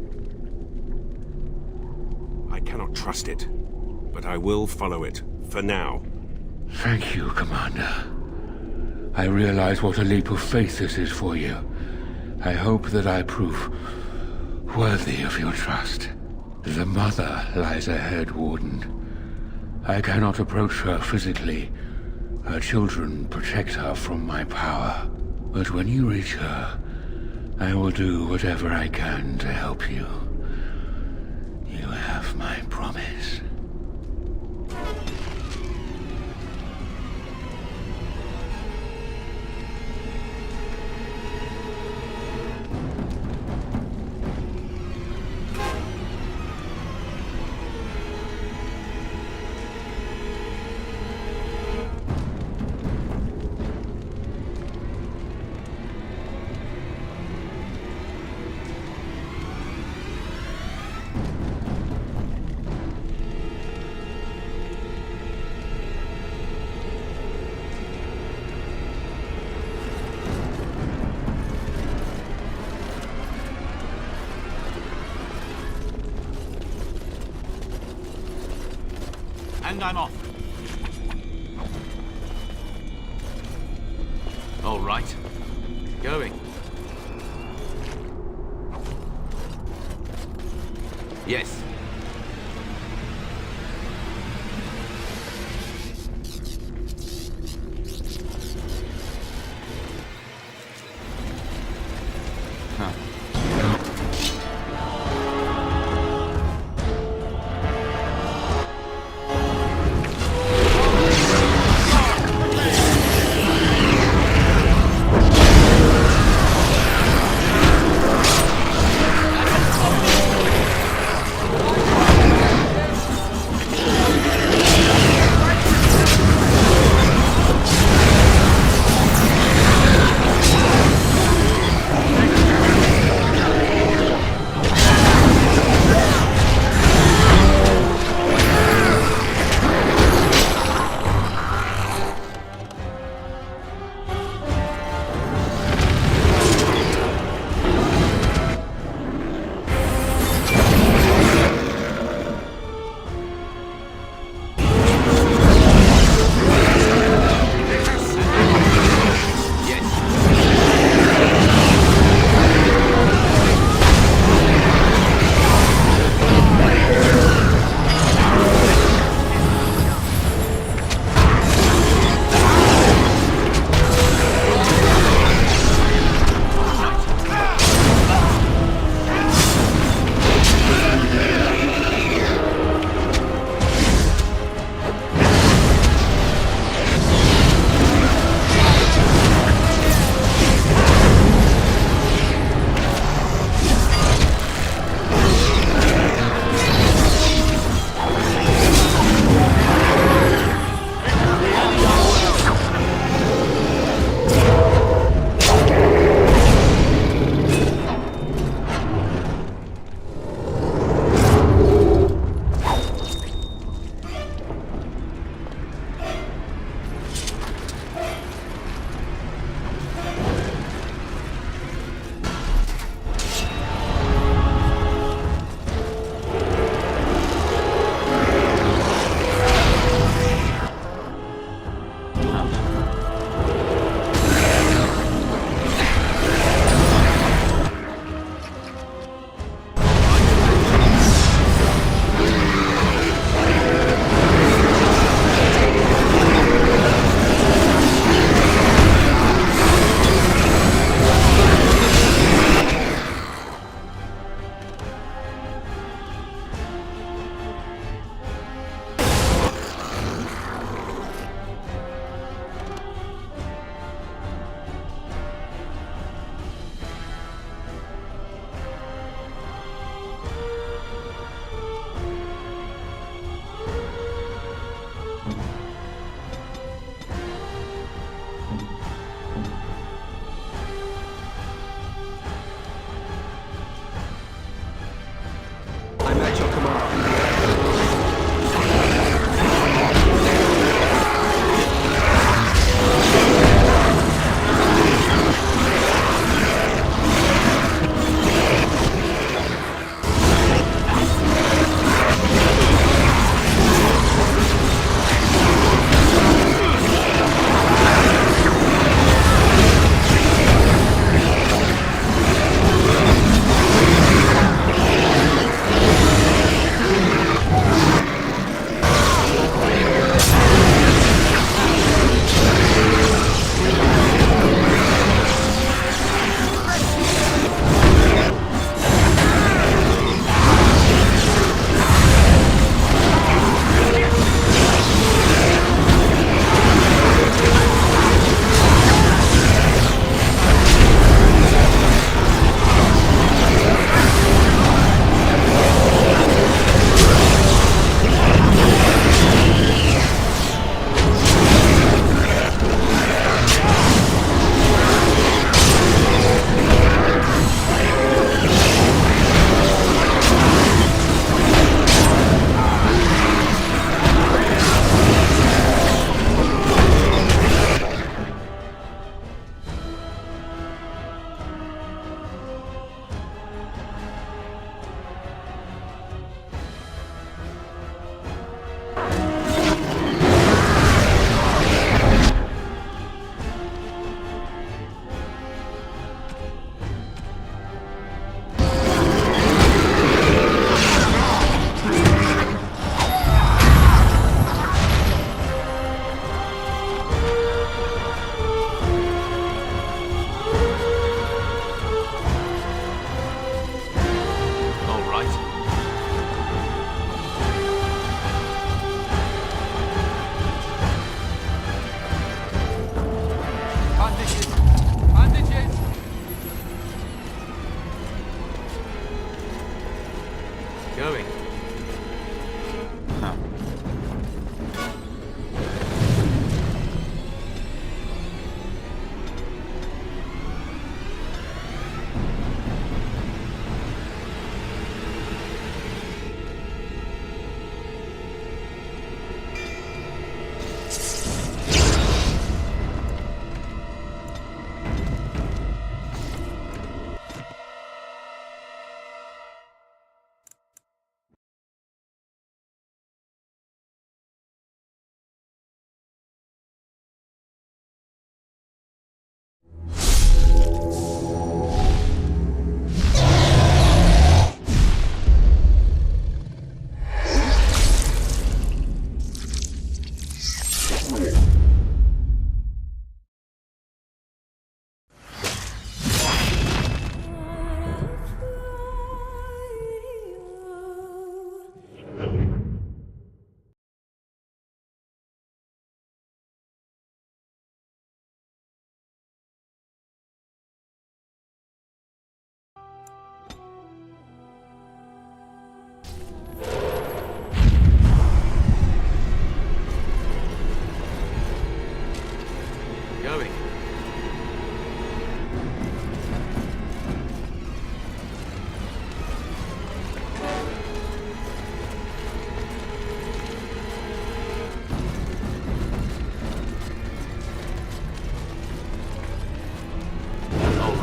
S: I cannot trust it, but I will follow it, for now.
J: Thank you, Commander. I realize what a leap of faith this is for you. I hope that I prove worthy of your trust. The Mother lies ahead, Warden. I cannot approach her physically. Her children protect her from my power. But when you reach her, I will do whatever I can to help you. You have my promise.
O: And I'm off. All right. Going. Yes.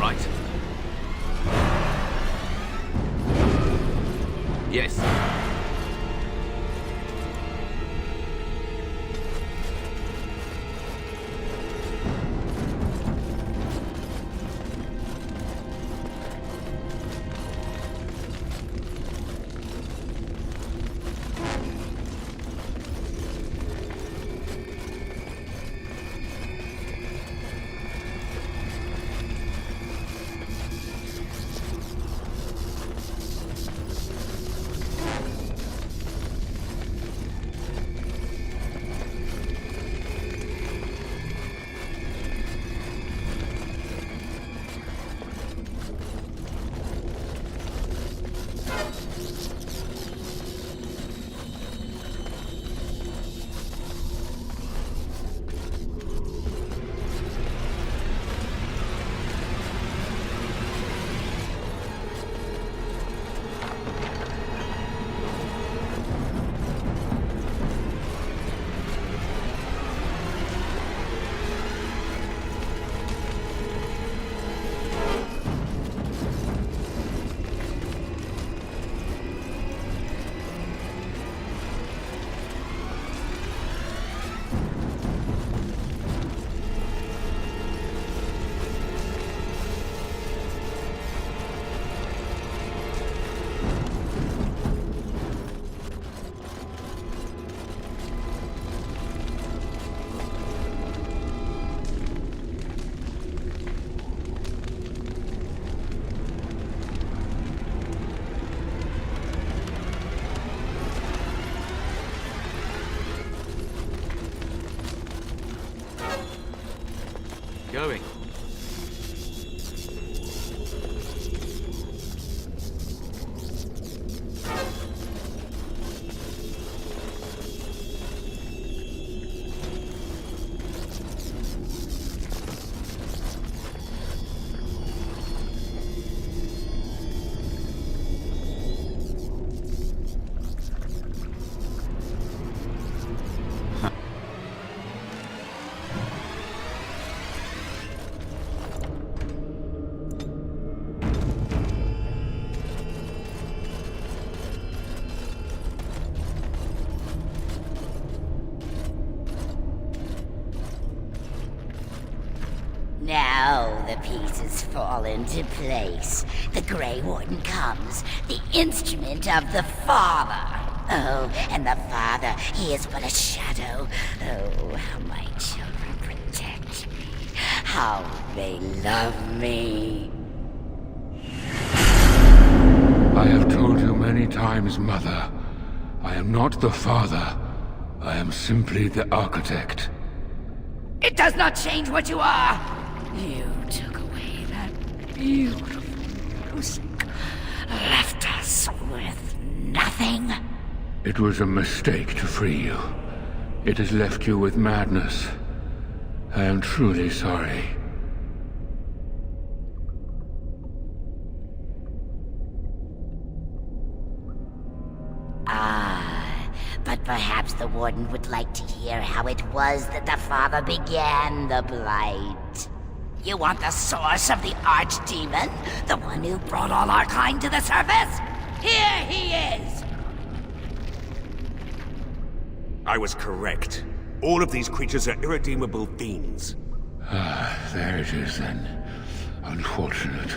O: right. Yes. Going.
U: Now the pieces fall into place. The Grey Warden comes, the instrument of the Father. Oh, and the Father, he is but a shadow. Oh, how my children protect me. How they love me.
J: I have told you many times, Mother. I am not the Father. I am simply the Architect.
U: It does not change what you are! You took away that beautiful music, left us with nothing.
J: It was a mistake to free you. It has left you with madness. I am truly sorry.
U: But perhaps the Warden would like to hear how it was that the Father began the Blight. You want the source of the Archdemon? The one who brought all Arcane to the surface? Here he is!
S: I was correct. All of these creatures are irredeemable fiends.
J: There it is then. Unfortunate.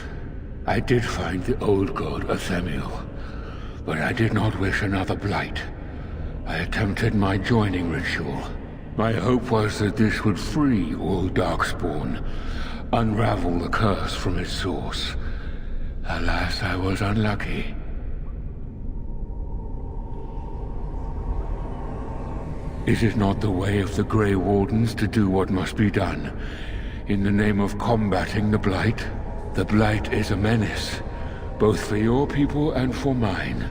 J: I did find the old god Athemiel, but I did not wish another Blight. I attempted my joining ritual. My hope was that this would free all Darkspawn, unravel the curse from its source. Alas, I was unlucky. Is it not the way of the Grey Wardens to do what must be done, in the name of combating the Blight? The Blight is a menace, both for your people and for mine.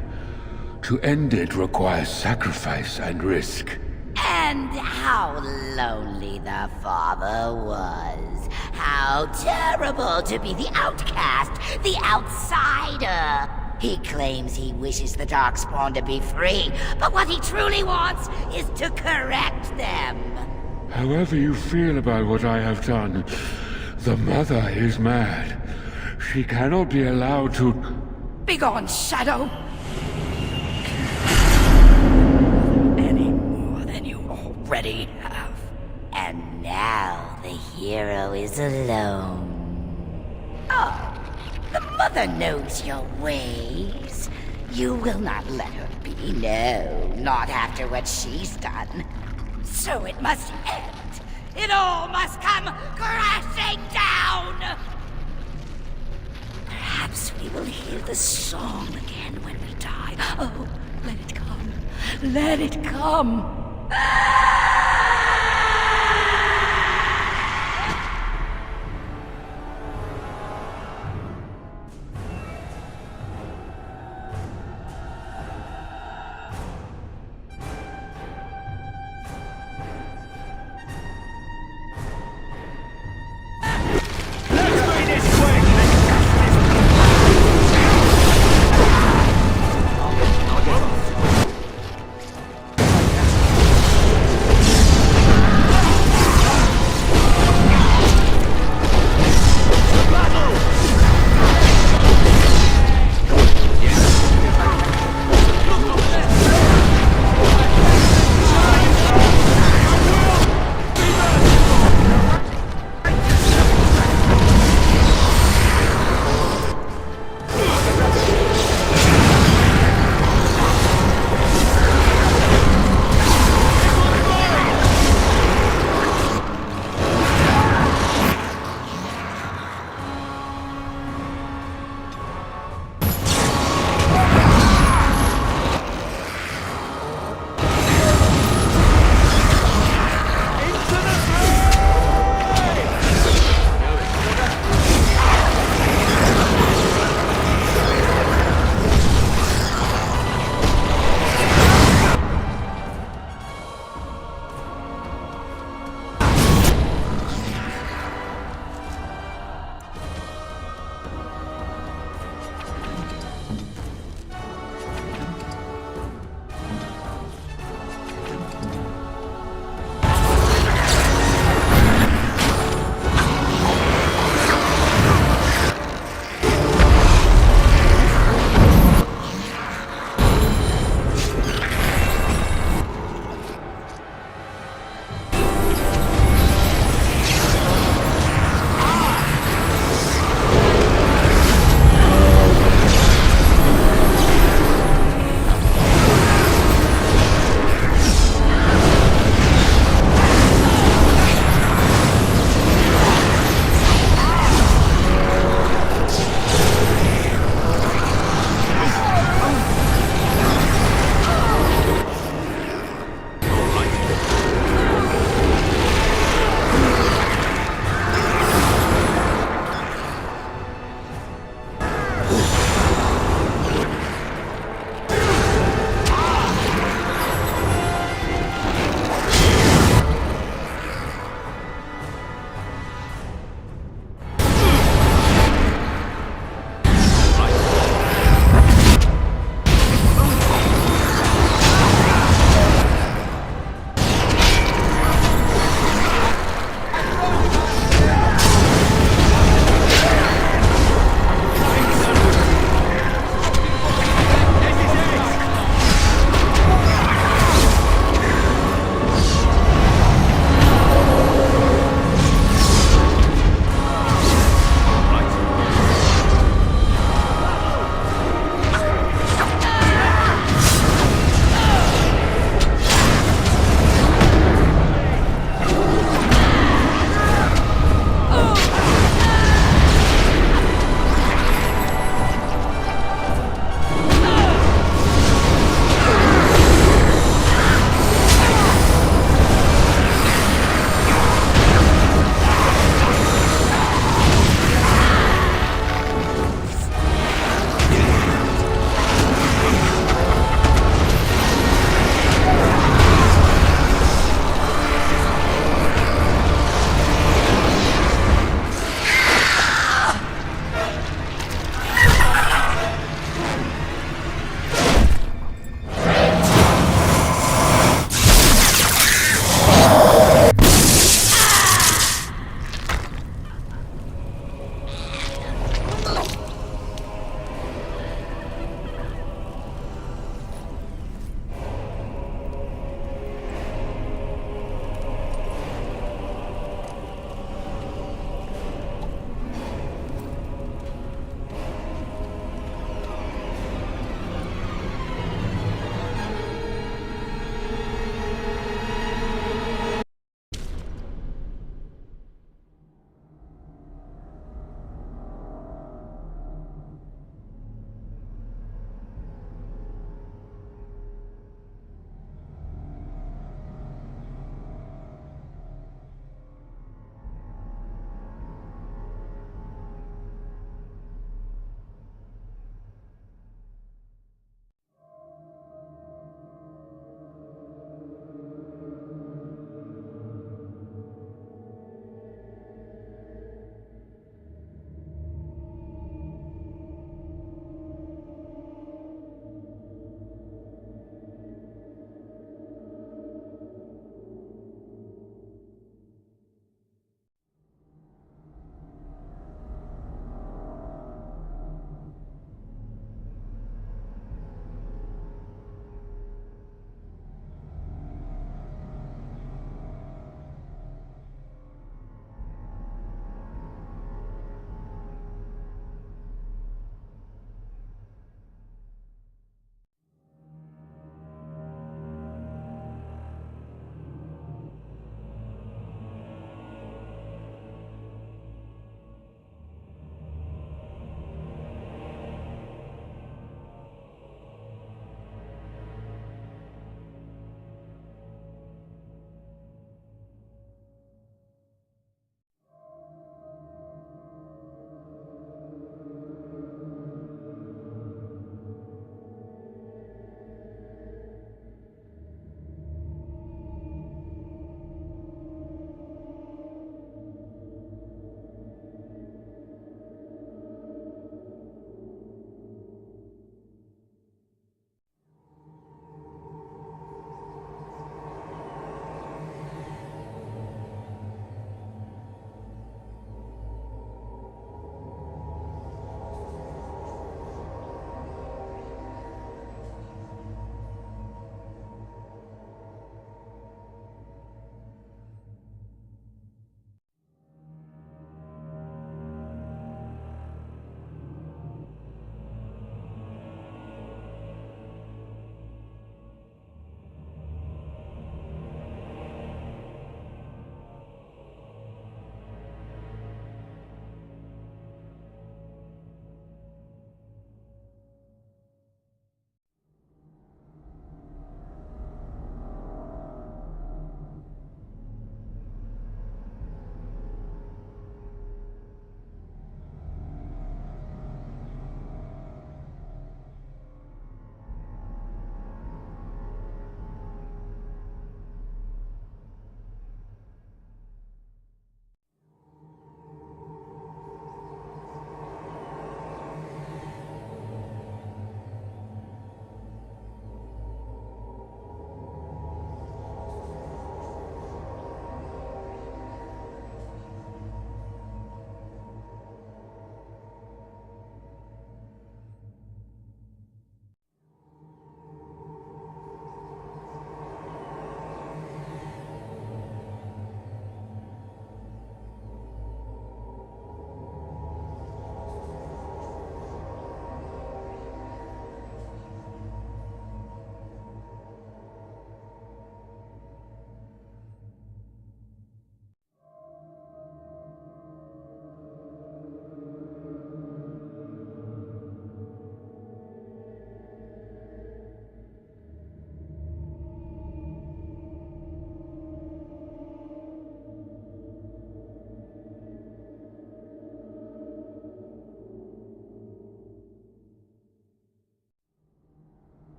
J: To end it requires sacrifice and risk.
U: And how lonely the Father was. How terrible to be the outcast, the outsider. He claims he wishes the Darkspawn to be free, but what he truly wants is to correct them.
J: However you feel about what I have done, the Mother is mad. She cannot be allowed to...
U: Begone, Shadow! Any more than you already have. And now the hero is alone. Oh, the mother knows your ways. You will not let her be, no, not after what she's done. So it must end. It all must come crashing down! Perhaps we will hear the song again when we die. Oh, let it come. Let it come.